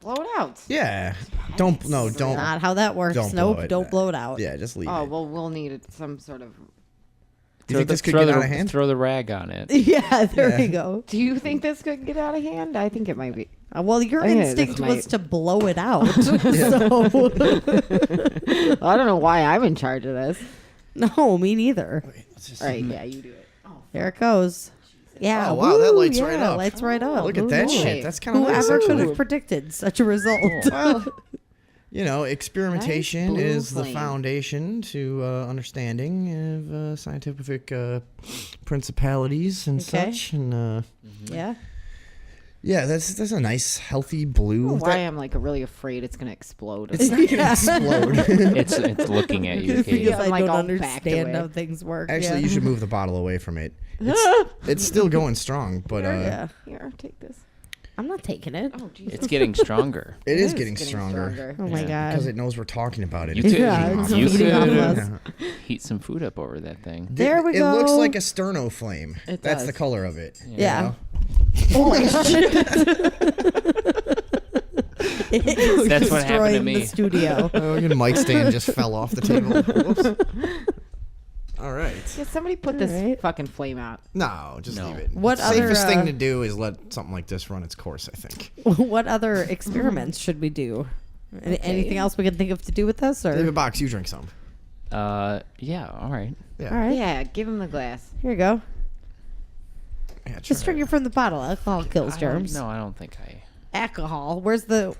Blow it out. Yeah. Don't. Not how that works. Don't Nope, blow it. don't blow it out. Yeah, just leave Oh, it. well, we'll need some sort of... Do you think this could get out of hand? Throw the rag on it. Yeah, there we go. Do you think this could get out of hand? I think it might be. Well, your I think instinct this was might- to blow it out. So I don't know why I'm in charge of this. no, me neither. All right, yeah, you do it. There it goes. Yeah. Oh, wow, that woo, lights right up. Lights right up. Look at that Ooh. shit. That's kind of nice, Whoever could actually. have predicted such a result? Well, experimentation Nice blue is the flame. foundation to understanding of scientific principalities and Okay. such. And Yeah. yeah, that's a nice, healthy blue. Why I'm like really afraid it's gonna explode. It's not gonna explode. It's looking at you, Katie. Because I like, don't all backed understand away. how things work. Actually, yeah. you should move the bottle away from it. It's still going strong, but Yeah. Here, take this. I'm not taking it. Oh, Jesus. It's getting stronger. it is getting stronger. Oh my god. Because it knows we're talking about it. You It's could, Yeah, it's you feeding off could us. heat some food up over that thing. There we It go. looks like a sterno flame. It That's does. the color of it. Yeah. You know? Oh my shit. That's what happened to Destroying me. the studio. Oh, your mic stand just fell off the table. Whoops. All right. Yeah, somebody put this Alright. fucking flame out. No, just No. leave it. What the other, safest thing to do is let something like this run its course, I think. What other experiments should we do? Anything else we can think of to do with this? Or David Box, you drink some. Yeah, all right. Yeah. all right, Yeah, give him the glass. here you go. Yeah, Just try drink it from the bottle. Alcohol kills germs. No, I don't think I. Alcohol. Where's the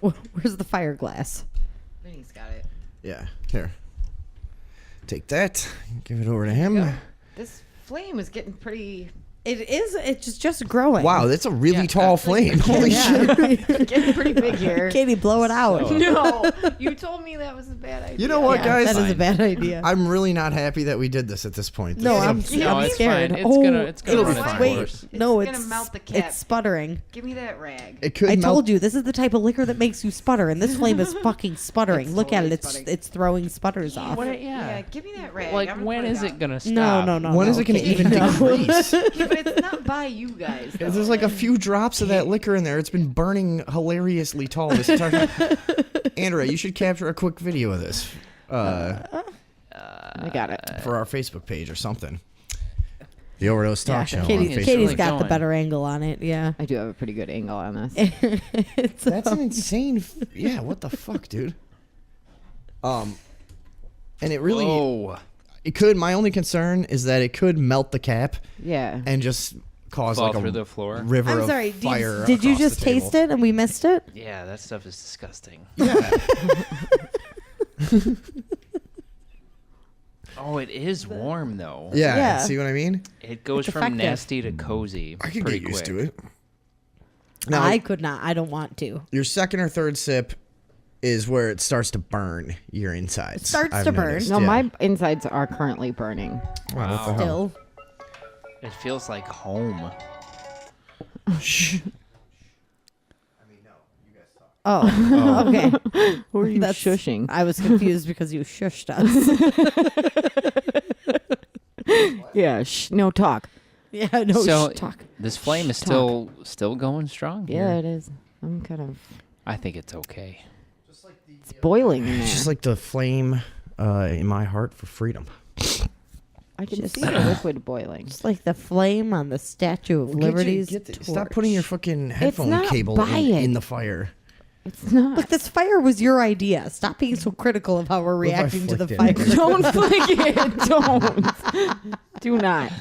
fire glass? Vinny's got it. Yeah, here. Take that. Give it over to him. This flame is getting pretty. It is. It's just growing. Wow, that's a really tall flame. Holy shit. Getting pretty big here. Katie, blow it out. No, you told me that was a bad idea. You know what, Yeah, guys? that is a bad idea. I'm really not happy that we did this at this point. No, I'm No, I'm it's scared. fine. It's Oh, gonna it'll run be its fine. Wait, course. no, It's it's gonna melt the cap. It's sputtering. Give me that rag. It could I melt. told you this is the type of liquor that makes you sputter, and this flame is fucking sputtering. It's Look at totally it; sputtering. it's throwing sputters off. What? Yeah, give me that rag. Like, I'm gonna when put is out. it gonna stop? No. When is it going to even decrease? Yeah, but it's not by you guys. though. There's like a few drops of that liquor in there. It's been burning hilariously tall this entire time. Andrea, you should capture a quick video of this I got it. for our Facebook page or something. The Overdose Talk Show on Katie's Facebook. got the better angle on it. Yeah, I do have a pretty good angle on this. it's That's an insane. Yeah, what the fuck, dude? And it really. Oh. It could. My only concern is that it could melt the cap Yeah. and just cause Fall like through a the floor. river I'm of sorry. fire. Did you across just the taste table. it and we missed it? Yeah, that stuff is disgusting. Yeah. Oh, it is warm though. Yeah. Yeah. See what I mean? It goes It's from effective. nasty to cozy. I can pretty get used quick. to it. Now, I could not. I don't want to. your second or third sip is where it starts to burn your insides. starts I've to burn. noticed, No, yeah. my insides are currently burning. Wow, what the hell? Still. It feels like home. Shh. Oh, okay. Who are you That's- shushing? I was confused because you shushed us. Yeah, no talk. Yeah, no so talk. this flame is Talk. still going strong. Yeah, here. it is. I'm kind of. I think it's okay. It's boiling in there. It's just like the flame in my heart for freedom. I can just- see the liquid boiling. It's like the flame on the Statue of Liberty's Stop putting your fucking headphone not cable by it. in the fire. It's not. Look, this fire was your idea. Stop being so critical of how we're What if I reacting to the flicked fire. it? Don't flick it. Don't. Do not.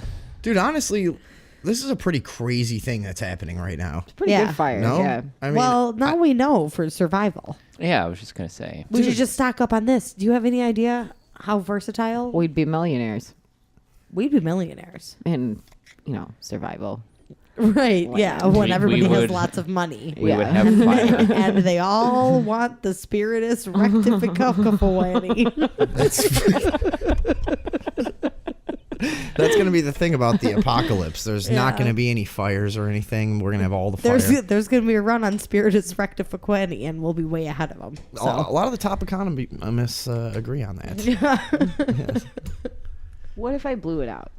Dude, honestly, this is a pretty crazy thing that's happening right now. Pretty Yeah. good fire. No? Yeah. I mean, Well, now we know for survival. Yeah, I was just gonna say. We should just stock up on this. Do you have any idea how versatile? We'd be millionaires We'd be millionaires. in, survival. Right, yeah, when We everybody has would- lots of money. we would have fire. And they all want the Spirytus Rektyfikowany. That's going to be the thing about the apocalypse. There's not going to be any fires or anything. We're going to have all the fire. There's going to be a run on Spirytus Rektyfikowany, and we'll be way ahead of them. So. A lot of the top economists agree on that. Yes. What if I blew it out?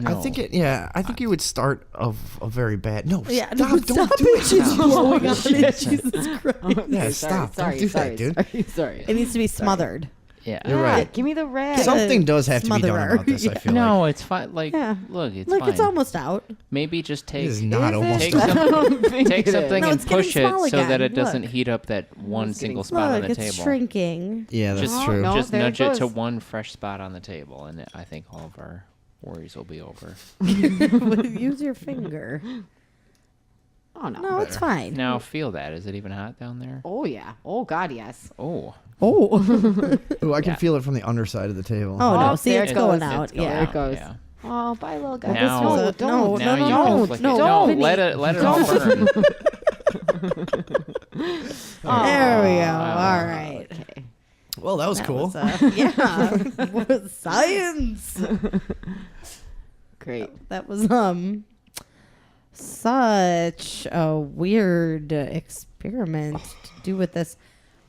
I think I think you would start of a very bad. No, Yeah, stop! no, Don't stop do it. it. She's now. blowing Oh, on shit. it. Jesus Christ. Yeah, stop! Don't do that, dude. Sorry. It needs to be smothered. Yeah. You're right. Give me the rag. Something does have to be done Smotherer. about this. I feel No, like. it's fine. Like, look, it's Like fine. it's almost out. Maybe just take. is not almost take out. something, take something No, and it's getting push it small so that again. it doesn't Look. heat up that one It's single getting spot on Look, the it's table. shrinking. Yeah, that's Just, true. no. just there it nudge it to goes. one fresh spot on the table, and I think all of our worries will be over. Use your finger. Oh no. No, it's fine. Now feel that. Is it even hot down there? Oh yeah. Oh God, yes. Oh. Oh. Ooh, I can Yeah. feel it from the underside of the table. Oh no! Oh, See, there it's it going goes. out. It's going Yeah. There it goes. Yeah. Oh, bye, little guy. Now- No, don't. Now you no, can flick no, it. no, No, Vinny. let it all burn. There we go. All right. Okay. Well, that was cool. Yeah. Science. Great. That was such a weird experiment to do with this.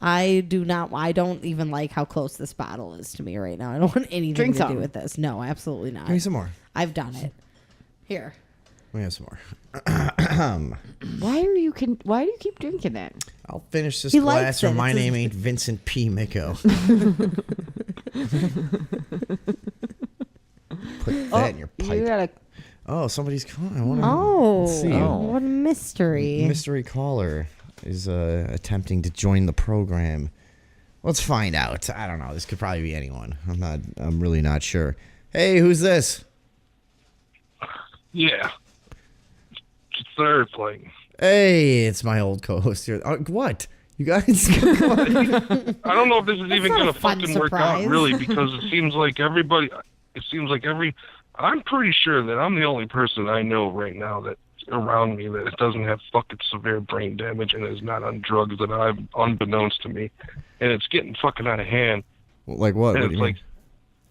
I don't even like how close this bottle is to me right now. I don't want anything Drink to some. do with this. No, absolutely not. Give me some more. I've done it. Here. Let me have some more. Why do you keep drinking it? I'll finish this He glass likes it. or my It's his- name ain't Vincent P. Micco. Put that in your You pipe. gotta. Oh, somebody's calling. I wanna, Oh, let's see. what a mystery. Mystery caller is attempting to join the program. Let's find out. I don't know. This could probably be anyone. I'm really not sure. Hey, who's this? Yeah. It's the airplane. Hey, it's my old co-host here. What? You guys? Come on. I don't know if this is even not going a to fun fucking work surprise. out, really, because it seems like I'm pretty sure that I'm the only person I know right now that's around me that it doesn't have fucking severe brain damage and is not on drugs that I'm unbeknownst to me. And it's getting fucking out of hand. Like what? And What do it's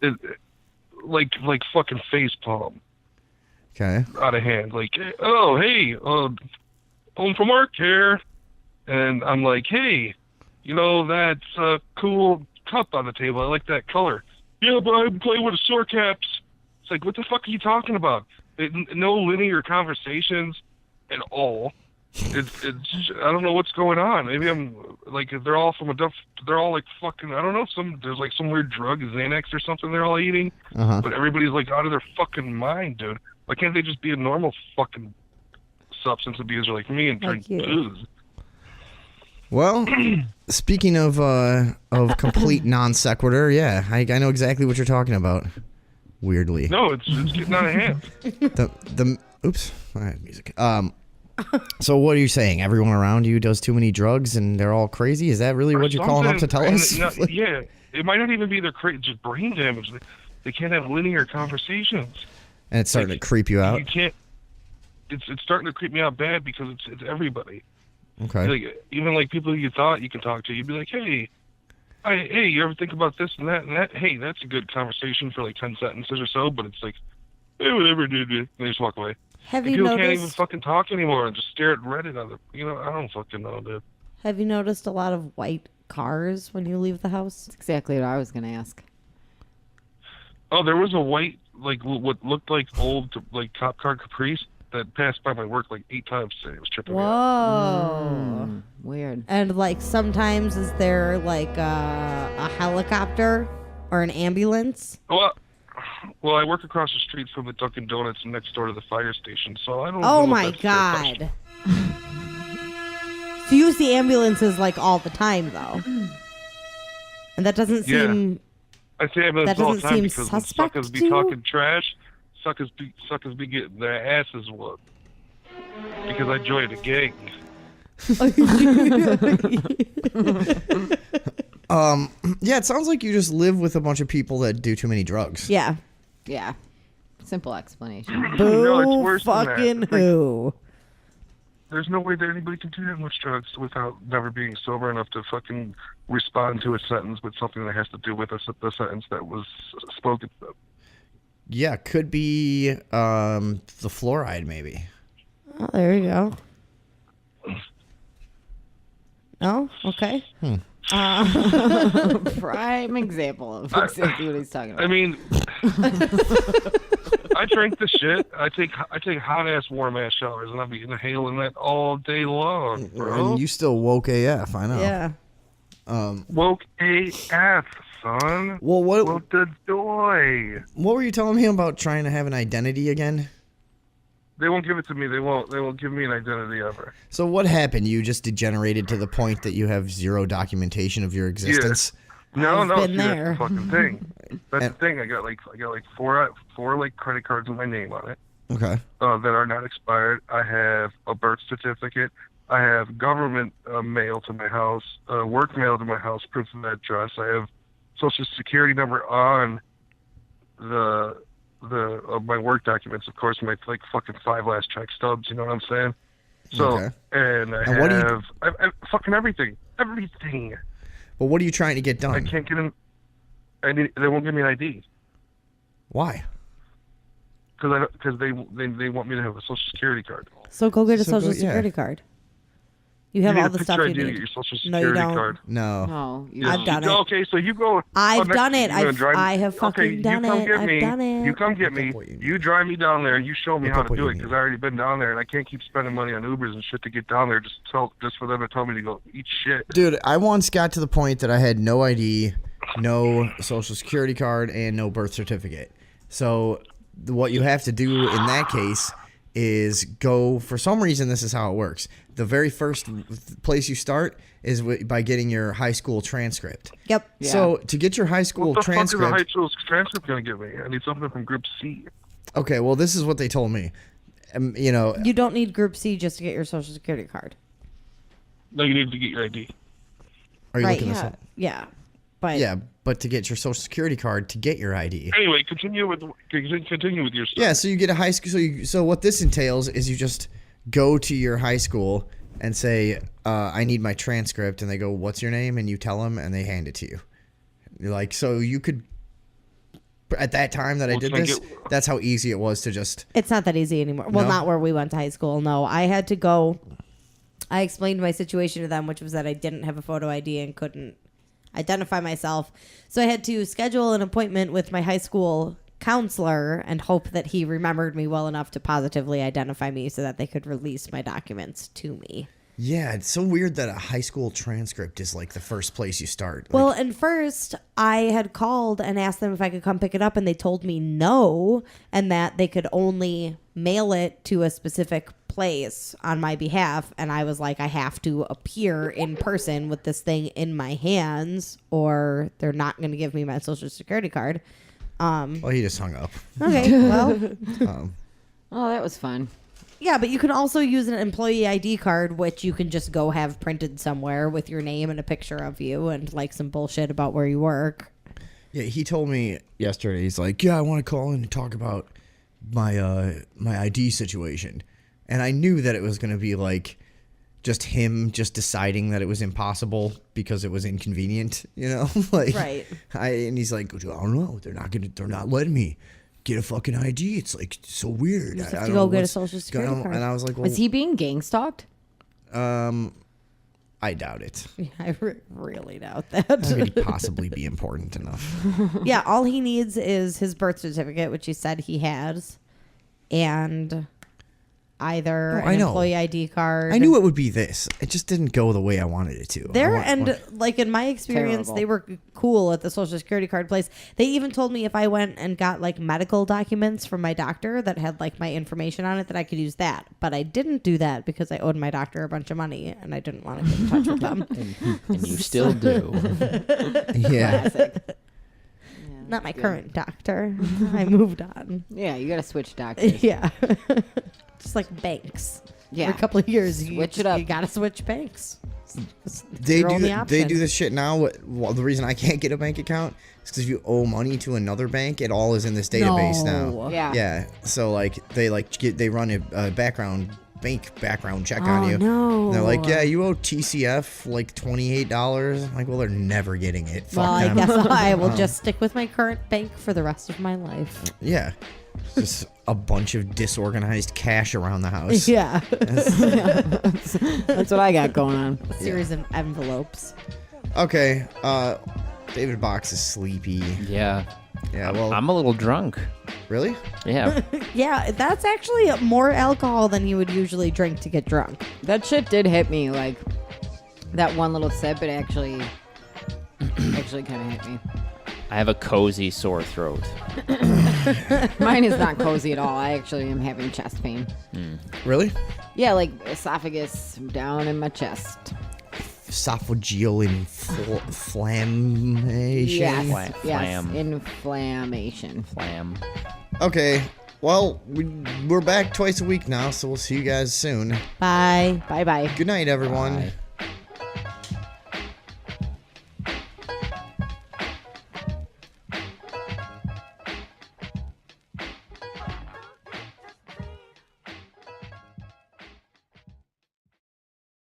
you mean? like fucking facepalm. Okay. Out of hand. Like, oh, hey, home from work here. And I'm like, hey, that's a cool cup on the table. I like that color. Yeah, but I play with sore caps. It's like, what the fuck are you talking about? No linear conversations at all. It's I don't know what's going on. Maybe I'm like, they're all like fucking, I don't know, there's like some weird drug, Xanax or something they're all eating. Uh-huh. But everybody's like out of their fucking mind, dude. Why can't they just be a normal fucking substance abuser like me and drink booze? Well, speaking of complete non sequitur, yeah, I know exactly what you're talking about. Weirdly. No, it's getting out of hand. Oops, I had music. So what are you saying? Everyone around you does too many drugs and they're all crazy? Is that really what you're calling up to tell us? Yeah, it might not even be their just brain damage. They can't have linear conversations. And it's starting to creep you out. You can't. It's starting to creep me out bad because it's everybody. Okay. Like, even like people you thought you can talk to, you'd be like, hey, you ever think about this and that and that? Hey, that's a good conversation for like 10 sentences or so, but it's like, hey, whatever, dude. And they just walk away. Have and you people can't noticed? even fucking talk anymore and just stare at Reddit on I don't fucking know, dude. Have you noticed a lot of white cars when you leave the house? That's exactly what I was gonna ask. Oh, there was a white, like what looked like old, like cop car Caprice that passed by my work like 8 times today. It was tripping me out. Whoa. Weird. And like sometimes is there like a helicopter or an ambulance? Well, I work across the street from the Dunkin' Donuts next door to the fire station, so I don't know. Oh if my that's a fair question. God. So you use the ambulances like all the time though. And that doesn't seem I say ambulance that all the doesn't time seem because when suspect suckers be to you? talking trash, suckers be getting their asses whooped. Because I joined a gang. Yeah, it sounds like you just live with a bunch of people that do too many drugs. Yeah. Yeah. Simple explanation. Boo No, it's worse than that. fucking It's like- who? There's no way that anybody can do that much drugs without never being sober enough to fucking respond to a sentence with something that has to do with the sentence that was spoken. Yeah, could be the fluoride, maybe. Oh, there you go. Oh, okay. Prime example of exactly what he's talking about. I mean, I drink the shit. I take hot ass, warm ass showers, and I'll be inhaling that all day long, bro. And you still woke AF, I know. Yeah. Woke AF, son. Well, what? Woke the joy. What were you telling me about trying to have an identity again? They won't give it to me. They won't give me an identity ever. So what happened? You just degenerated to the point that you have zero documentation of your existence. No, I've no, been see, there. that's the fucking thing. That's the thing. I got like four like credit cards with my name on it. Okay. That are not expired. I have a birth certificate. I have government mail to my house, work mail to my house, proof of address. I have social security number on the my work documents, of course, my like fucking 5 last check stubs. You know what I'm saying? So Okay. and I And what do you- have I fucking everything. But what are you trying to get done? I can't get in. They won't give me an ID Why? because they want me to have a social security card. So go get a So social go- yeah. security card. You have need all a the picture stuff you ID to need. get your social No, you security don't. card. No. No, I've done it. Okay, so you go. I've next- done it. you're gonna drive me- I have fucking okay, done you come it. Get I've me. done it. You come get me. You drive me down there. You show me Look how up to what do you it because I already been down there and I can't keep spending money on Ubers and shit to get down there just for them to tell me to go eat shit. Dude, I once got to the point that I had no ID, no social security card, and no birth certificate. So what you have to do in that case is go, for some reason this is how it works. The very first place you start is by getting your high school transcript. Yep. So to get your high school What the fuck is a high transcript, school transcript gonna give me? I need something from Group C. okay, well this is what they told me. You know, You don't need Group C just to get your social security card. No, you need to get your ID. are you Right, looking this yeah. up? Yeah. But Yeah, but to get your social security card to get your ID. Anyway, continue with your stuff. Yeah, so you get a high school. So what this entails is you just go to your high school and say, "I need my transcript," and they go, "What's your name?" and you tell them, and they hand it to you. You're like, so you could. At that time that I did this, that's how easy it was to just. it's not that easy anymore. Well, No? not where we went to high school. No, I had to go. I explained my situation to them, which was that I didn't have a photo ID and couldn't identify myself. So I had to schedule an appointment with my high school counselor and hope that he remembered me well enough to positively identify me so that they could release my documents to me. Yeah, it's so weird that a high school transcript is like the first place you start. Well, and first I had called and asked them if I could come pick it up, and they told me no, and that they could only mail it to a specific place on my behalf. And I was like, I have to appear in person with this thing in my hands, or they're not going to give me my social security card. Well, he just hung up. Okay, well. Oh, that was fun. Yeah, but you can also use an employee ID card, which you can just go have printed somewhere with your name and a picture of you and like some bullshit about where you work. Yeah, he told me yesterday. He's like, "Yeah, I want to call in and talk about my my ID situation," and I knew that it was going to be like just him just deciding that it was impossible because it was inconvenient, you know, like Right. And he's like, "I don't know. They're not letting me get a fucking ID. It's like so weird. You just I have to don't go know get a what's social security going on." card. And I was like, well, Was he being gang stalked? I doubt it. Yeah, I really doubt How that. could he possibly be important enough? Yeah, all he needs is his birth certificate, which he said he has, and either No, I an know. employee ID card. I knew it would be this. It just didn't go the way I wanted it to. There and like in my experience, Terrible. they were cool at the social security card place. They even told me if I went and got like medical documents from my doctor that had like my information on it, that I could use that. But I didn't do that because I owed my doctor a bunch of money and I didn't want to get in touch with them. And you still do. Yeah. Classic. Not my current doctor. I moved on. Yeah, you got to switch doctors. Yeah. Just like banks. Yeah. For a couple of years, Switch it up. You got to switch banks. They your only do option. this shit now. Well, the reason I can't get a bank account is because if you owe money to another bank, it all is in this database now. Yeah. Yeah. So they run a bank background check on you. No. And they're like, yeah, you owe TCF like $28. I'm like, well, they're never getting it. Fuck Well, them. I guess I will just stick with my current bank for the rest of my life. Yeah. Just a bunch of disorganized cash around the house. Yeah. That's what I got going on. A series of envelopes. Okay. David Box is sleepy. Yeah. Yeah, well, I'm a little drunk. Really? Yeah. Yeah, that's actually more alcohol than you would usually drink to get drunk. That shit did hit me, like that one little sip. It actually kind of hit me. I have a cozy sore throat. Mine is not cozy at all. I actually am having chest pain. Really? Yeah, like esophagus down in my chest. Esophageal inflammation. Yes, Flam. inflammation. Flam. Okay. Well, we're back twice a week now, so we'll see you guys soon. Bye. Bye-bye. Good night, everyone. Bye.